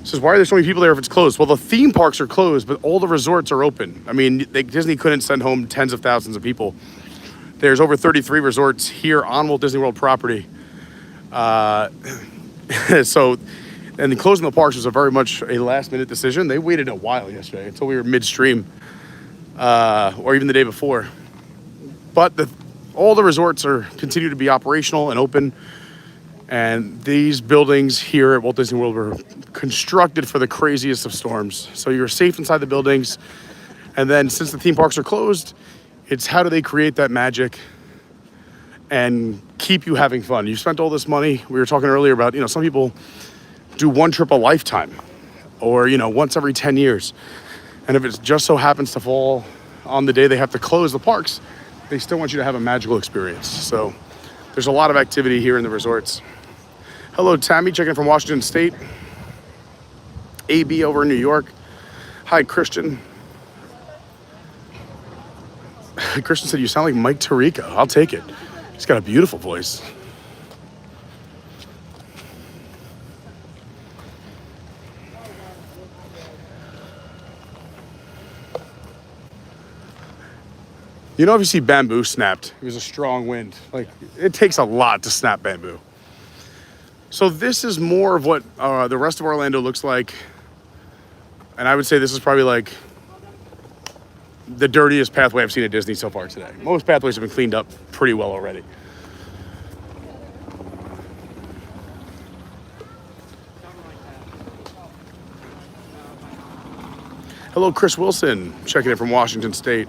Says, why are there so many people there if it's closed? Well, the theme parks are closed, but all the resorts are open. I mean, Disney couldn't send home tens of thousands of people. There's over 33 resorts here on Walt Disney World property. So, and closing the parks was a very much a last minute decision. They waited a while yesterday until we were midstream, or even the day before. But all the resorts continue to be operational and open. And these buildings here at Walt Disney World were constructed for the craziest of storms. So you're safe inside the buildings. And then since the theme parks are closed, it's how do they create that magic and keep you having fun? You spent all this money. We were talking earlier about, some people do one trip a lifetime or, once every 10 years. And if it just so happens to fall on the day they have to close the parks, they still want you to have a magical experience. So there's a lot of activity here in the resorts. Hello, Tammy, checking in from Washington State. AB over in New York. Hi, Christian. Christian said, you sound like Mike Tirico. I'll take it. He's got a beautiful voice. If you see bamboo snapped, it was a strong wind. Like, it takes a lot to snap bamboo. So this is more of what the rest of Orlando looks like. And I would say this is probably like the dirtiest pathway I've seen at Disney so far today. Most pathways have been cleaned up pretty well already. Hello, Chris Wilson, checking in from Washington State.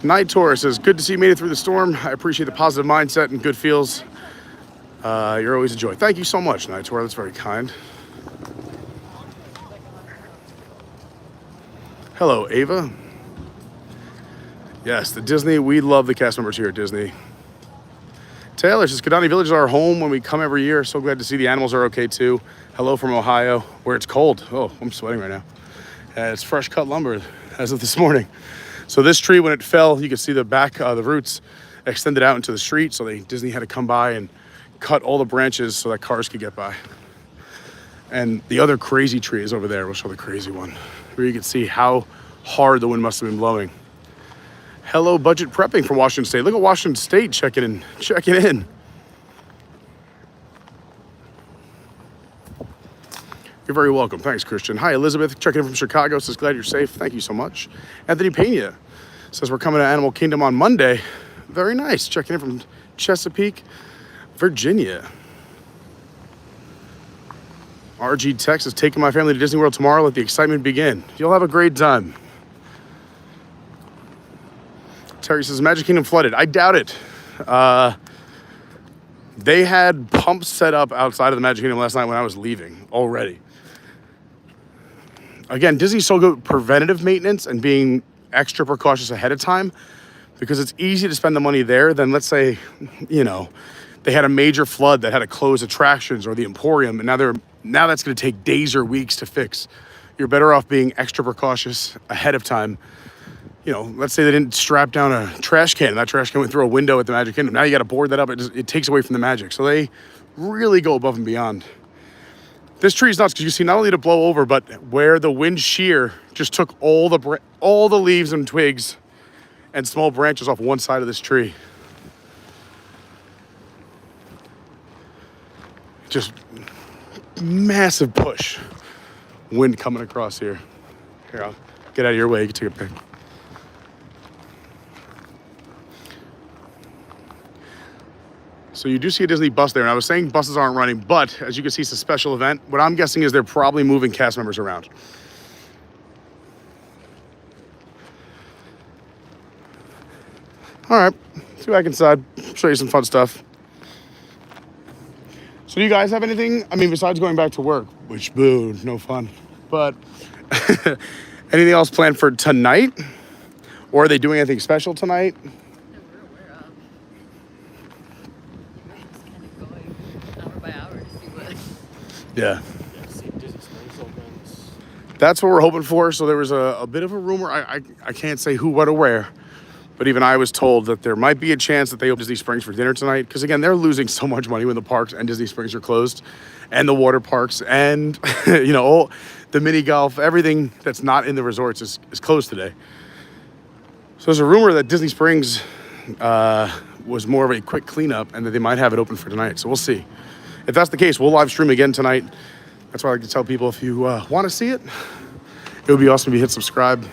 Night Tour says, good to see you made it through the storm. I appreciate the positive mindset and good feels. You're always a joy. Thank you so much, Night Tour. That's very kind. Hello, Ava. Yes, the Disney. We love the cast members here at Disney. Taylor says, Kadani Village is our home when we come every year. So glad to see the animals are okay too. Hello from Ohio, where it's cold. Oh, I'm sweating right now. It's fresh cut lumber as of this morning. So this tree, when it fell, you could see the back, the roots extended out into the street. So Disney had to come by and cut all the branches so that cars could get by. And the other crazy tree is over there. We'll show the crazy one, where you can see how hard the wind must have been blowing. Hello, Budget Prepping from Washington State. Look at Washington State checking in. You're very welcome. Thanks, Christian. Hi, Elizabeth, checking in from Chicago. Says, glad you're safe. Thank you so much. Anthony Pena says, we're coming to Animal Kingdom on Monday. Very nice. Checking in from Chesapeake, Virginia. RG Texas, taking my family to Disney World tomorrow. Let the excitement begin. You'll have a great time. Terry says, Magic Kingdom flooded. I doubt it. They had pumps set up outside of the Magic Kingdom last night when I was leaving already. Again, Disney's so good at preventative maintenance and being extra precautious ahead of time because it's easy to spend the money there than, let's say, they had a major flood that had to close attractions or the Emporium, and now that's going to take days or weeks to fix. You're better off being extra precautious ahead of time you know, let's say they didn't strap down a trash can and that trash can went through a window at the Magic Kingdom. Now you got to board that up. It takes away from the magic. So they really go above and beyond. This tree is nuts because you see not only did it blow over, but where the wind shear just took all the leaves and twigs and small branches off one side of this tree. Just massive push. Wind coming across here. Here, I'll get out of your way. You can take a pic. So you do see a Disney bus there. And I was saying buses aren't running, but as you can see, it's a special event. What I'm guessing is they're probably moving cast members around. All right, let's go back inside, show you some fun stuff. So do you guys have anything, I mean, besides going back to work, which, boo, no fun, but anything else planned for tonight? Or are they doing anything special tonight? That we're aware of. Just kind of going hour by hour to see what. Yeah. Yeah, see Disney Springs opens. That's what we're hoping for. So there was a bit of a rumor, I can't say who, what, or where, but even I was told that there might be a chance that they open Disney Springs for dinner tonight. Because again, they're losing so much money when the parks and Disney Springs are closed, and the water parks, and you know, all the mini golf, everything that's not in the resorts is closed today. So there's a rumor that Disney Springs was more of a quick cleanup and that they might have it open for tonight. So we'll see. If that's the case, we'll live stream again tonight. That's why I like to tell people, if you want to see it, it would be awesome if you hit subscribe.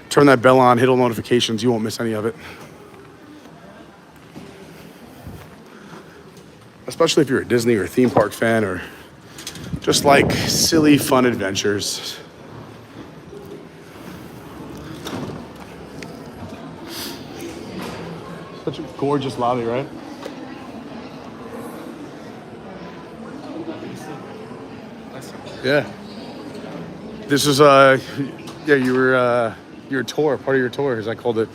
Turn that bell on, hit all notifications. You won't miss any of it. Especially if you're a Disney or theme park fan or just like silly, fun adventures. Such a gorgeous lobby, right? Yeah. This is, yeah, your tour, part of your tour, as I called it.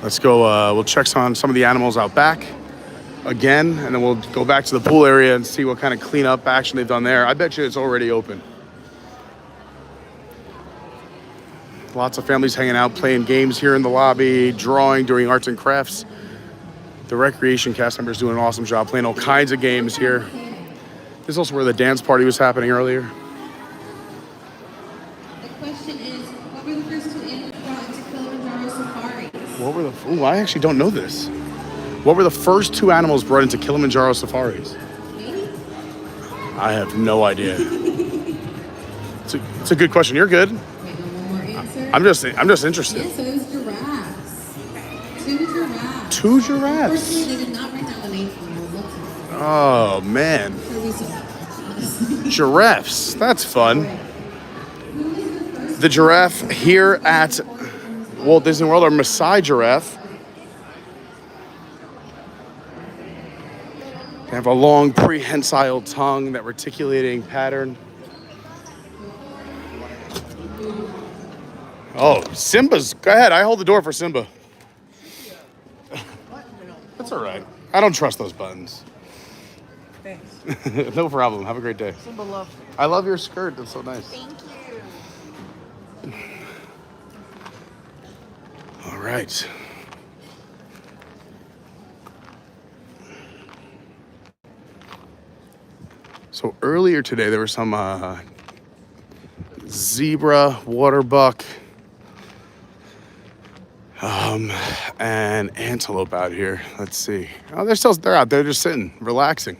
Let's go, we'll check on some of the animals out back again, and then we'll go back to the pool area and see what kind of cleanup action they've done there. I bet you it's already open. Lots of families hanging out, playing games here in the lobby, drawing, doing arts and crafts. The recreation cast members doing an awesome job, playing all kinds of games here. This is also where the dance party was happening earlier. The question is, what were the first two animals brought into Kilimanjaro safaris? What were the, ooh, I actually don't know this. What were the first two animals brought into Kilimanjaro safaris? Me? I have no idea. It's a good question. You're good. Wait, one more answer? I'm just interested. Yeah, so it was giraffes. Two giraffes. Two giraffes. Unfortunately, they did not write down the name for me. Oh man, There was some- giraffes. That's fun. The giraffe here at Walt Disney World, or Maasai giraffe. They have a long prehensile tongue, that reticulating pattern. Oh, Simba's, go ahead, I hold the door for Simba. That's all right. I don't trust those buttons. Thanks. No problem, have a great day. Simba loves me. I love your skirt, that's so nice. Thank you. All right. So earlier today, there was some zebra, water buck, and antelope out here. Let's see. Oh, they're out there just sitting, relaxing.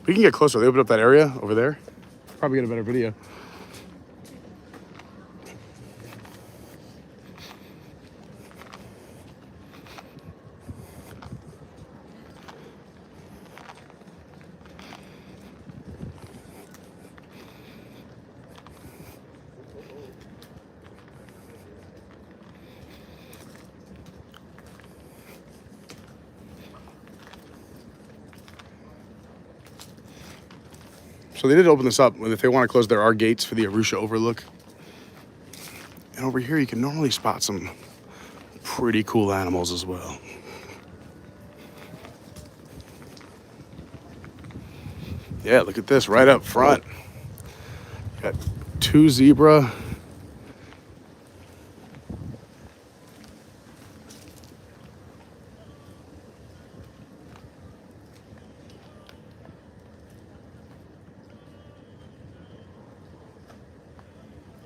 We can get closer. They opened up that area over there. Probably get a better video. So they did open this up. If they want to close, there are gates for the Arusha overlook. And over here, you can normally spot some pretty cool animals as well. Yeah, look at this right up front. Got 2 zebra.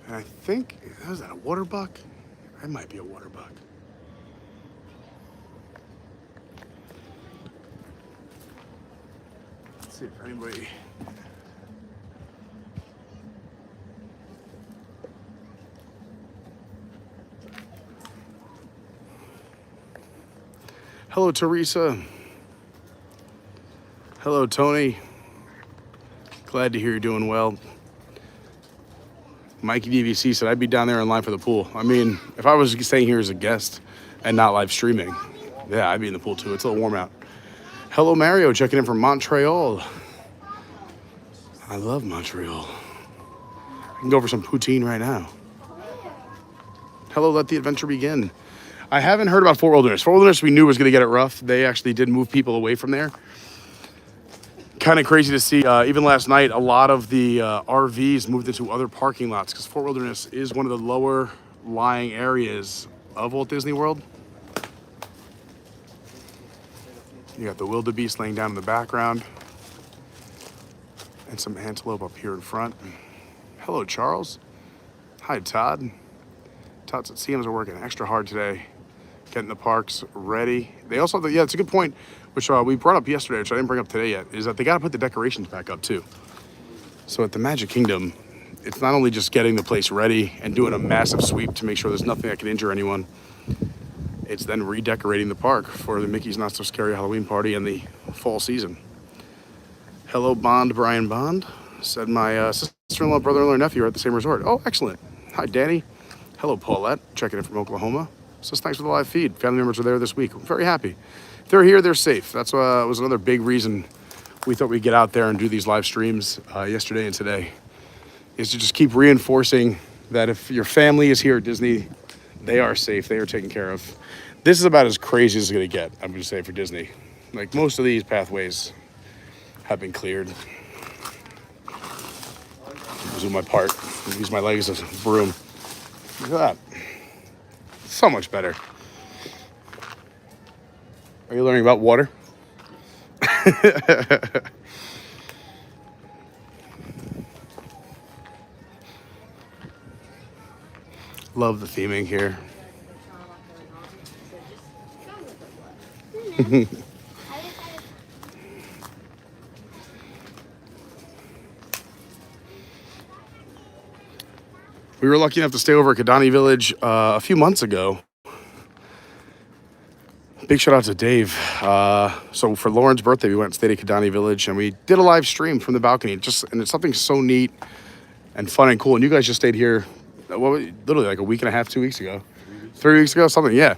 And I think, was that a water buck? That might be a water buck. Let's see if anybody. Hello, Teresa. Hello, Tony. Glad to hear you're doing well. Mikey DVC said I'd be down there in line for the pool. I mean, if I was staying here as a guest and not live streaming, yeah, I'd be in the pool too. It's a little warm out. Hello, Mario, checking in from Montreal. I love Montreal. I can go for some poutine right now. Hello, let the adventure begin. I haven't heard about Fort Wilderness. Fort Wilderness we knew was going to get it rough. They actually did move people away from there. Kind of crazy to see. Even last night, a lot of the RVs moved into other parking lots because Fort Wilderness is one of the lower lying areas of Walt Disney World. You got the wildebeest laying down in the background and some antelope up here in front. Hello, Charles. Hi, Todd. Todd said CMs are working extra hard today, getting the parks ready. They also, yeah, it's a good point, which we brought up yesterday, which I didn't bring up today yet, is that they got to put the decorations back up too. So at the Magic Kingdom, it's not only just getting the place ready and doing a massive sweep to make sure there's nothing that can injure anyone, it's then redecorating the park for the Mickey's Not So Scary Halloween party and the fall season. Hello, Brian Bond. Said my sister-in-law, brother-in-law, and nephew are at the same resort. Oh, excellent. Hi, Danny. Hello, Paulette, checking in from Oklahoma. Says thanks for the live feed. Family members are there this week. I'm very happy. If they're here, they're safe. That's was another big reason we thought we'd get out there and do these live streams yesterday and today, is to just keep reinforcing that if your family is here at Disney, they are safe. They are taken care of. This is about as crazy as it's going to get, I'm going to say, for Disney. Like, most of these pathways have been cleared. Zoom my part. Use my legs as a broom. Look at that. So much better. Are you learning about water? Love the theming here. We were lucky enough to stay over at Kadani Village a few months ago. Big shout out to Dave. So for Lauren's birthday, we went and stayed at Kadani Village, and we did a live stream from the balcony. And it's something so neat and fun and cool. And you guys just stayed here, literally like a week and a half, 2 weeks ago, 3 weeks ago, something, yeah.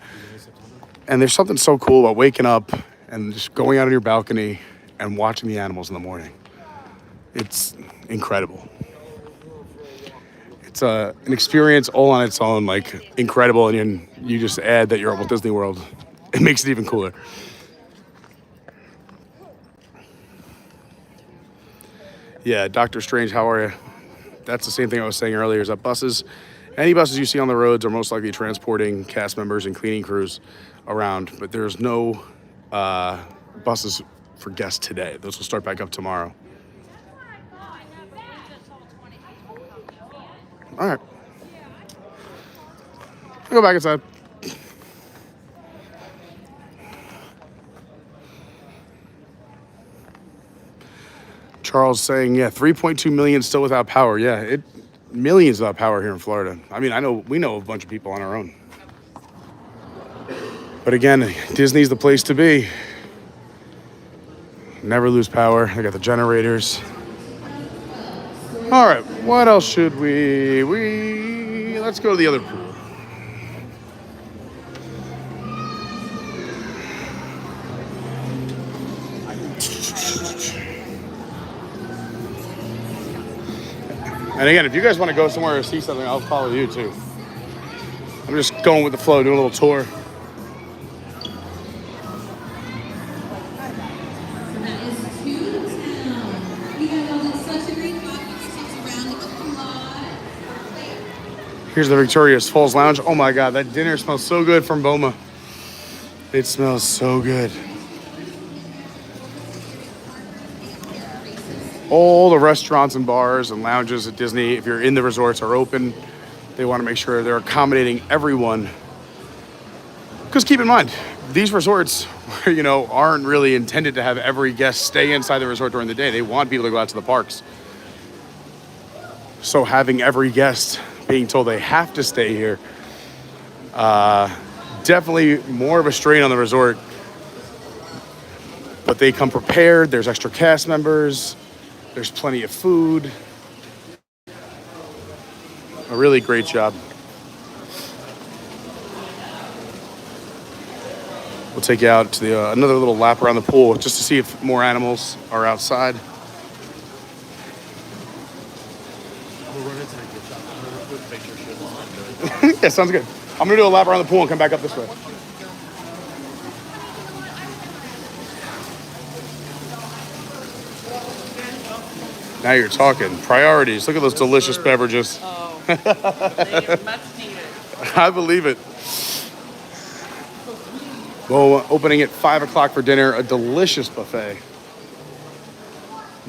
And there's something so cool about waking up and just going out on your balcony and watching the animals in the morning. It's incredible. It's an experience all on its own, like incredible, and you just add that you're at Walt Disney World. It makes it even cooler. Yeah, Dr. Strange, how are you? That's the same thing I was saying earlier, is that any buses you see on the roads are most likely transporting cast members and cleaning crews around, but there's no buses for guests today. Those will start back up tomorrow. All right. I'll go back inside. Charles saying, yeah, 3.2 million still without power. Yeah, millions without power here in Florida. I mean, we know a bunch of people on our own. But again, Disney's the place to be. Never lose power. They got the generators. All right, what else should let's go to the other pool. And again, if you guys want to go somewhere or see something, I'll follow you too. I'm just going with the flow, doing a little tour. That is Toontown. You guys all did such a great job. Give yourselves a round of applause. Here's the Victoria's Falls Lounge. Oh my God, that dinner smells so good from Boma. It smells so good. All the restaurants and bars and lounges at Disney, if you're in the resorts, are open. They want to make sure they're accommodating everyone. Because keep in mind, these resorts, aren't really intended to have every guest stay inside the resort during the day. They want people to go out to the parks. So having every guest being told they have to stay here, definitely more of a strain on the resort. But they come prepared. There's extra cast members. There's plenty of food. A really great job. We'll take you out to the another little lap around the pool just to see if more animals are outside. Yeah, sounds good. I'm gonna do a lap around the pool and come back up this way. Now you're talking. Priorities. Look at those delicious beverages. Oh, they are much needed. I believe it. Well, opening at 5 o'clock for dinner, a delicious buffet.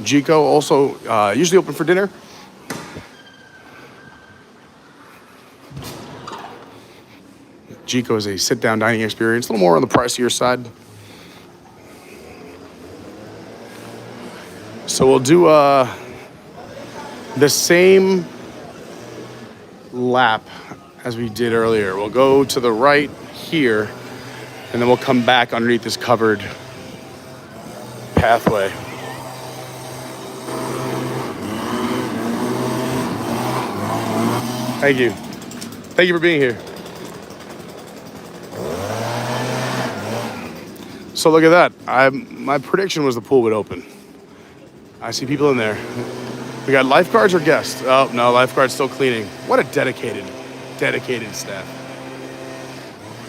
Jico also usually open for dinner. Jico is a sit-down dining experience, a little more on the pricier side. So we'll do the same lap as we did earlier. We'll go to the right here, and then we'll come back underneath this covered pathway. Thank you. Thank you for being here. So look at that. My prediction was the pool would open. I see people in there. We got lifeguards or guests? Oh, no, lifeguards still cleaning. What a dedicated staff.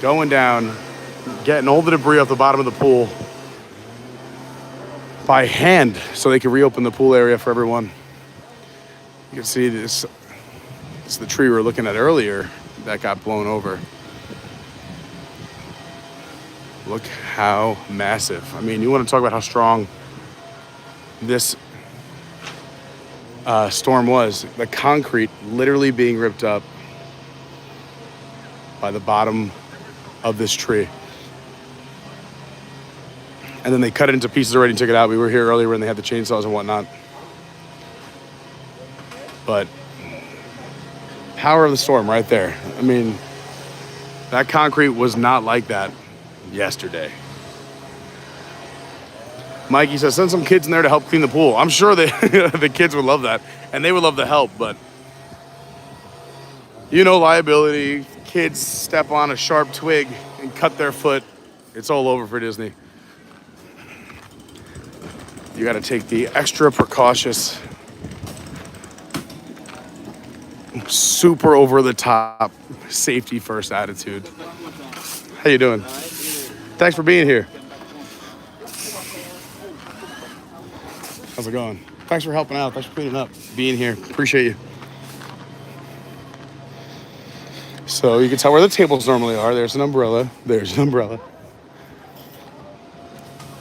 Going down, getting all the debris off the bottom of the pool by hand so they can reopen the pool area for everyone. You can see this. It's the tree we were looking at earlier that got blown over. Look how massive. I mean, you want to talk about how strong this storm was. The concrete literally being ripped up by the bottom of this tree. And then they cut it into pieces already and took it out. We were here earlier when they had the chainsaws and whatnot. But power of the storm right there. I mean, that concrete was not like that yesterday. Mikey says, send some kids in there to help clean the pool. I'm sure the kids would love that, and they would love the help, but liability, kids step on a sharp twig and cut their foot, it's all over for Disney. You got to take the extra precautious, super over the top, safety first attitude. How you doing? Thanks for being here. How's it going? Thanks for helping out. Thanks for cleaning up, being here. Appreciate you. So you can tell where the tables normally are. There's an umbrella. There's an umbrella.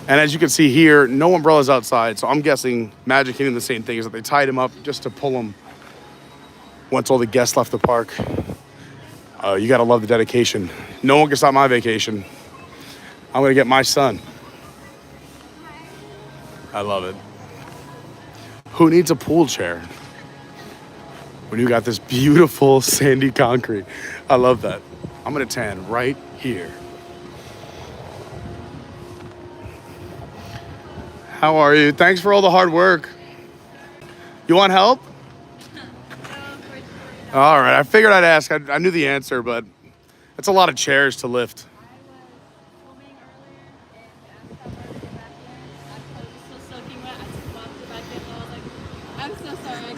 And as you can see here, no umbrellas outside. So I'm guessing Magic Kingdom the same thing, is that they tied them up just to pull them once all the guests left the park. You got to love the dedication. No one can stop my vacation. I'm going to get my son. I love it. Who needs a pool chair when you got this beautiful sandy concrete? I love that. I'm going to tan right here. How are you? Thanks for all the hard work. You want help? All right, I figured I'd ask. I knew the answer, but it's a lot of chairs to lift.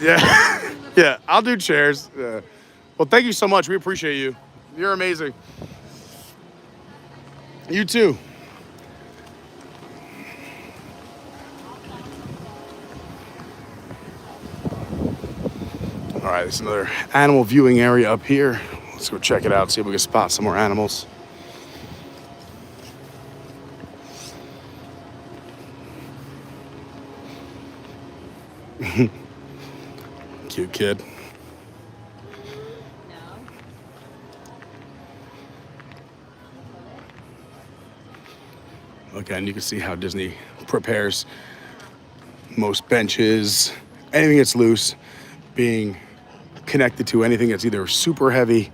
Yeah, yeah, I'll do chairs. Well, thank you so much. We appreciate you. You're amazing. You too. All right, there's another animal viewing area up here. Let's go check it out, see if we can spot some more animals. Cute kid. Again, you can see how Disney prepares most benches, anything that's loose, being connected to anything that's either super heavy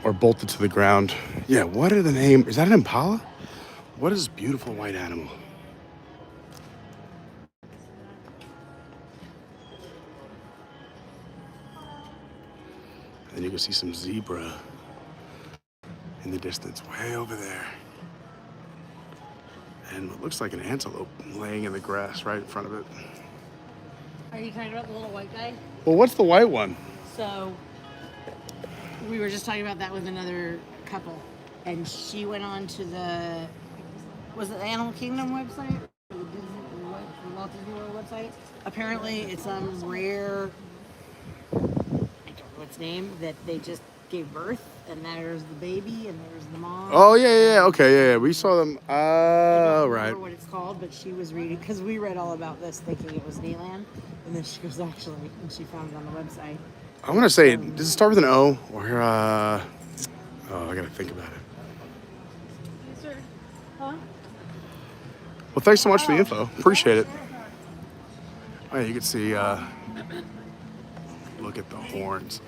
or bolted to the ground. Yeah, what are the name? Is that an impala? What is this beautiful white animal? And you can see some zebra in the distance, way over there. And what looks like an antelope laying in the grass right in front of it. Are you talking about the little white guy? Well, what's the white one? So we were just talking about that with another couple, and she went on to the Animal Kingdom website, or the Walt Disney World website. Apparently, it's some rare, I don't know its name, that they just gave birth, and there's the baby, and there's the mom. Oh yeah, okay, yeah. We saw them. I don't Right. remember what it's called, but she was reading, because we read all about this thinking it was Disneyland, and then she goes, actually, and she found it on the website. I want to say, does it start with an O or? Oh, I gotta think about it. Yes, sir. Huh? Well, thanks so much for the info. Appreciate it. Oh, yeah, you can see. Look at the horns.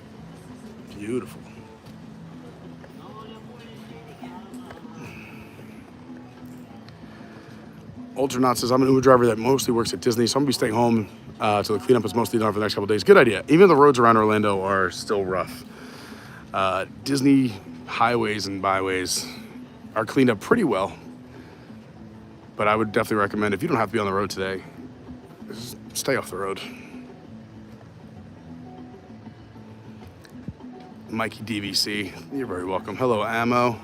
Beautiful. Ultranaut says, I'm an Uber driver that mostly works at Disney, so I'm going to be staying home till the cleanup is mostly done for the next couple of days. Good idea. Even the roads around Orlando are still rough. Disney highways and byways are cleaned up pretty well. But I would definitely recommend, if you don't have to be on the road today, just stay off the road. Mikey DVC, you're very welcome. Hello, Ammo.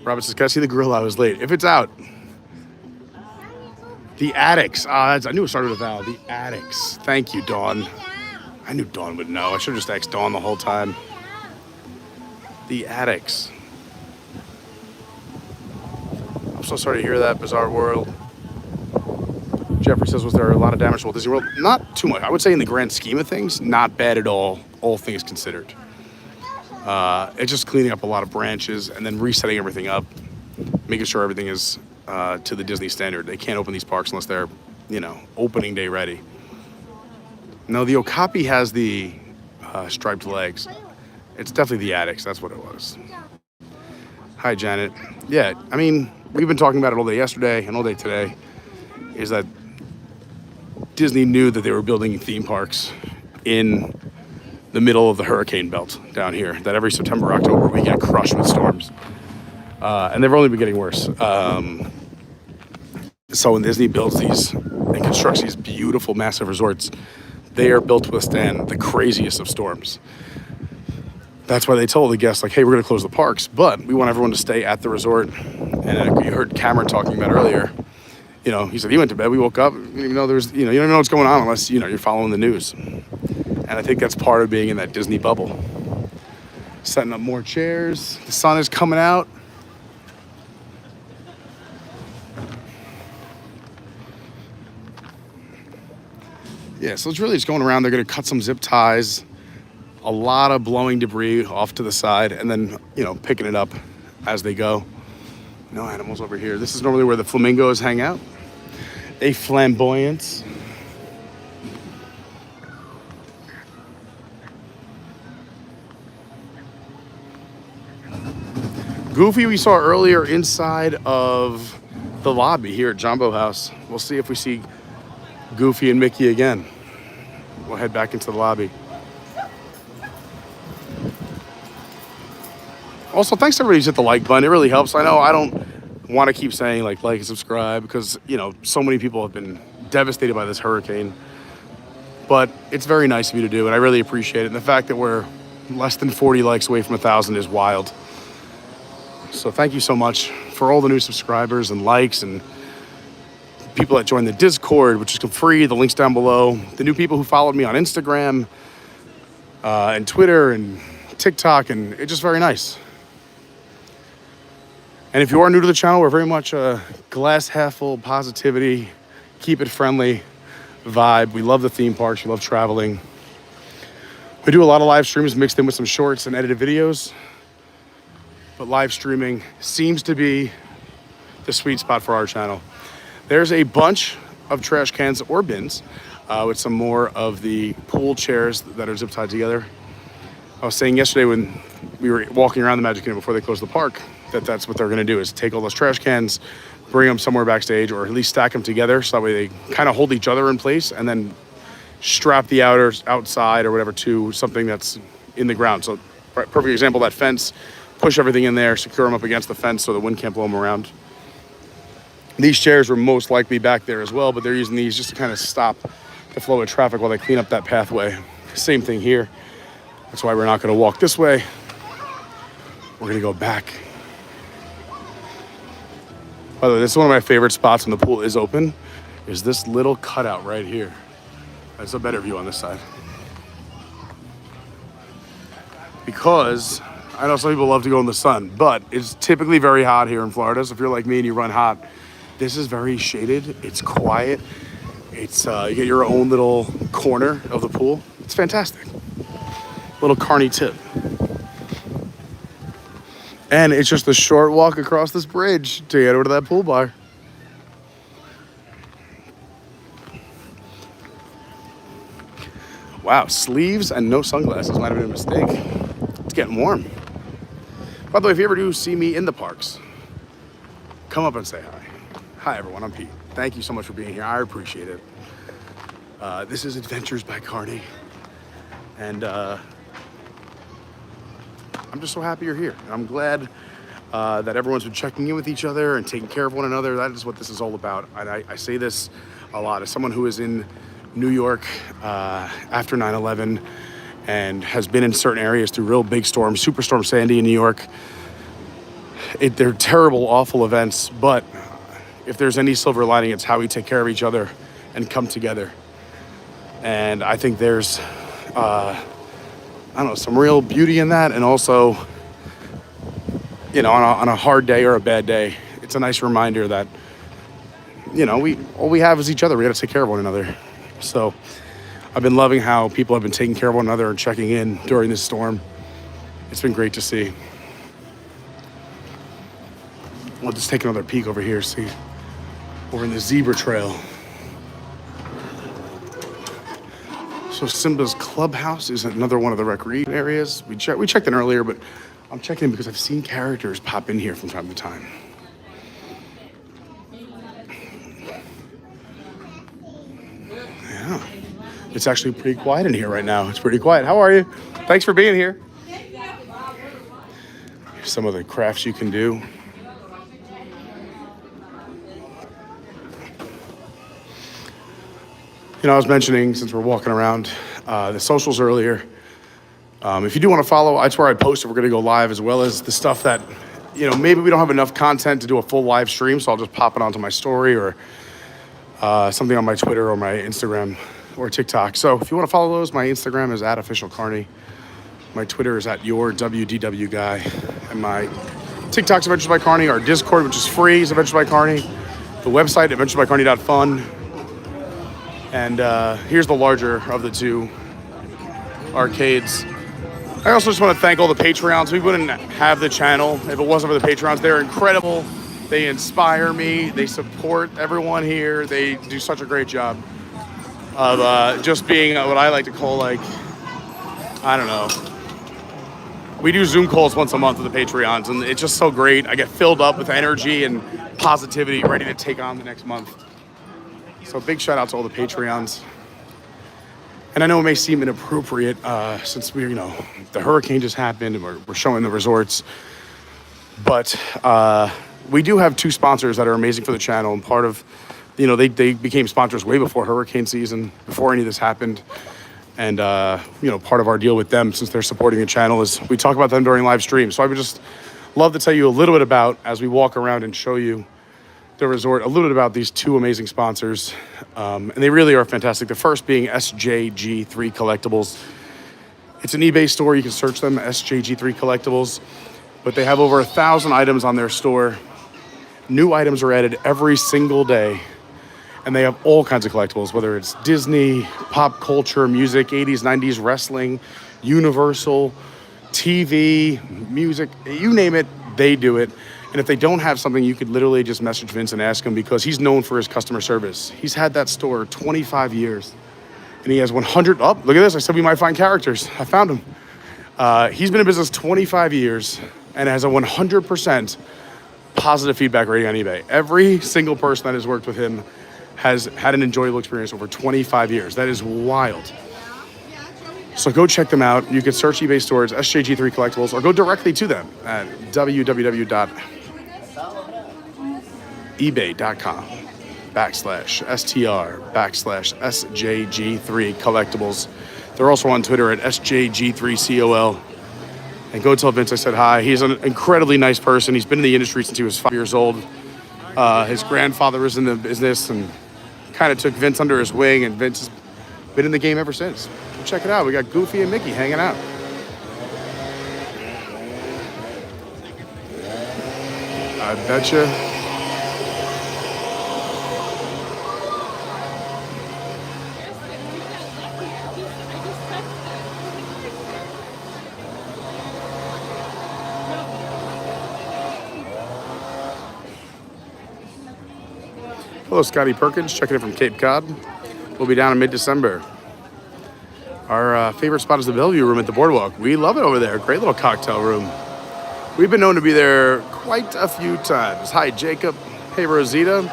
Robert says, can I see the grill? I was late. If it's out. The Addicts. I knew it started with a vowel. The Addicts. Thank you, Dawn. I knew Dawn would know. I should have just asked Dawn the whole time. The Addicts. I'm so sorry to hear that, Bizarre World. Jeffrey says, was there a lot of damage to Walt Disney World? Not too much. I would say in the grand scheme of things, not bad at all things considered. It's just cleaning up a lot of branches and then resetting everything up, making sure everything is to the Disney standard. They can't open these parks unless they're, opening day ready. No, the Okapi has the striped legs. It's definitely the Addicts. That's what it was. Hi, Janet. Yeah, I mean, we've been talking about it all day yesterday and all day today, is that Disney knew that they were building theme parks in the middle of the hurricane belt down here, that every September, October, we get crushed with storms. And they've only been getting worse. So when Disney builds these and constructs these beautiful, massive resorts, they are built to withstand the craziest of storms. That's why they told the guests, like, hey, we're going to close the parks, but we want everyone to stay at the resort. And you heard Cameron talking about earlier, he said he went to bed, we woke up, even though there's, you don't even know what's going on unless, you're following the news. And I think that's part of being in that Disney bubble. Setting up more chairs. The sun is coming out. Yeah, so it's really just going around. They're going to cut some zip ties, a lot of blowing debris off to the side, and then, picking it up as they go. No animals over here. This is normally where the flamingos hang out. A flamboyance. Goofy we saw earlier inside of the lobby here at Jumbo House. We'll see if we see Goofy and Mickey again. We'll head back into the lobby. Also, thanks to everybody who's hit the like button. It really helps. I know I don't want to keep saying like and subscribe because, so many people have been devastated by this hurricane. but it's very nice of you to do, and I really appreciate it. And the fact that we're less than 40 likes away from 1,000 is wild. So thank you so much for all the new subscribers and likes and people that joined the Discord, which is free. The link's down below. The new people who followed me on Instagram and Twitter and TikTok, and it's just very nice. And if you are new to the channel, we're very much a glass half full positivity, keep it friendly vibe. We love the theme parks. We love traveling. We do a lot of live streams mixed in with some shorts and edited videos. But live streaming seems to be the sweet spot for our channel. There's a bunch of trash cans or bins with some more of the pool chairs that are zip tied together. I was saying yesterday when we were walking around the Magic Kingdom before they closed the park that's what they're going to do, is take all those trash cans, bring them somewhere backstage, or at least stack them together so that way they kind of hold each other in place, and then strap the outside or whatever to something that's in the ground. So perfect example, that fence, push everything in there, secure them up against the fence so the wind can't blow them around. These chairs were most likely back there as well, but they're using these just to kind of stop the flow of traffic while they clean up that pathway. Same thing here. That's why we're not going to walk this way. We're going to go back. By the way, this is one of my favorite spots when the pool is open, is this little cutout right here. That's a better view on this side. Because I know some people love to go in the sun, but it's typically very hot here in Florida. So if you're like me and you run hot, this is very shaded. It's quiet. It's you get your own little corner of the pool. It's fantastic. Little Carney tip. And it's just a short walk across this bridge to get over to that pool bar. Wow, sleeves and no sunglasses might have been a mistake. It's getting warm. By the way, if you ever do see me in the parks, come up and say hi. Hi everyone, I'm Pete. Thank you so much for being here. I appreciate it. This is Adventures by Carney. And I'm just so happy you're here. I'm glad that everyone's been checking in with each other and taking care of one another. That is what this is all about. And I say this a lot as someone who is in New York after 9/11 and has been in certain areas through real big storms, Superstorm Sandy in New York. They're terrible, awful events, but if there's any silver lining, it's how we take care of each other and come together. And I think there's, I don't know, some real beauty in that. And also, you know, on a hard day or a bad day, it's a nice reminder that, you know, all we have is each other. We got to take care of one another. So I've been loving how people have been taking care of one another and checking in during this storm. It's been great to see. We'll just take another peek over here, see. Over in the zebra trail. So Simba's Clubhouse is another one of the recreation areas. We checked in earlier, but I'm checking in because I've seen characters pop in here from time to time. Yeah, it's actually pretty quiet in here right now. It's pretty quiet. How are you? Thanks for being here. Here's some of the crafts you can do. You know, I was mentioning, since we're walking around, the socials earlier. If you do want to follow, that's where I post if we're going to go live, as well as the stuff that, you know, maybe we don't have enough content to do a full live stream, so I'll just pop it onto my story or something on my Twitter or my Instagram or TikTok. So if you want to follow those, my Instagram is @officialcarney. My Twitter is @yourwdwguy. And my TikTok's Adventures by Carney. Our Discord, which is free, is Adventures by Carney. The website, adventuresbycarney.fun. And here's the larger of the two arcades. I also just want to thank all the Patreons. We wouldn't have the channel if it wasn't for the Patreons. They're incredible. They inspire me. They support everyone here. They do such a great job of just being what I like to call, like, I don't know. We do Zoom calls once a month with the Patreons, and it's just so great. I get filled up with energy and positivity, ready to take on the next month. So big shout out to all the Patreons. And I know it may seem inappropriate since we're, you know, the hurricane just happened and we're showing the resorts. But we do have two sponsors that are amazing for the channel. And part of You know, they became sponsors way before hurricane season, before any of this happened. And, you know, part of our deal with them, since they're supporting the channel, is we talk about them during live streams. So I would just love to tell you a little bit about, as we walk around and show you the resort, a little bit about these two amazing sponsors. And they really are fantastic. The first being SJG3 Collectibles. It's an eBay store. You can search them, SJG3 Collectibles. But they have over 1,000 items on their store. New items are added every single day. And they have all kinds of collectibles, whether it's Disney, pop culture, music, 80s, 90s, wrestling, Universal, TV, music, you name it, they do it. And if they don't have something, you could literally just message Vince and ask him, because he's known for his customer service. He's had that store 25 years. And he has 100, oh, look at this. I said we might find characters. I found him. He's been in business 25 years and has a 100% positive feedback rating on eBay. Every single person that has worked with him has had an enjoyable experience over 25 years. That is wild. So go check them out. You can search eBay stores, SJG3 Collectibles, or go directly to them at www.ebay.com/STR/SJG3 Collectibles. They're also on Twitter at SJG3COL. And go tell Vince I said hi. He's an incredibly nice person. He's been in the industry since he was 5 years old. His grandfather was in the business and kind of took Vince under his wing, and Vince has been in the game ever since. Check it out. We got Goofy and Mickey hanging out. I betcha. Hello, Scotty Perkins, checking in from Cape Cod. We'll be down in mid-December. Our favorite spot is the Bellevue room at the Boardwalk. We love it over there. Great little cocktail room. We've been known to be there quite a few times. Hi, Jacob. Hey, Rosita.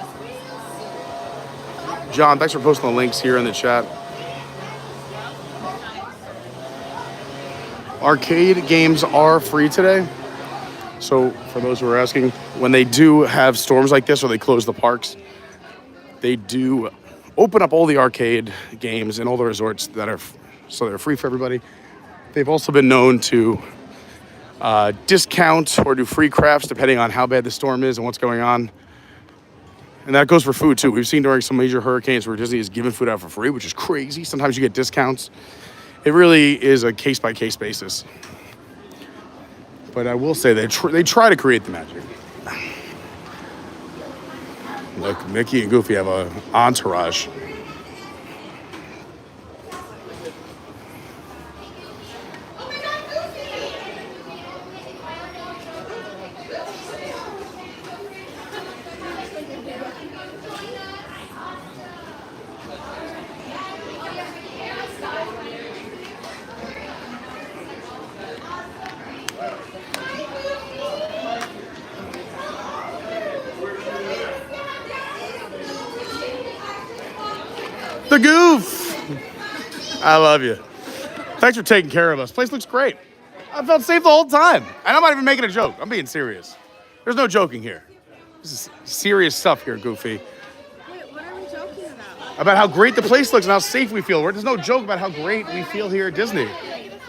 John, thanks for posting the links here in the chat. Arcade games are free today. So for those who are asking, when they do have storms like this or they close the parks, they do open up all the arcade games in all the resorts that are, so they're free for everybody. They've also been known to discount or do free crafts depending on how bad the storm is and what's going on. And that goes for food too. We've seen during some major hurricanes where Disney is giving food out for free, which is crazy. Sometimes you get discounts. It really is a case-by-case basis. But I will say they try to create the magic. Look, Mickey and Goofy have an entourage. The Goof! I love you. Thanks for taking care of us. Place looks great. I felt safe the whole time. And I'm not even making a joke. I'm being serious. There's no joking here. This is serious stuff here, Goofy. Wait, what are we joking about? About how great the place looks and how safe we feel. There's no joke about how great we feel here at Disney.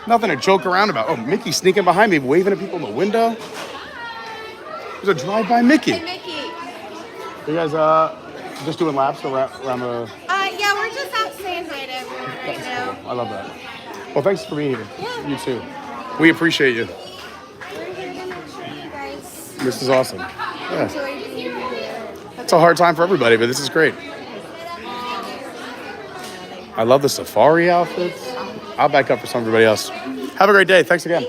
Nothing to joke around about. Oh, Mickey's sneaking behind me, waving at people in the window. There's a drive-by Mickey. Hey, Mickey. You guys just doing laps around the... Yeah, we're just out saying hi to everyone right now. I love that. Well, thanks for being here. Yeah. You too. We appreciate you. We're here to make sure you guys This is awesome. Yeah. enjoy being here. It's a hard time for everybody, but this is great. I love the safari outfits. I'll back up for some everybody else. Have a great day. Thanks again.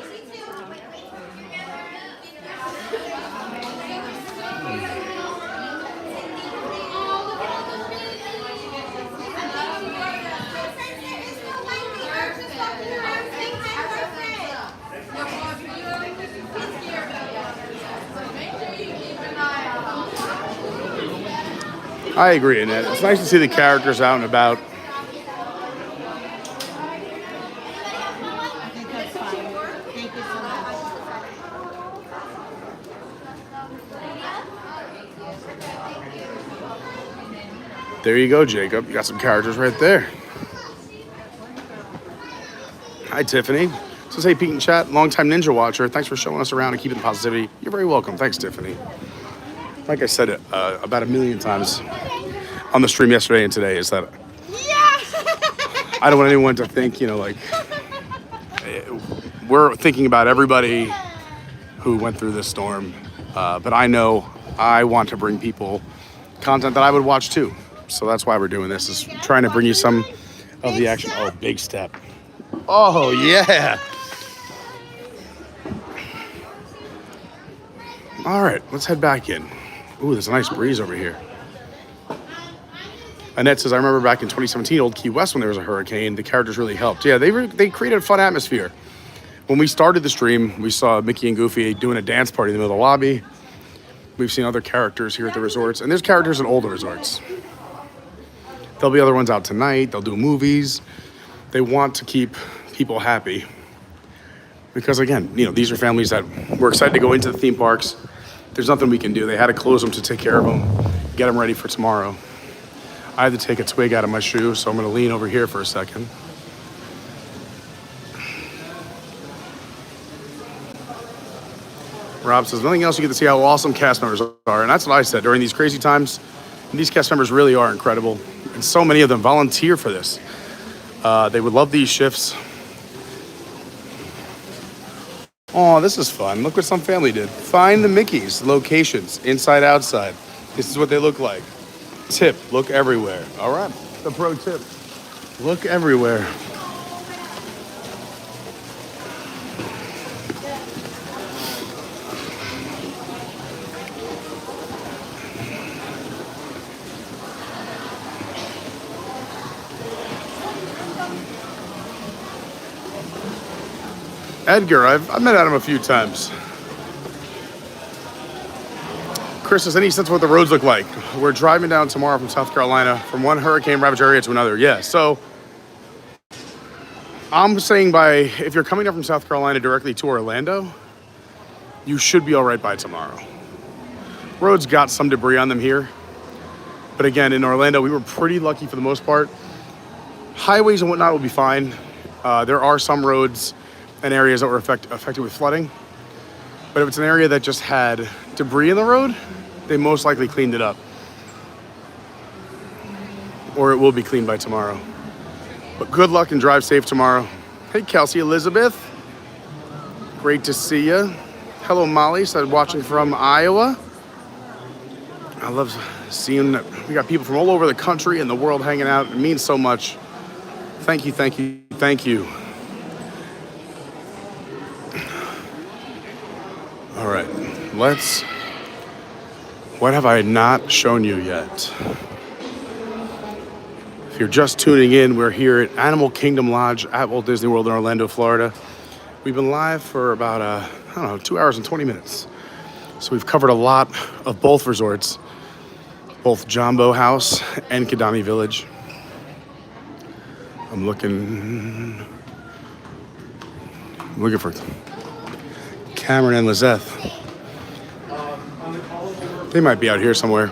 I agree, and it's nice to see the characters out and about. I think that's fine. Thank you so much. There you go, Jacob. You got some characters right there. Hi, Tiffany. Says, hey, Pete and chat, longtime Ninja watcher. Thanks for showing us around and keeping the positivity. You're very welcome. Thanks, Tiffany. Like I said about a million times on the stream yesterday and today, is that I don't want anyone to think, like, we're thinking about everybody who went through this storm. But I know I want to bring people content that I would watch too. So that's why we're doing this, is trying to bring you some of the action. Oh, big step. Oh, yeah. All right, let's head back in. Ooh, there's a nice breeze over here. Annette says, I remember back in 2017, Old Key West, when there was a hurricane, the characters really helped. Yeah, they created a fun atmosphere. When we started the stream, we saw Mickey and Goofy doing a dance party in the middle of the lobby. We've seen other characters here at the resorts, and there's characters in older resorts. There'll be other ones out tonight. They'll do movies. They want to keep people happy. Because again, these are families that were excited to go into the theme parks. There's nothing we can do. They had to close them to take care of them, get them ready for tomorrow. I had to take a twig out of my shoe, so I'm gonna lean over here for a second. Rob says, nothing else, you get to see how awesome cast members are. And that's what I said during these crazy times. These cast members really are incredible. And so many of them volunteer for this. They would love these shifts. Oh, this is fun. Look what some family did. Find the Mickeys, locations, inside, outside. This is what they look like. Tip, look everywhere. All right, the pro tip. Look everywhere. Edgar, I've met Adam a few times. Chris, has any sense of what the roads look like? We're driving down tomorrow from South Carolina from one hurricane ravaged area to another. Yeah, so I'm saying if you're coming up from South Carolina directly to Orlando, you should be all right by tomorrow. Roads got some debris on them here. But again, in Orlando, we were pretty lucky for the most part. Highways and whatnot will be fine. There are some roads and areas that were affected with flooding. But if it's an area that just had debris in the road, they most likely cleaned it up. Or it will be cleaned by tomorrow. But good luck and drive safe tomorrow. Hey, Kelsey Elizabeth. Great to see you. Hello, Molly, said watching from Iowa. I love seeing that we got people from all over the country and the world hanging out. It means so much. Thank you, thank you, thank you. All right, what have I not shown you yet? If you're just tuning in, we're here at Animal Kingdom Lodge at Walt Disney World in Orlando, Florida. We've been live for about, 2 hours and 20 minutes. So we've covered a lot of both resorts, both Jambo House and Kadani Village. I'm looking for Cameron and Lizeth. They might be out here somewhere.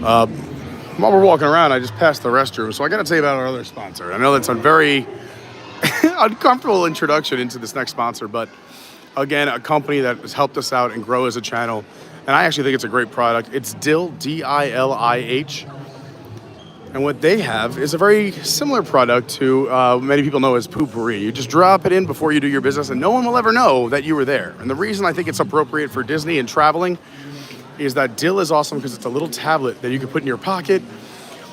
While we're walking around, I just passed the restroom, so I got to tell you about our other sponsor. I know that's a very uncomfortable introduction into this next sponsor, but again, a company that has helped us out and grow as a channel, and I actually think it's a great product. It's Dill, D-I-L-I-H. And what they have is a very similar product to many people know as Poo-Pourri. You just drop it in before you do your business, and no one will ever know that you were there. And the reason I think it's appropriate for Disney and traveling is that Dill is awesome because it's a little tablet that you can put in your pocket.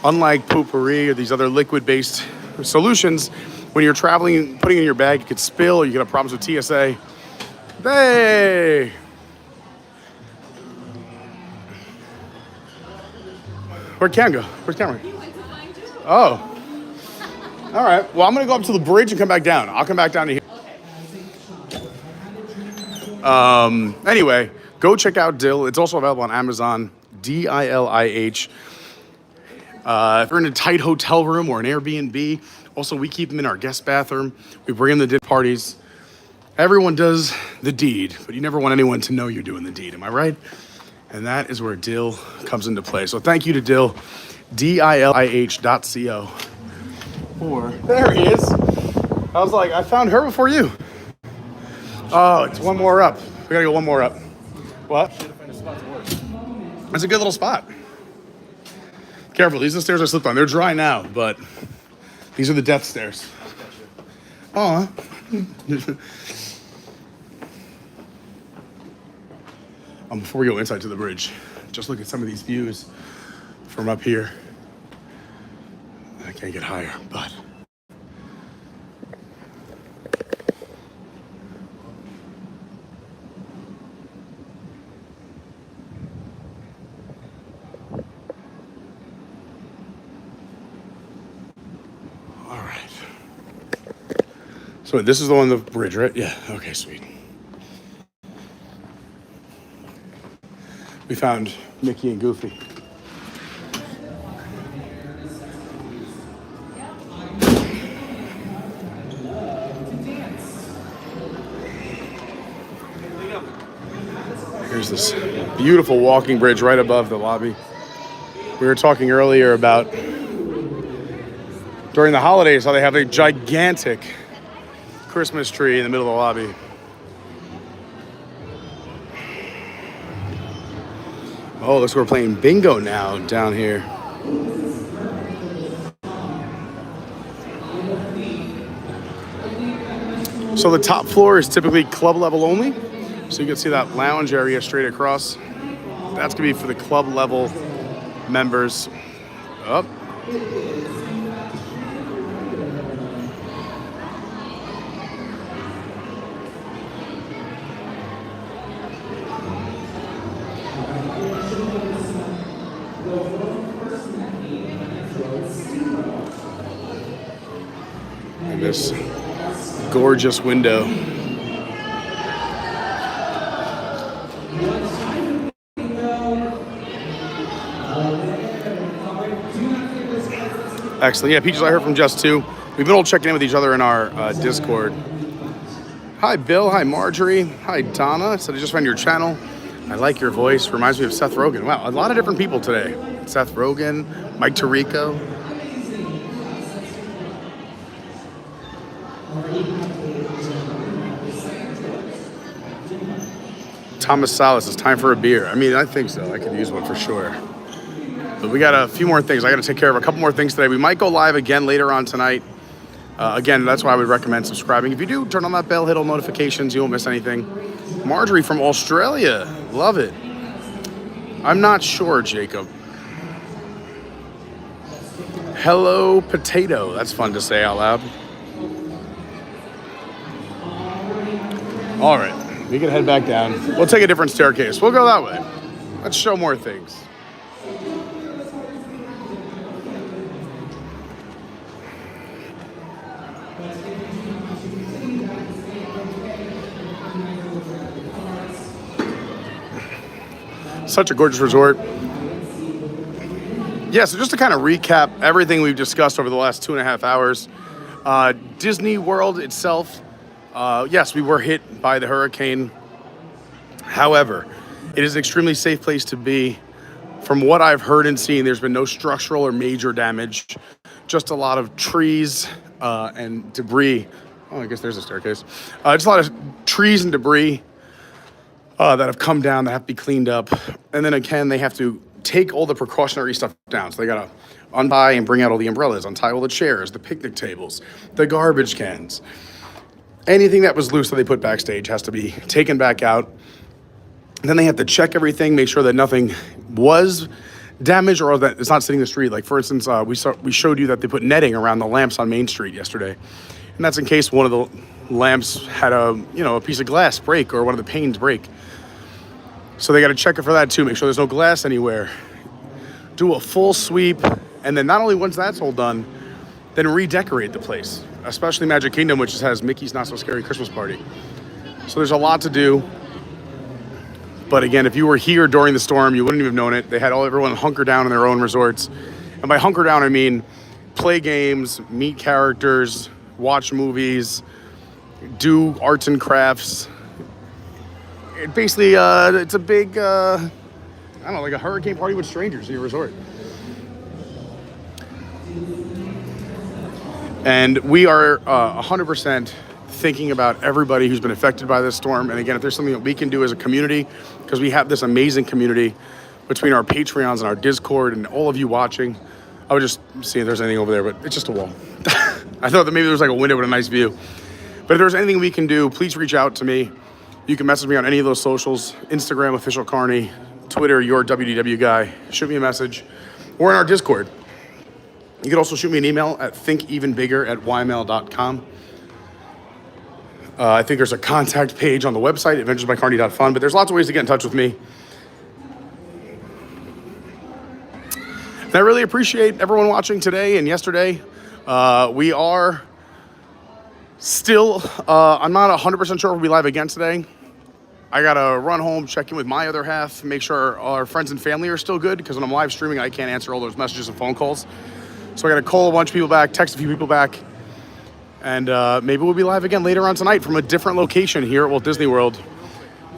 Unlike Poo-Pourri or these other liquid-based solutions, when you're traveling, putting it in your bag, it could spill, or you could have problems with TSA. Hey! Where'd Cam go? Where's Cameron? Oh. All right. Well, I'm going to go up to the bridge and come back down. I'll come back down to here. Anyway, go check out Dill. It's also available on Amazon, D-I-L-I-H. If you're in a tight hotel room or an Airbnb, also we keep them in our guest bathroom. We bring them to dinner parties. Everyone does the deed, but you never want anyone to know you're doing the deed. Am I right? And that is where Dill comes into play. So thank you to Dill, DILIH.co. There he is. I was like, I found her before you. Oh, it's one more up. We gotta go one more up. What? That's a good little spot. Careful, these are the stairs I slipped on. They're dry now, but these are the death stairs. Aw. Before we go inside to the bridge, just look at some of these views from up here. I can't get higher, but all right. So this is the one, the bridge, right? Yeah. Okay, sweet. We found Mickey and Goofy. Here's this beautiful walking bridge right above the lobby. We were talking earlier about during the holidays how they have a gigantic Christmas tree in the middle of the lobby. Oh, looks like we're playing bingo now down here. So the top floor is typically club level only. So you can see that lounge area straight across. That's gonna be for the club level members. Up. And this gorgeous window. Excellent. Yeah, Peaches, I heard from Just too. We've been all checking in with each other in our Discord. Hi, Bill. Hi, Marjorie. Hi, Donna. So I just found your channel. I like your voice. Reminds me of Seth Rogen. Wow, a lot of different people today. Seth Rogen, Mike Tirico. Thomas Salas, it's time for a beer. I mean, I think so. I could use one for sure. But we got a few more things. I got to take care of a couple more things today. We might go live again later on tonight. Again, that's why I would recommend subscribing. If you do, turn on that bell, hit all notifications. You won't miss anything. Marjorie from Australia. Love it. I'm not sure, Jacob. Hello, potato. That's fun to say out loud. All right. We can head back down. We'll take a different staircase. We'll go that way. Let's show more things. Such a gorgeous resort. Yeah, so just to kind of recap everything we've discussed over the last 2.5 hours. Disney World itself, yes, we were hit by the hurricane. However, it is an extremely safe place to be. From what I've heard and seen, there's been no structural or major damage, just a lot of trees and debris. Oh, I guess there's a staircase. Just a lot of trees and debris that have come down that have to be cleaned up. And then again, they have to take all the precautionary stuff down. So they gotta untie and bring out all the umbrellas, untie all the chairs, the picnic tables, the garbage cans. Anything that was loose that they put backstage has to be taken back out. And then they have to check everything, make sure that nothing was damaged or that it's not sitting in the street. Like for instance, we showed you that they put netting around the lamps on Main Street yesterday. And that's in case one of the lamps had a piece of glass break or one of the panes break. So they got to check it for that too, make sure there's no glass anywhere. Do a full sweep, and then not only once that's all done, then redecorate the place, especially Magic Kingdom, which has Mickey's Not So Scary Christmas Party. So there's a lot to do. But again, if you were here during the storm, you wouldn't even have known it. They had everyone hunker down in their own resorts. And by hunker down, I mean play games, meet characters, watch movies, do arts and crafts. It basically, it's a big, I don't know, like a hurricane party with strangers in your resort. And we are 100% thinking about everybody who's been affected by this storm. And again, if there's something that we can do as a community, because we have this amazing community between our Patreons and our Discord and all of you watching. I would just see if there's anything over there, but it's just a wall. I thought that maybe there was like a window with a nice view. But if there's anything we can do, please reach out to me. You can message me on any of those socials, Instagram, official Carney, Twitter, your WDW guy. Shoot me a message, or in our Discord. You can also shoot me an email at thinkevenbigger@ymail.com. I think there's a contact page on the website, adventuresbycarney.fun, but there's lots of ways to get in touch with me. And I really appreciate everyone watching today and yesterday. We are still, I'm not 100% sure if we'll be live again today. I gotta run home, check in with my other half, make sure our friends and family are still good, because when I'm live streaming, I can't answer all those messages and phone calls. So I gotta call a bunch of people back, text a few people back, and maybe we'll be live again later on tonight from a different location here at Walt Disney World.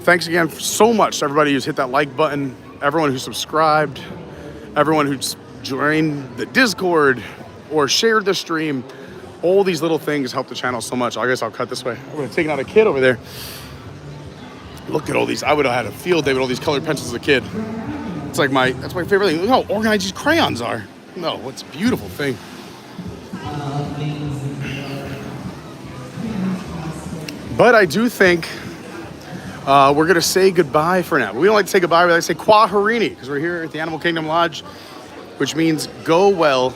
Thanks again so much to everybody who's hit that like button, everyone who subscribed, everyone who's joined the Discord or shared the stream. All these little things help the channel so much. I guess I'll cut this way. I would have taken out a kid over there. Look at all these. I would have had a field day with all these colored pencils as a kid. It's like that's my favorite thing. Look how organized these crayons are. No, it's a beautiful thing. But I do think we're gonna say goodbye for now. We don't like to say goodbye, we like to say Kwaherini, because we're here at the Animal Kingdom Lodge, which means go well.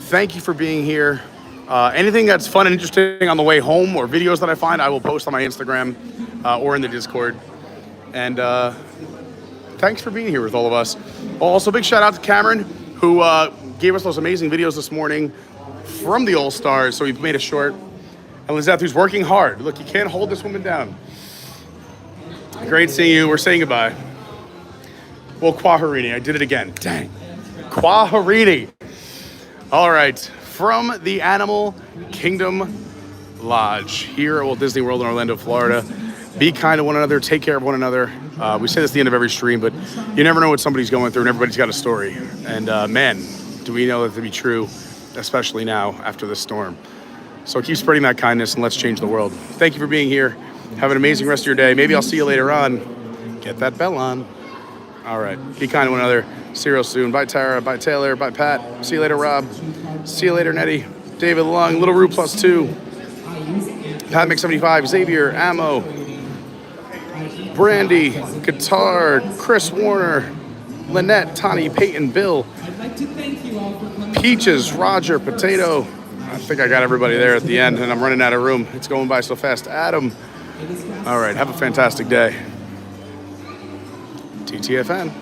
Thank you for being here. Anything that's fun and interesting on the way home or videos that I find, I will post on my Instagram or in the Discord. And thanks for being here with all of us. Also, big shout out to Cameron, who gave us those amazing videos this morning from the All-Stars. So we've made it short. And Lizette, who's working hard. Look, you can't hold this woman down. Great seeing you. We're saying goodbye. Well, Kwaherini, I did it again. Dang. Kwaherini. All right. From the Animal Kingdom Lodge here at Walt Disney World in Orlando, Florida. Be kind to one another. Take care of one another. We say this at the end of every stream, but you never know what somebody's going through, and everybody's got a story. And man, do we know that to be true, especially now after this storm. So keep spreading that kindness, and let's change the world. Thank you for being here. Have an amazing rest of your day. Maybe I'll see you later on. Get that bell on. All right. Be kind to one another. See you real soon. Bye, Tara. Bye, Taylor. Bye, Pat. See you later, Rob. See you later, Nettie. David Lung. Little Roo +2. Pat Mc75. Xavier. Ammo. Brandy. Guitar. Chris Warner. Lynette. Tani. Peyton. Bill. Peaches. Roger. Potato. I think I got everybody there at the end, and I'm running out of room. It's going by so fast. Adam. All right. Have a fantastic day. TTFN.